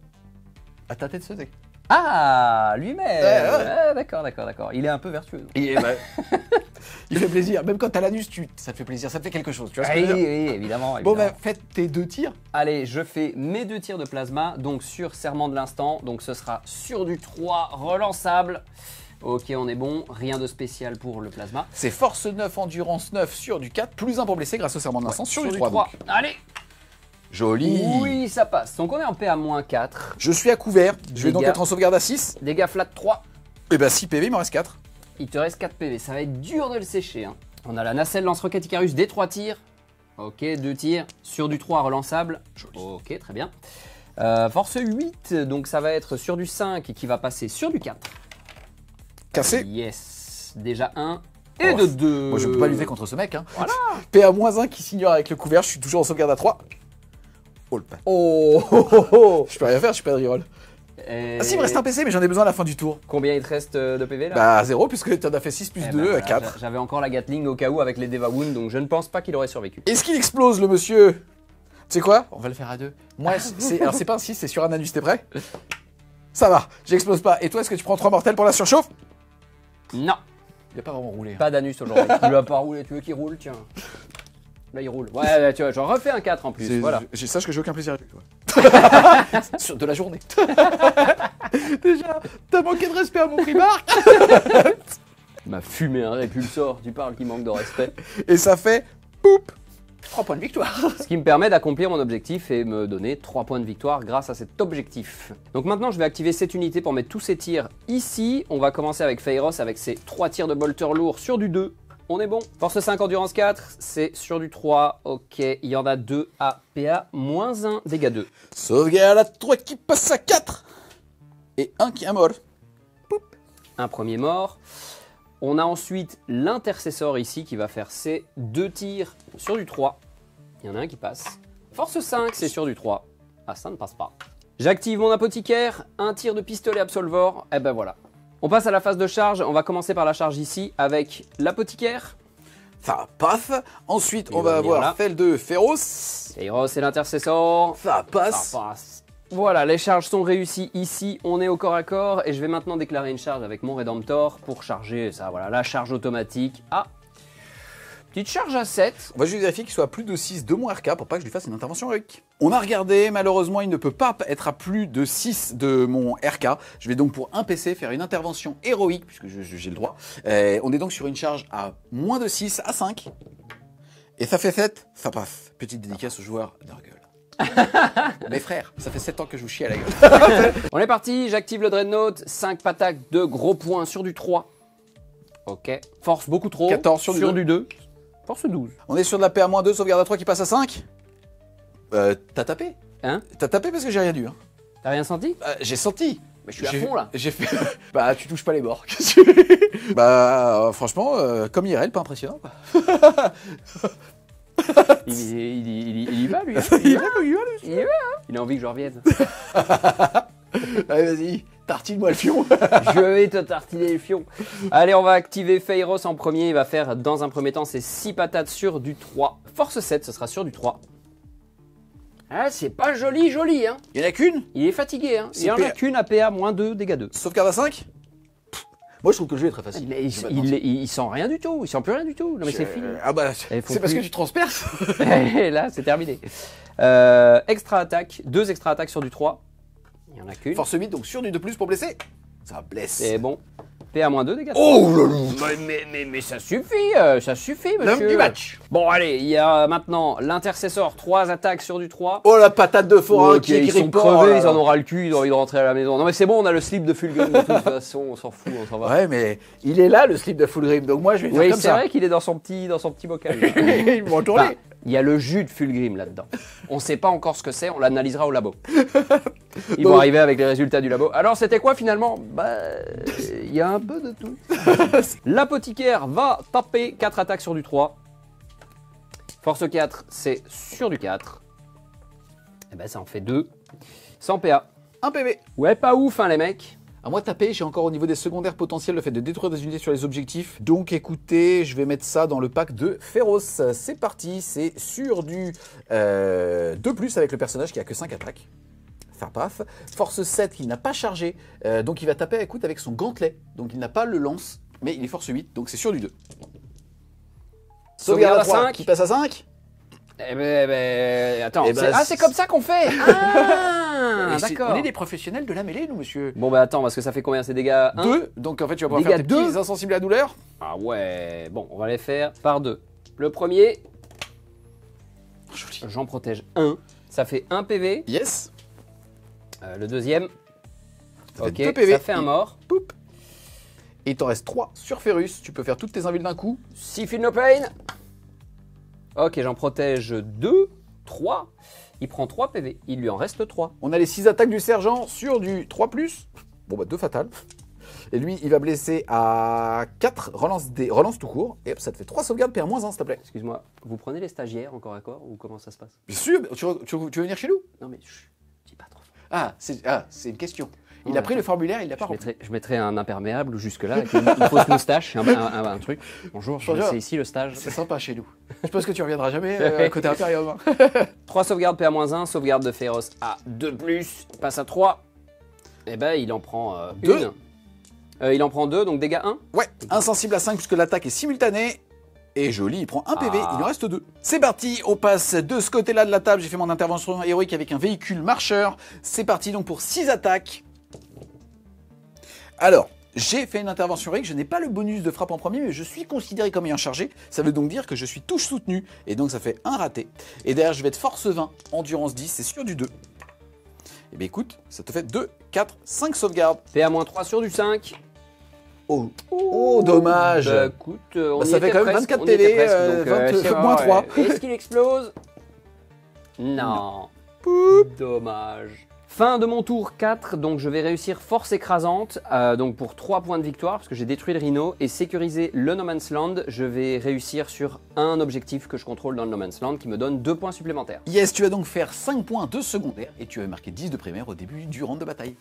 a ta tête sautée. Ah, lui-même. Ouais. Ah, d'accord. Il est un peu vertueux. donc. Il fait plaisir. Même quand t'as l'anus, ça te fait plaisir. Ça te fait quelque chose. Tu vois ce que Oui, je veux dire? oui, évidemment. Bon, évidemment. bah, faites tes 2 tirs. Allez, je fais mes 2 tirs de plasma, donc sur serment de l'instant, donc ce sera sur du 3 relançable. Ok, on est bon, rien de spécial pour le plasma. C'est force 9, endurance 9 sur du 4, plus 1 pour blesser grâce au serment de l'instant sur du 3. donc. Allez. Joli. Oui, ça passe. Donc on est en PA-4. Je suis à couvert. Je vais donc Dégâts. être en sauvegarde à 6. Dégâts flat 3. Et bah 6 PV, il m'en reste 4. Il te reste 4 PV, ça va être dur de le sécher. Hein. On a la nacelle lance-roquette Icarus des 3 tirs. Ok, 2 tirs sur du 3 relançable. Joli. Ok, très bien. Force 8, donc ça va être sur du 5 qui va passer sur du 4. Cassé. Yes, déjà 1 et Oh, de 2. Moi je peux pas lutter contre ce mec. Hein. Voilà. PA-1 qui s'ignore avec le couvert. Je suis toujours en sauvegarde à 3. Oh le pas. Oh. Je peux rien faire, je suis pas de reroll. Ah si, il me reste un PC, mais j'en ai besoin à la fin du tour. Combien il te reste de PV là? Bah 0, puisque t'en as fait 6 plus Eh 2, ben voilà, 4. J'avais encore la Gatling au cas où avec les Deva Wound, donc je ne pense pas qu'il aurait survécu. Est-ce qu'il explose le monsieur? Tu sais quoi? On va le faire à 2. Moi, alors c'est pas un 6, c'est sur un anus, t'es prêt? Ça va, j'explose pas. Et toi, est-ce que tu prends 3 mortels pour la surchauffe? Non, Il a pas vraiment roulé. pas d'anus aujourd'hui. Il va pas rouler, tu veux qu'il roule? Tiens. Là il roule. Ouais, tu vois, j'en refais un 4 en plus, voilà. Sache que j'ai aucun plaisir avec toi. Sur de la journée. Déjà, t'as manqué de respect à mon primarque. Il m'a fumé un répulsor, tu parles qui manque de respect. Et ça fait poup 3 points de victoire. Ce qui me permet d'accomplir mon objectif et me donner 3 points de victoire grâce à cet objectif. Donc maintenant je vais activer cette unité pour mettre tous ces tirs ici. On va commencer avec Feiros avec ses 3 tirs de bolter lourd sur du 2. on est bon. Force 5, endurance 4, c'est sur du 3. Ok, il y en a 2 à PA, moins 1, dégâts 2. Sauvegarde à 3 qui passe à 4. Et un qui est mort. Poup. Un premier mort. On a ensuite l'intercesseur ici qui va faire ses 2 tirs sur du 3. Il y en a un qui passe. Force 5, c'est sur du 3. Ah, ça ne passe pas. J'active mon apothicaire, un tir de pistolet Absolvor. Et ben voilà. On passe à la phase de charge. On va commencer par la charge ici avec l'apothicaire. Ça passe. Ensuite, Et on on va va venir avoir là. Fel de Féroce. Féroce et l'intercesseur. Ça passe. Ça passe. Voilà, les charges sont réussies ici. On est au corps à corps. Et je vais maintenant déclarer une charge avec mon Redemptor pour charger ça. Voilà, la charge automatique. Ah, petite charge à 7. On va juste vérifier qu'il soit à plus de 6 de mon RK pour pas que je lui fasse une intervention héroïque. On a regardé, malheureusement il ne peut pas être à plus de 6 de mon RK. Je vais donc pour un PC faire une intervention héroïque puisque j'ai le droit. On est donc sur une charge à moins de 6 à 5. Et ça fait 7, ça passe. Petite dédicace aux joueurs d'Argueul. Mes frères, ça fait 7 ans que je vous chie à la gueule. On est parti, j'active le Dreadnought. 5 pataques de gros points sur du 3. Ok. Force beaucoup trop. 14 sur du 2. Force 12. On est sur de la PA-2, sauvegarde à 3 qui passe à 5. T'as tapé? Hein? T'as tapé parce que j'ai rien dit. Hein. T'as rien senti? J'ai senti. Mais je suis à fond là. J'ai fait. Bah, tu touches pas les morts. Bah, franchement, comme IRL, pas impressionnant. Quoi. Il y va lui. Il y va, lui. Il y va, hein. Il a envie que je revienne. Allez, vas-y, tartine-moi le fion. Je vais te tartiner le fion. Allez, on va activer Féroce en premier. Il va faire dans un premier temps ses 6 patates sur du 3. Force 7, ce sera sur du 3. Ah, c'est pas joli, joli, hein. Il y en a qu'une. Il est fatigué, hein. Il y en a PA. qu'une à PA, moins 2, dégâts 2. Sauvegarde à 5. Moi, je trouve que le jeu est très facile. Mais il sent rien du tout. Il sent plus rien du tout. Non, mais c'est fini. Ah bah, Et faut c'est parce plus- que tu transperces. Et là, c'est terminé. Extra attaque. 2 extra attaques sur du 3. Il y en a qu'une. Force 8, donc sur du 2+, pour blesser. Ça blesse. C'est bon. PA moins 2, dégâts 3. Oh là là. Mais ça suffit, monsieur. L'homme du match. Bon, allez, il y a maintenant l'intercesseur, 3 attaques sur du 3. Oh la patate de forain Ok, qui ils sont grippe. crevés, ils en ont ras le cul, ils ont envie de rentrer à la maison. Non mais c'est bon, on a le slip de Fulgrim de toute façon, on s'en fout, on s'en va. Ouais, mais il est là, le slip de Fulgrim, donc moi je vais faire Oui, comme c'est ça. vrai qu'il est dans son petit bocal. Ils vont tourner. Enfin, il y a le jus de Fulgrim là-dedans. On sait pas encore ce que c'est, on l'analysera au labo. Ils vont arriver avec les résultats du labo. Alors c'était quoi finalement? Bah, il y a un peu de tout. L'apothicaire va taper 4 attaques sur du 3. Force 4, c'est sur du 4. Et ben ça en fait 2. Sans PA. Un PV. Ouais, pas ouf hein les mecs. À moi de taper, j'ai encore au niveau des secondaires potentiels le fait de détruire des unités sur les objectifs. Donc écoutez, je vais mettre ça dans le pack de Féroce. C'est parti, c'est sur du 2+, avec le personnage qui a que 5 attaques. Faire paf. Force 7 qui n'a pas chargé, donc il va taper écoute, avec son gantelet. Donc il n'a pas le lance, mais il est force 8, donc c'est sur du 2. Sauvegarde à 3 5. qui passe à 5. Eh ben, attends. Eh ben, c'est comme ça qu'on fait. Ah, Et d'accord. on est des professionnels de la mêlée, nous, monsieur. Bon bah attends, parce que ça fait combien ces dégâts? 1 2, donc en fait tu vas pouvoir Dégâts faire tes deux. petits insensibles à la douleur. Ah ouais, bon, on va les faire par 2. Le premier, Joli. j'en protège 1. Ça fait 1 PV. Yes. Le deuxième, Ça fait ok, 2 PV. ça fait un mort. Poup. Et il t'en reste 3 sur Ferrus. Tu peux faire toutes tes invules d'un coup. 6 feel no pain. Ok, j'en protège 2, 3. Il prend 3 PV, il lui en reste 3. On a les 6 attaques du sergent sur du 3+. Bon bah 2 fatales. Et lui, il va blesser à 4, relance tout court. Et hop, ça te fait 3 sauvegardes PA-1, s'il te plaît. Excuse-moi, vous prenez les stagiaires encore à corps ou comment ça se passe? Bien sûr, tu veux venir chez nous? Non mais chut, dis pas trop. Ah, c'est une question. Il Ouais, a pris le formulaire, il l'a pas rempli. Je mettrais un imperméable jusque-là avec une fausse moustache, un truc. Bonjour, Bonjour. c'est ici le stage. C'est sympa chez nous. Je pense que tu reviendras jamais côté Imperium. Hein. 3 sauvegardes PA-1, sauvegarde de Féroce à 2+, passe à 3. Et ben il en prend Deux. une. Il en prend 2, donc dégâts 1. Ouais, insensible à 5 puisque l'attaque est simultanée. Et joli, il prend un PV, il en reste 2. C'est parti, on passe de ce côté-là de la table. J'ai fait mon intervention héroïque avec un véhicule marcheur. C'est parti donc pour 6 attaques. Alors, j'ai fait une intervention héroïque, je n'ai pas le bonus de frappe en premier, mais je suis considéré comme ayant chargé. Ça veut donc dire que je suis touche soutenue, et donc ça fait un raté. Et derrière, je vais être force 20, endurance 10, c'est sur du 2. Et bien écoute, ça te fait 2, 4, 5 sauvegardes. PA-3 sur du 5. Oh, dommage. Bah, écoute, on y ça fait était quand même presque, 24 on y était télé, presque, donc, c'est moins vrai. 3. Est-ce qu'il explose? Non. Dommage. Fin de mon tour 4, donc je vais réussir force écrasante, donc pour 3 points de victoire, parce que j'ai détruit le rhino, et sécuriser le No Man's Land, je vais réussir sur un objectif que je contrôle dans le No Man's Land, qui me donne 2 points supplémentaires. Yes, tu vas donc faire 5 points de secondaire et tu vas marquer 10 de primaire au début du round de bataille.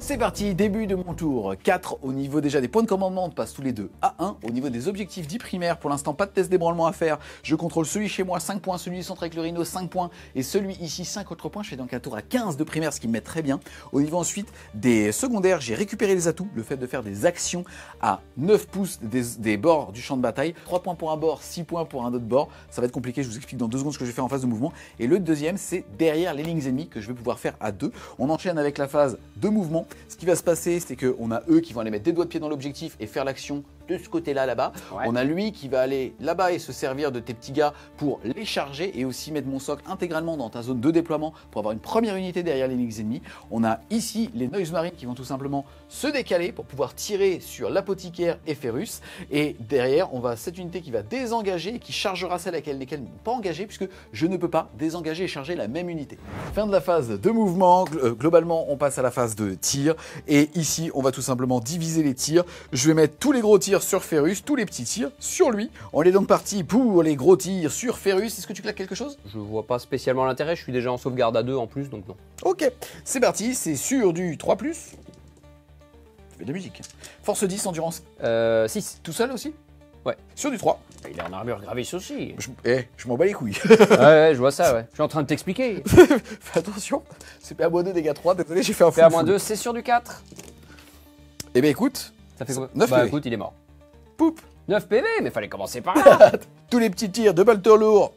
C'est parti, début de mon tour 4. Au niveau déjà des points de commandement, on passe tous les deux à 1. Au niveau des objectifs dits primaires, pour l'instant pas de test d'ébranlement à faire. Je contrôle celui chez moi 5 points, celui du centre avec le rhino 5 points et celui ici 5 autres points. Je fais donc un tour à 15 de primaire, ce qui me met très bien. Au niveau ensuite des secondaires, j'ai récupéré les atouts, le fait de faire des actions à 9 pouces des bords du champ de bataille. 3 points pour un bord, 6 points pour un autre bord. Ça va être compliqué, je vous explique dans 2 secondes ce que je vais faire en phase de mouvement. Et le deuxième, c'est derrière les lignes ennemies que je vais pouvoir faire à 2. On enchaîne avec la phase de mouvement. Ce qui va se passer, c'est qu'on a eux qui vont aller mettre des doigts de pied dans l'objectif et faire l'action de ce côté-là, là-bas. Ouais. On a lui qui va aller là-bas et se servir de tes petits gars pour les charger et aussi mettre mon soc intégralement dans ta zone de déploiement pour avoir une première unité derrière les lignes ennemies. On a ici les Noise Marines qui vont tout simplement se décaler pour pouvoir tirer sur l'apothicaire et Ferrus. Et derrière, on va cette unité qui va désengager et qui chargera celle à laquelle n'est pas engagée puisque je ne peux pas désengager et charger la même unité. Fin de la phase de mouvement. Globalement, on passe à la phase de tir. Et ici, on va tout simplement diviser les tirs. Je vais mettre tous les gros tirs sur Ferrus, tous les petits tirs sur lui. On est donc parti pour les gros tirs sur Ferrus. Est-ce que tu claques quelque chose? Je vois pas spécialement l'intérêt, je suis déjà en sauvegarde à 2 en plus, donc non. Ok, c'est parti, c'est sur du 3+. Je fais de la musique. Force 10, endurance 6. Tout seul aussi? Ouais. Sur du 3. Il est en armure gravis aussi. Je m'en bats les couilles. Ouais, je vois ça, ouais. Je suis en train de t'expliquer. Fais attention, c'est PA-2 dégâts 3, désolé, j'ai fait un full. PA-2, c'est sur du 4. Eh ben écoute, ça fait quoi? 9 bah PV. Écoute, il est mort. Poup. 9 PV, mais fallait commencer par là. Tous les petits tirs de bolter lourd.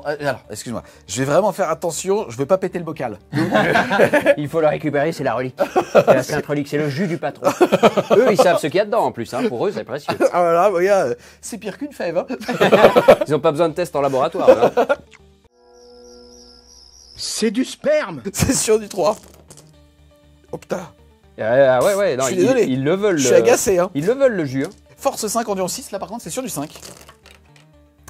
Alors, excuse-moi, je vais vraiment faire attention, je vais pas péter le bocal. Il faut le récupérer, c'est la relique. C'est la sainte relique, c'est le jus du patron. Eux, ils savent ce qu'il y a dedans en plus, hein. Pour eux, c'est précieux. Ah voilà, regarde, c'est pire qu'une fève. Hein. Ils n'ont pas besoin de tests en laboratoire. Hein. C'est du sperme. C'est sur du 3. Oh putain. Ouais, non, je suis désolé. Ils le veulent. Je suis agacé. Hein. Ils le veulent, le jus. Hein. Force 5, endurance 6, là par contre, c'est sur du 5.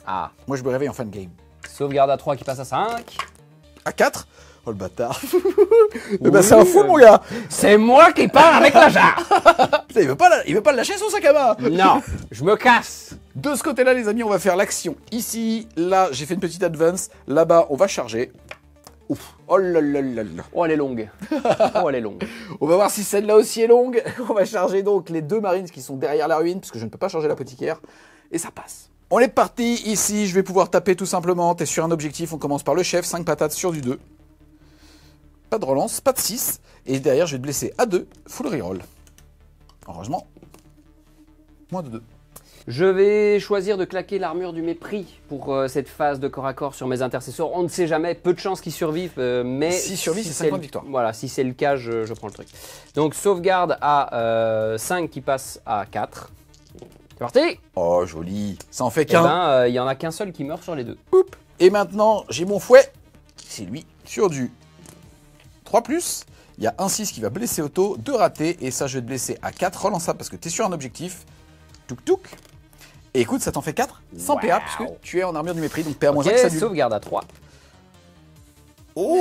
Ah. Moi, je me réveille en fin de game. Sauvegarde à 3 qui passe à 5. À 4. Oh le bâtard. Bah c'est un fou mon gars. C'est moi qui pars avec la jarre. Putain, il veut pas le lâcher son sac à main. Non, je me casse. De ce côté-là les amis, on va faire l'action. Ici, là, j'ai fait une petite advance. Là-bas, on va charger. Ouf. Oh là là là là. Oh elle est longue. Oh elle est longue. On va voir si celle-là aussi est longue. On va charger donc les 2 marines qui sont derrière la ruine, puisque je ne peux pas charger l'apothicaire. Et ça passe. On est parti. Ici, je vais pouvoir taper tout simplement. T'es sur un objectif, on commence par le chef. 5 patates sur du 2. Pas de relance, pas de 6. Et derrière, je vais te blesser à 2. Full reroll. Heureusement. Moins de 2. Je vais choisir de claquer l'armure du mépris pour cette phase de corps à corps sur mes intercesseurs. On ne sait jamais, peu de chances qu'ils survivent, mais... Si survivent, c'est 5 points de victoire. Voilà, si c'est le cas, je prends le truc. Donc sauvegarde à 5 qui passe à 4. C'est parti. Oh, joli. Ça en fait qu'un. Eh ben, il y en a qu'un seul qui meurt sur les 2. Oup. Et maintenant, j'ai mon fouet. C'est lui, sur du 3+. Il y a un 6 qui va blesser auto, 2 ratés, et ça, je vais te blesser à 4, relançable parce que tu es sur un objectif. Touk touk. Et écoute, ça t'en fait 4, sans PA, puisque tu es en armure du mépris, donc PA-1, okay, ça annule. Sauvegarde à 3. Oh,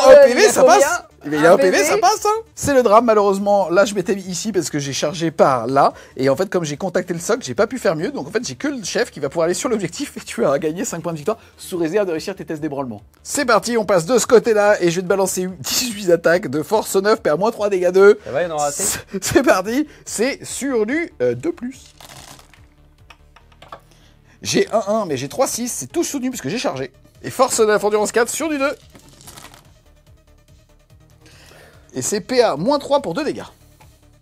un PV, ça passe. Il y a un PV, ça passe. Hein. C'est le drame, malheureusement. Là, je m'étais mis ici parce que j'ai chargé par là. Et en fait, comme j'ai contacté le soc, j'ai pas pu faire mieux. Donc en fait, j'ai que le chef qui va pouvoir aller sur l'objectif et tu as gagné 5 points de victoire sous réserve de réussir tes tests d'ébranlement. C'est parti, on passe de ce côté-là et je vais te balancer 18 attaques de force 9, PA-3, dégâts 2. Ça va, il en aura assez. C'est parti, c'est sur du 2+. J'ai 1-1, mais j'ai 3-6, c'est tout soutenu puisque j'ai chargé. Et force 9, endurance 4 sur du 2. Et c'est PA-3 pour 2 dégâts.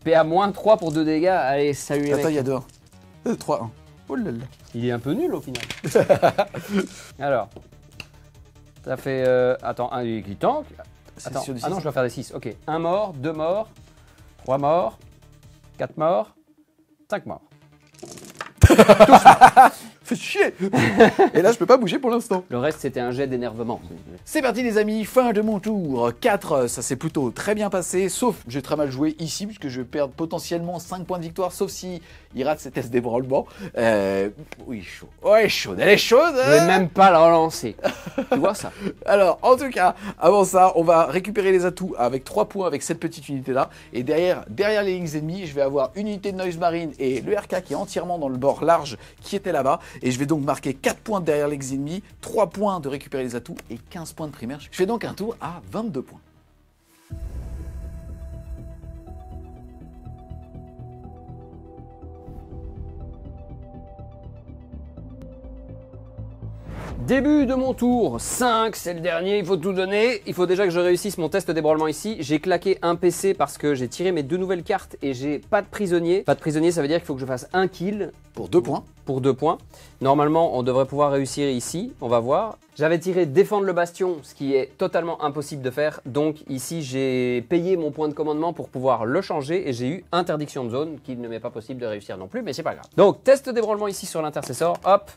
PA-3 pour 2 dégâts, allez, salut les mecs. Attends, il y a 2-1. 3-1. Oh là là. Il est un peu nul au final. Alors, ça fait... attends, un qui tank. Attends, ah non, je dois faire des 6. Ok, 1 mort, 2 morts, 3 morts, 4 morts, 5 morts. Fais chier. Et là, je peux pas bouger pour l'instant. Le reste, c'était un jet d'énervement. C'est parti les amis, fin de mon tour. 4, ça s'est plutôt très bien passé, sauf j'ai très mal joué ici, puisque je vais perdre potentiellement 5 points de victoire, sauf si il rate ses tests d'ébranlement. Oui, chaud. Ouais, chaude, elle est chaude. Je vais même pas la relancer. Tu vois ça? Alors, en tout cas, avant ça, on va récupérer les atouts avec 3 points avec cette petite unité-là. Et derrière les lignes ennemies, je vais avoir une unité de Noise Marine et le RK qui est entièrement dans le bord large qui était là-bas. Et je vais donc marquer 4 points derrière les ennemis, 3 points de récupérer les atouts et 15 points de primaire. Je fais donc un tour à 22 points. Début de mon tour, 5, c'est le dernier, il faut tout donner. Il faut déjà que je réussisse mon test d'ébranlement ici. J'ai claqué un PC parce que j'ai tiré mes 2 nouvelles cartes et j'ai pas de prisonnier. Pas de prisonnier, ça veut dire qu'il faut que je fasse un kill. Pour 2 points. Pour 2 points. Normalement, on devrait pouvoir réussir ici, on va voir. J'avais tiré défendre le bastion, ce qui est totalement impossible de faire. Donc ici, j'ai payé mon point de commandement pour pouvoir le changer et j'ai eu interdiction de zone, qu'il ne m'est pas possible de réussir non plus, mais c'est pas grave. Donc, test d'ébranlement ici sur l'intercessor, hop.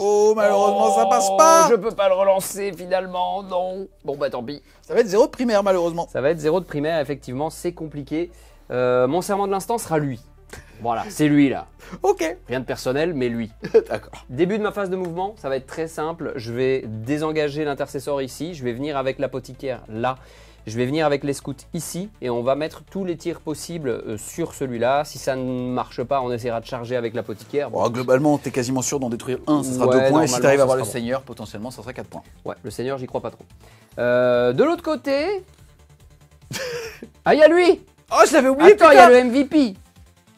Oh, malheureusement, ça passe pas. Je peux pas le relancer finalement, non. Bon bah tant pis. Ça va être 0 de primaire, malheureusement. Ça va être 0 de primaire, effectivement, c'est compliqué. Mon serment de l'instant sera lui. Voilà, c'est lui là. Ok. Rien de personnel, mais lui. D'accord. Début de ma phase de mouvement, ça va être très simple. Je vais désengager l'intercesseur ici. Je vais venir avec l'apothicaire là. Je vais venir avec les scouts ici et on va mettre tous les tirs possibles sur celui-là. Si ça ne marche pas, on essaiera de charger avec l'apothicaire. Bon, globalement, t'es quasiment sûr d'en détruire un, ça sera Ouais, 2 points. Et si normalement, t'arrives à ça avoir le sera bon. seigneur, potentiellement, ça sera 4 points. Ouais, le seigneur, j'y crois pas trop. De l'autre côté... Ah, il y a lui. Oh, je l'avais oublié. Attends, il y a le MVP.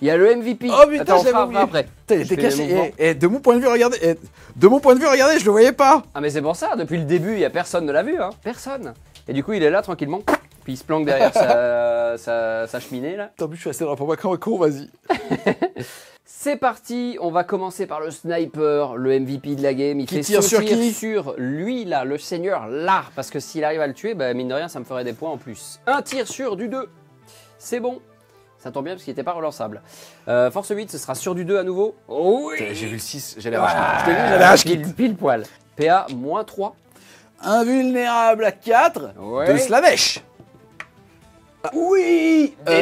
Il y a le MVP. Oh putain, Attends, je l'avais on oublié. fera après. T'es Je fais mes caché. mouvements. Et de mon point de vue, regardez. De mon point de vue, regardez, je le voyais pas. Ah mais c'est pour ça, depuis le début, il y a personne ne l'a vu, hein. Personne. Et du coup, il est là tranquillement, puis il se planque derrière sa cheminée là. Tant pis, je suis assez droit pour moi quand con, vas-y. C'est parti, on va commencer par le sniper, le MVP de la game. Il Qui fait tire son sur tir qui sur lui là, le seigneur là, parce que s'il arrive à le tuer, bah, mine de rien, ça me ferait des points en plus. Un tir sur du 2, c'est bon. Ça tombe bien parce qu'il n'était pas relançable. Force 8, ce sera sur du 2 à nouveau. Oh oui. J'ai vu le 6, j'allais rage. Je t'ai dit, j'allais rage. Pile poil. PA, moins 3. Invulnérable à 4 Ouais. de Slanesh. Oui. Ta.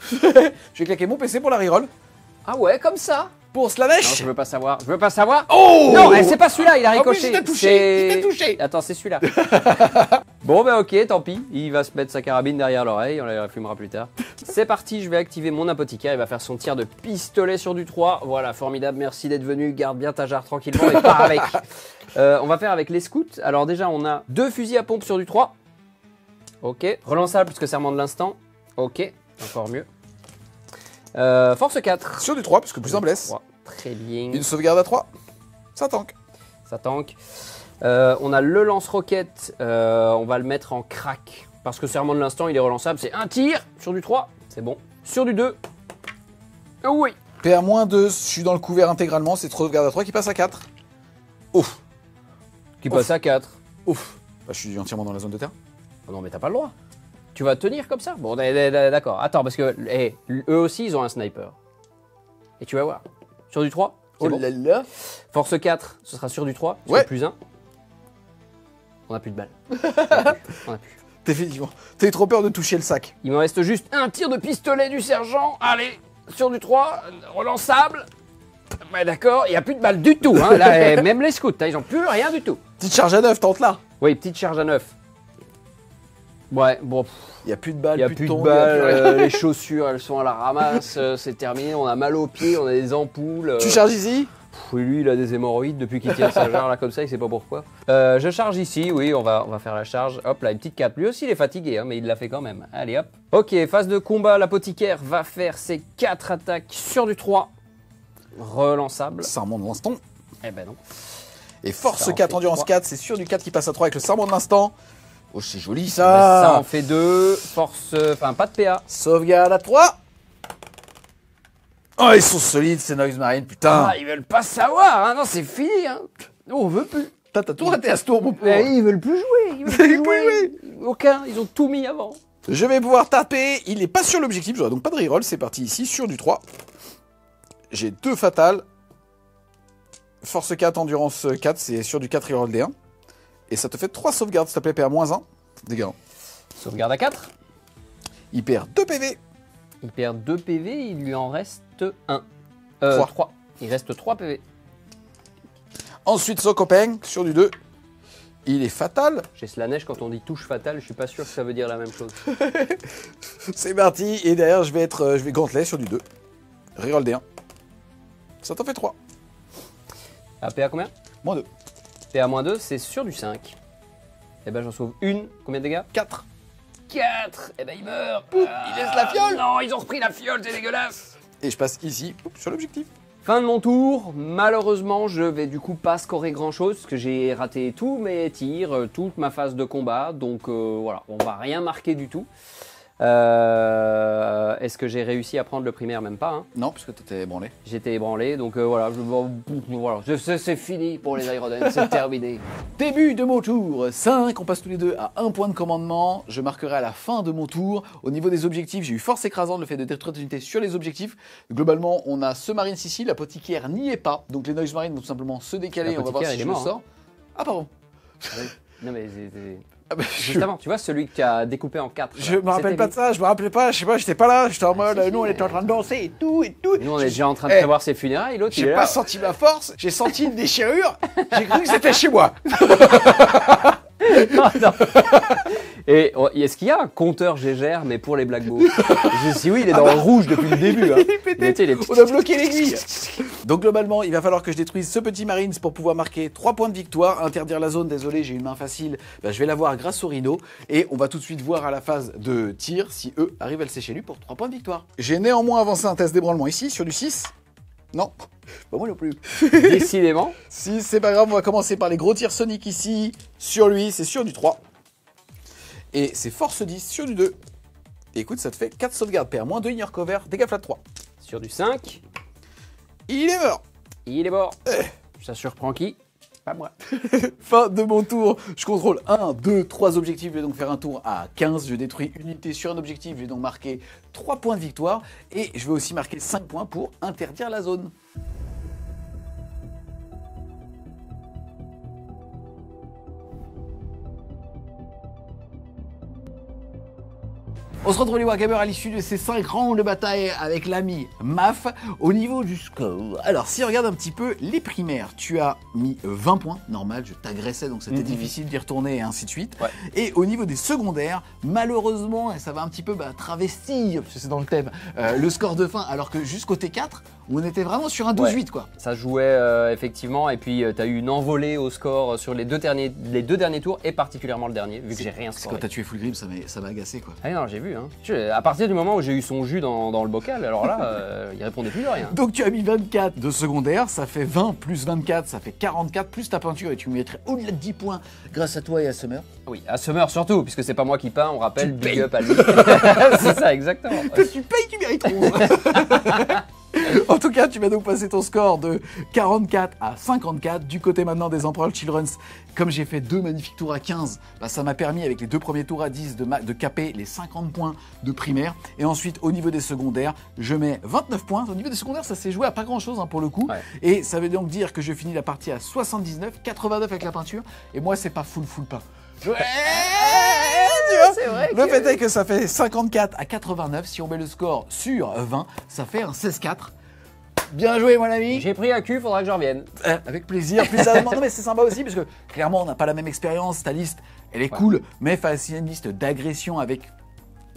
Je vais claquer mon PC pour la reroll. Ah ouais, comme ça. Pour Non, Slanesh. je veux pas savoir. Je veux pas savoir. Oh Non, c'est pas celui-là, il a En plus, ricoché. il t'a touché, il t'a touché. Attends, c'est celui-là. Bon, bah ok, tant pis. Il va se mettre sa carabine derrière l'oreille, on la fumera plus tard. C'est parti, je vais activer mon apothicaire. Il va faire son tir de pistolet sur du 3. Voilà, formidable, merci d'être venu. Garde bien ta jarre tranquillement et pars avec. On va faire avec les scouts. Alors déjà, on a 2 fusils à pompe sur du 3. Ok. Relançable puisque serment de l'instant. Ok, encore mieux. Force 4. Sur du 3, parce que plus un blesse. 3. Très bien. Une sauvegarde à 3. Ça tank. Ça tank. On a le lance-roquette, on va le mettre en crack. Parce que serment de l'instant, il est relançable. C'est un tir sur du 3, c'est bon. Sur du 2. Oh oui. PA-2, je suis dans le couvert intégralement. C'est sauvegarde à 3 qui passe à 4. Ouf. Qui passe à 4. Ouf. Bah, je suis entièrement dans la zone de terre. Oh non, mais t'as pas le droit. Tu vas tenir comme ça. Bon, d'accord. Attends, parce que eux aussi, ils ont un sniper. Et tu vas voir. Sur du 3, c'est bon. là là. Force 4, ce sera sur du 3. Ouais. Sur plus 1. On n'a plus de balles. On a plus. Effectivement. T'as eu trop peur de toucher le sac. Il me reste juste un tir de pistolet du sergent. Allez, sur du 3, relançable. Ouais, d'accord, il n'y a plus de balles du tout. Hein. Là, même les scouts, hein, ils n'ont plus rien du tout. Petite charge à 9, tente là. Oui, petite charge à 9. Ouais, bon, Il n'y a plus de balles, il n'y a plus plus de de tongs, y a plus rien. balles. Les chaussures, elles sont à la ramasse. C'est terminé, on a mal aux pieds, on a des ampoules. Tu charges ici. Oui, lui, il a des hémorroïdes depuis qu'il tire sa jarre là comme ça, il sait pas pourquoi. Je charge ici, oui, on va faire la charge. Hop là, une petite 4. Lui aussi, il est fatigué, hein, mais il l'a fait quand même. Allez, hop. Ok, phase de combat, l'apothicaire va faire ses 4 attaques sur du 3. Relançable. Serment de l'instant. Eh ben non. Et force Ça en 4, fait endurance 3. 4, c'est sûr du 4 qui passe à 3 avec le serment de l'instant. Oh, c'est joli Ben, ça en ça. fait 2. Force. Enfin, pas de PA. Sauvegarde à 3. Oh, ils sont solides ces Noise Marine, putain. Ah, ils veulent pas savoir, hein. Non, c'est fini, hein. Nous, on veut plus. T'as tout raté à ce tour, mon pauvre. Ils veulent plus jouer. Ils veulent plus jouer. Aucun, ils ont tout mis avant. Je vais pouvoir taper. Il n'est pas sur l'objectif, j'aurai donc pas de reroll. C'est parti ici, sur du 3. J'ai 2 fatales. Force 4, endurance 4, c'est sur du 4 reroll D1. Et ça te fait 3 sauvegardes, s'il te plaît, PA-1. Dégâts. Sauvegarde à 4. Il perd 2 PV. Il perd 2 PV, il lui en reste 1. 3. Il reste 3 PV. Ensuite, son copain, sur du 2. Il est fatal. Chez Slanesh, quand on dit touche fatale, je suis pas sûr que ça veut dire la même chose. C'est parti. Et derrière, je vais gantelet sur du 2. Reroll D1. Ça t'en fait 3. AP à combien? -2. PA-2, c'est sur du 5. Et ben j'en sauve une. Combien de dégâts? 4. 4. Et ben il meurt. Il laisse la fiole. Non, ils ont repris la fiole, c'est dégueulasse. Et je passe ici, sur l'objectif. Fin de mon tour. Malheureusement, je vais du coup pas scorer grand chose parce que j'ai raté tous mes tirs, toute ma phase de combat. Donc voilà, on va rien marquer du tout. Est-ce que j'ai réussi à prendre le primaire? Même pas. Hein. Non, puisque t'étais ébranlé. J'étais ébranlé, donc voilà, c'est fini pour les Iron, c'est terminé. Début de mon tour. 5, on passe tous les deux à 1 point de commandement. Je marquerai à la fin de mon tour. Au niveau des objectifs, j'ai eu force écrasante, le fait de détruire des unités sur les objectifs. Globalement, on a ce marine ici, l'apothicaire n'y est pas. Donc les noise marines vont tout simplement se décaler. On va voir si je le sors. Ah pardon. Non mais c'est... Ah bah, Justement, tu vois celui que tu as découpé en 4. Je me rappelle pas de ça, je me rappelais pas, je sais pas, j'étais pas là, j'étais en mode, nous on était en train de danser et tout. Nous on est déjà en train de prévoir ses funérailles, l'autre il est J'ai là. pas senti ma force, j'ai senti une déchirure, j'ai cru que c'était chez moi. Non. Et est-ce qu'il y a un compteur Gégère mais pour les Black Bows? Si oui, il est dans le rouge depuis le début. Hein. On a bloqué l'aiguille. Donc globalement, il va falloir que je détruise ce petit Marines pour pouvoir marquer 3 points de victoire, interdire la zone, désolé, j'ai une main facile, je vais l'avoir grâce au Rhino, et on va tout de suite voir à la phase de tir si eux arrivent à le sécher lui pour 3 points de victoire. J'ai néanmoins avancé un test d'ébranlement ici, sur du 6. Non, pas moi non plus. Décidément. Si, c'est pas grave, on va commencer par les gros tirs Sonic ici, sur lui, c'est sur du 3. Et c'est force 10 sur du 2. Et écoute, ça te fait 4 sauvegardes, PA-2, inner cover, dégâts flat 3. Sur du 5. Il est mort. Il est mort. Ça surprend qui? Pas moi. Fin de mon tour. Je contrôle 1, 2, 3 objectifs. Je vais donc faire un tour à 15. Je détruis une unité sur un objectif. Je vais donc marquer 3 points de victoire. Et je vais aussi marquer 5 points pour interdire la zone. On se retrouve les Wargamers à l'issue de ces 5 rounds de bataille avec l'ami MAF au niveau du score. Alors si on regarde un petit peu les primaires, tu as mis 20 points, normal, je t'agressais donc c'était difficile d'y retourner et ainsi de suite. Ouais. Et au niveau des secondaires, malheureusement, et ça va un petit peu travestir, parce que c'est dans le thème, le score de fin, alors que jusqu'au T4, on était vraiment sur un 12-8 quoi. Ça jouait effectivement, et puis tu as eu une envolée au score sur les deux derniers tours, et particulièrement le dernier, vu que j'ai rien scoré. Quand t'as tué Fulgrim, ça m'a agacé quoi. Ah non, j'ai vu. Hein. À partir du moment où j'ai eu son jus dans le bocal, alors là, il répondait plus de rien. Donc tu as mis 24 de secondaire, ça fait 20 plus 24, ça fait 44, plus ta peinture, et tu mettrais au-delà de 10 points grâce à toi et à Summer. Oui, à Summer surtout, puisque c'est pas moi qui peins, on rappelle, big up à lui. C'est ça, exactement. Tu payes, tu mérites. En tout cas, tu vas donc passer ton score de 44 à 54. Du côté maintenant des Emperor Children's, comme j'ai fait 2 magnifiques tours à 15, ça m'a permis avec les 2 premiers tours à 10 de caper les 50 points de primaire. Et ensuite, au niveau des secondaires, je mets 29 points. Au niveau des secondaires, ça s'est joué à pas grand chose pour le coup. Ouais. Et ça veut donc dire que je finis la partie à 79, 89 avec la peinture. Et moi, c'est pas full pain. Ouais, c'est vrai le fait est que ça fait 54 à 89. Si on met le score sur 20, ça fait un 16-4. Bien joué, mon ami. J'ai pris un cul, faudra que je revienne. Avec plaisir. Plus sérieusement, non mais c'est sympa aussi parce que clairement, on n'a pas la même expérience. Ta liste, elle est cool, mais face à une liste d'agression avec,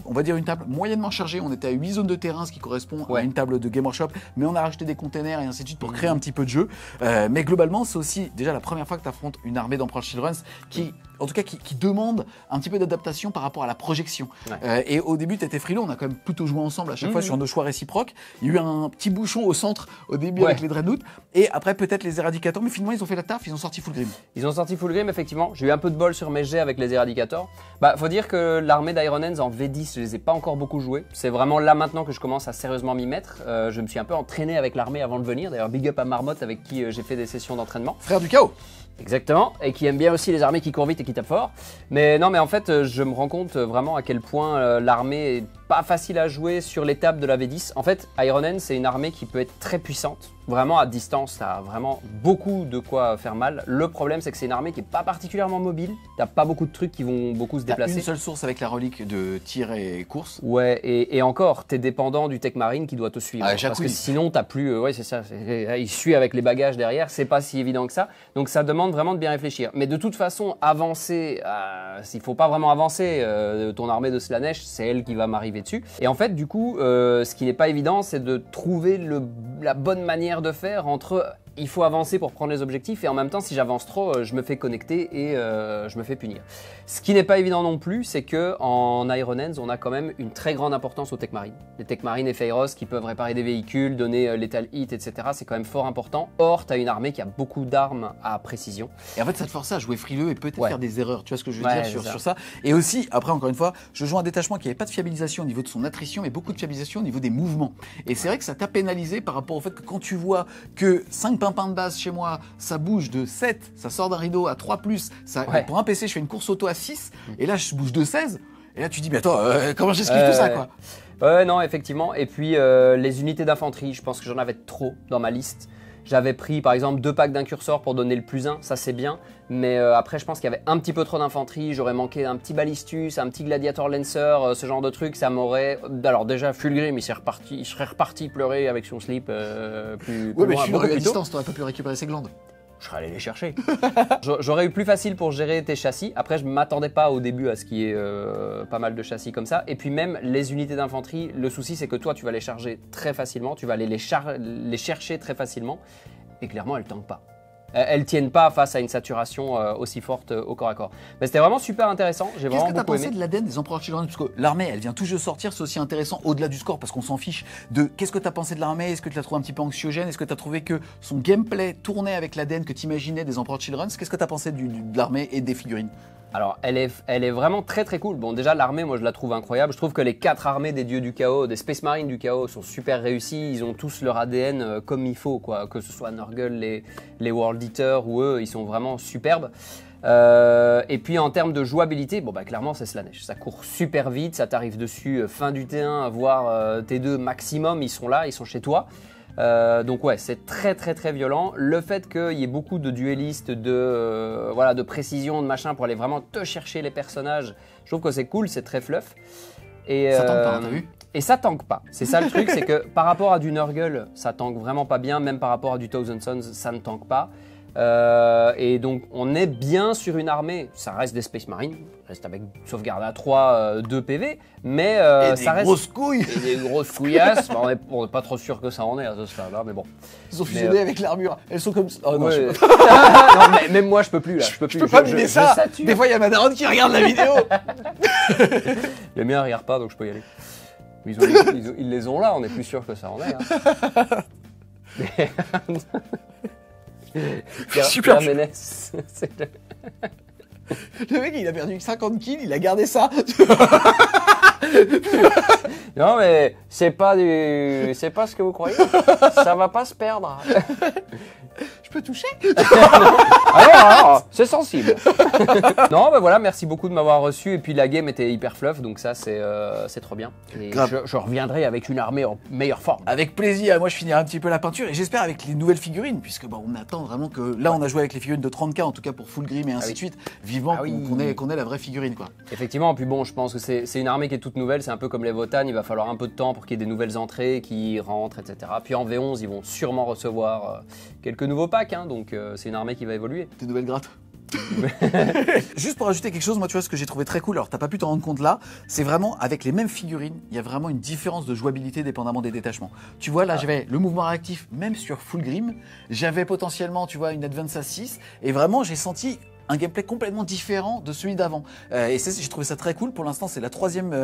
on va dire, une table moyennement chargée. On était à 8 zones de terrain, ce qui correspond à une table de Game Workshop, mais on a rajouté des containers et ainsi de suite pour créer un petit peu de jeu. Mais globalement, c'est aussi déjà la première fois que tu affrontes une armée d'Emperor Children's qui, en tout cas, qui demande un petit peu d'adaptation par rapport à la projection. Ouais. Et au début, tu étais frileux, on a quand même plutôt joué ensemble à chaque fois sur nos choix réciproques. Il y a eu un petit bouchon au centre au début avec les Dreadnoughts, et après peut-être les Éradicators, mais finalement, ils ont fait la taf, ils ont sorti Fulgrim. Ils ont sorti Fulgrim, effectivement. J'ai eu un peu de bol sur mes jets avec les Éradicators. Faut dire que l'armée d'Iron Hands en V10, je les ai pas encore beaucoup joués. C'est vraiment là maintenant que je commence à sérieusement m'y mettre. Je me suis un peu entraîné avec l'armée avant de venir. D'ailleurs, big up à Marmotte avec qui j'ai fait des sessions d'entraînement. Frère du chaos. Exactement, et qui aime bien aussi les armées qui courent vite et qui tapent fort. Mais non, mais en fait, je me rends compte vraiment à quel point l'armée est pas facile à jouer sur les tables de la V10. En fait, Iron Hand, c'est une armée qui peut être très puissante. Vraiment, à distance, t'as vraiment beaucoup de quoi faire mal. Le problème, c'est que c'est une armée qui est pas particulièrement mobile. T'as pas beaucoup de trucs qui vont beaucoup se déplacer. Une seule source avec la relique de tir et course. Ouais, et encore, t'es dépendant du Tech Marine qui doit te suivre. Ah, parce que sinon, t'as plus... ouais, c'est ça. Il suit avec les bagages derrière. C'est pas si évident que ça. Donc, ça demande vraiment de bien réfléchir. Mais de toute façon, avancer... il faut pas vraiment avancer. Ton armée de Slaanesh, c'est elle qui va m'arriver dessus. Et en fait, du coup, ce qui n'est pas évident, c'est de trouver la bonne manière de faire entre il faut avancer pour prendre les objectifs et en même temps si j'avance trop je me fais connecter et je me fais punir. Ce qui n'est pas évident non plus, c'est que en Iron Hands on a quand même une très grande importance aux Tech Marines. Les Tech Marines et Feiros qui peuvent réparer des véhicules, donner Lethal Hit, etc. c'est quand même fort important. Or tu as une armée qui a beaucoup d'armes à précision. Et en fait ça te force à jouer frileux et peut-être faire des erreurs, tu vois ce que je veux dire sur ça. Et aussi, après encore une fois, je joue un détachement qui n'avait pas de fiabilisation au niveau de son attrition mais beaucoup de fiabilisation au niveau des mouvements. Et c'est vrai que ça t'a pénalisé par rapport au fait que quand tu vois que 5 pimpins de base chez moi, ça bouge de 7, ça sort d'un rideau à 3+, pour un PC je fais une course auto à 6, et là je bouge de 16, et là tu dis mais attends, comment j'esquive tout ça quoi. Ouais non effectivement, et puis les unités d'infanterie, je pense que j'en avais trop dans ma liste. J'avais pris par exemple 2 packs d'incursors pour donner le +1, ça c'est bien, mais après je pense qu'il y avait un petit peu trop d'infanterie, j'aurais manqué un petit balistus, un petit gladiator lancer, ce genre de truc, ça m'aurait... Alors déjà Fulgrim il serait reparti pleurer avec son slip plus mais loin, je suis à distance, t'aurais pas pu récupérer ses glandes. Je serais allé les chercher. J'aurais eu plus facile pour gérer tes châssis. Après, je ne m'attendais pas au début à ce qu'il y ait pas mal de châssis comme ça. Et puis même les unités d'infanterie, le souci c'est que toi tu vas les charger très facilement, tu vas aller les chercher très facilement. Et clairement, elles ne tankent pas. Elles tiennent pas face à une saturation aussi forte au corps à corps. Mais c'était vraiment super intéressant. J'ai vraiment beaucoup aimé. Qu'est-ce que tu as pensé de l'ADN des Empereurs Children? Parce que l'armée, elle vient tout juste de sortir, c'est aussi intéressant au-delà du score parce qu'on s'en fiche de qu'est-ce que tu as pensé de l'armée? Est-ce que tu l'as trouvé un petit peu anxiogène? Est-ce que tu as trouvé que son gameplay tournait avec l'ADN que tu imaginais des Empereurs Children? Qu'est-ce que tu as pensé de l'armée et des figurines? Alors, elle est vraiment très très cool. Bon, déjà, l'armée, moi, je la trouve incroyable. Je trouve que les 4 armées des dieux du chaos, des Space Marines du chaos, sont super réussies. Ils ont tous leur ADN comme il faut, quoi. Que ce soit Nurgle, les World Eaters ou eux, ils sont vraiment superbes. Et puis, en termes de jouabilité, bon, bah, clairement, c'est Slaanesh. Ça court super vite, ça t'arrive dessus fin du T1, voire T2 maximum. Ils sont là, ils sont chez toi. Donc ouais, c'est très très très violent. Le fait qu'il y ait beaucoup de duellistes, de précision, de machin pour aller vraiment te chercher les personnages, je trouve que c'est cool, c'est très fluff. Et, ça tank pas, t'as vu? Et ça tank pas. C'est ça le truc, c'est que par rapport à du Nurgle, ça tank vraiment pas bien. Même par rapport à du Thousand Sons, ça ne tank pas. Et donc on est bien sur une armée, ça reste des Space Marines, reste avec sauvegarde à 3, 2 PV, mais ça reste... grosses couilles. Et des grosses couillasses, on n'est pas trop sûr que ça en est à ce stade-là, mais bon. Ils ont fusionné avec l'armure, elles sont comme ça. Oh non, ouais. Non, mais même moi je peux plus là, je peux plus. Je peux pas mimer ça. Des fois il y a ma daronne qui regarde la vidéo. Les miens regardent pas donc je peux y aller. Ils les ont là, on est plus sûr que ça en est. Hein. Mais... Super. Ménès. Le mec il a perdu 50 kills, il a gardé ça. Non mais c'est pas ce que vous croyez. Ça va pas se perdre. Je peux toucher? Alors, c'est sensible. Non, bah voilà, merci beaucoup de m'avoir reçu. Et puis la game était hyper fluff, donc ça c'est trop bien. Et je reviendrai avec une armée en meilleure forme. Avec plaisir. Moi je finirai un petit peu la peinture et j'espère avec les nouvelles figurines, puisque bon, on attend vraiment que là on a joué avec les figurines de 30K en tout cas pour Fulgrim et ainsi de suite. Vivement qu'on ait la vraie figurine quoi. Effectivement. Puis bon, je pense que c'est une armée qui est toute nouvelle. C'est un peu comme les Votann. Il va falloir un peu de temps pour qu'il y ait des nouvelles entrées qui rentrent, etc. Puis en V11 ils vont sûrement recevoir quelques nouveaux packs, hein, donc c'est une armée qui va évoluer. Des nouvelles grattes. Juste pour ajouter quelque chose, moi tu vois ce que j'ai trouvé très cool, alors t'as pas pu t'en rendre compte là, c'est vraiment avec les mêmes figurines, il y a vraiment une différence de jouabilité dépendamment des détachements. Tu vois là j'avais le mouvement réactif même sur Fulgrim, j'avais potentiellement tu vois une Advance à 6 et vraiment j'ai senti un gameplay complètement différent de celui d'avant. Et j'ai trouvé ça très cool. Pour l'instant, c'est le troisième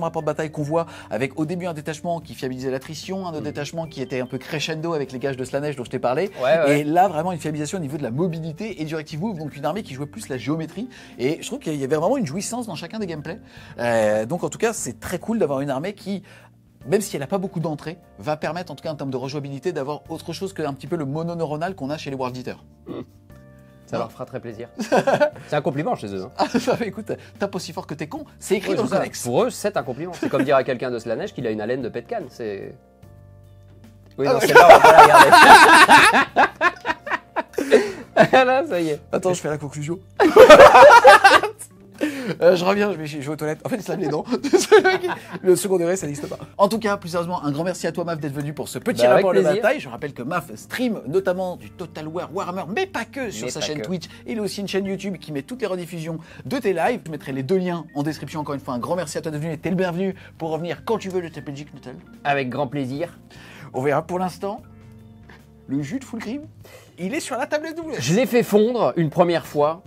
rapport de bataille qu'on voit avec au début un détachement qui fiabilisait l'attrition, un autre détachement qui était un peu crescendo avec les gages de Slaanesh dont je t'ai parlé. Et là, vraiment une fiabilisation au niveau de la mobilité et du reactive move, donc une armée qui jouait plus la géométrie. Et je trouve qu'il y avait vraiment une jouissance dans chacun des gameplays. Donc en tout cas, c'est très cool d'avoir une armée qui, même si elle n'a pas beaucoup d'entrées, va permettre en tout cas en termes de rejouabilité d'avoir autre chose qu'un petit peu le mononeuronal qu'on a chez les World Eaters. Ça leur fera très plaisir. C'est un compliment chez eux. Hein. Ah, bah, écoute, tape aussi fort que t'es con, c'est écrit Ouais, dans le c'est ça. codex. Pour eux, c'est un compliment. C'est comme dire à quelqu'un de Slanesh qu'il a une haleine de pet de canne. C'est. Oui, non, c'est là, on va pas la regarder. Là, ça y est. Attends, je fais la conclusion. Je reviens, je vais aux toilettes. En fait, il se lave les dents. Le second degré, ça n'existe pas. En tout cas, plus sérieusement, un grand merci à toi, Maf, d'être venu pour ce petit Bah, avec rapport de plaisir. bataille. Je rappelle que Maf stream notamment du Total War Warhammer, mais pas que sur Mais sa pas chaîne que. Twitch. Il a aussi une chaîne YouTube qui met toutes les rediffusions de tes lives. Je mettrai les deux liens en description. Encore une fois, un grand merci à toi d'être venu et t'es le bienvenu pour revenir quand tu veux de TPG Knuttel. Avec grand plaisir. On verra pour l'instant. Le jus de Fulgrim, il est sur la tablette double. Je l'ai fait fondre une première fois.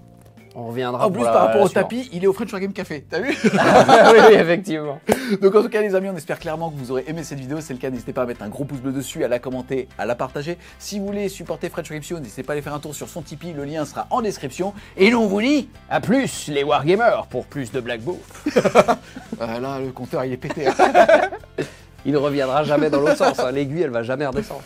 On reviendra En plus, pour la- par rapport la au suivante. tapis, il est au French Game Café. T'as vu? Oui, oui, effectivement. Donc en tout cas les amis, on espère clairement que vous aurez aimé cette vidéo. Si c'est le cas, n'hésitez pas à mettre un gros pouce bleu dessus, à la commenter, à la partager. Si vous voulez supporter French Show, n'hésitez pas à aller faire un tour sur son Tipeee, le lien sera en description. Et nous on vous dit... A plus, les Wargamers, pour plus de Black Bouffe. Là, le compteur il est pété. Il ne reviendra jamais dans l'autre sens. Hein. L'aiguille, elle va jamais redescendre.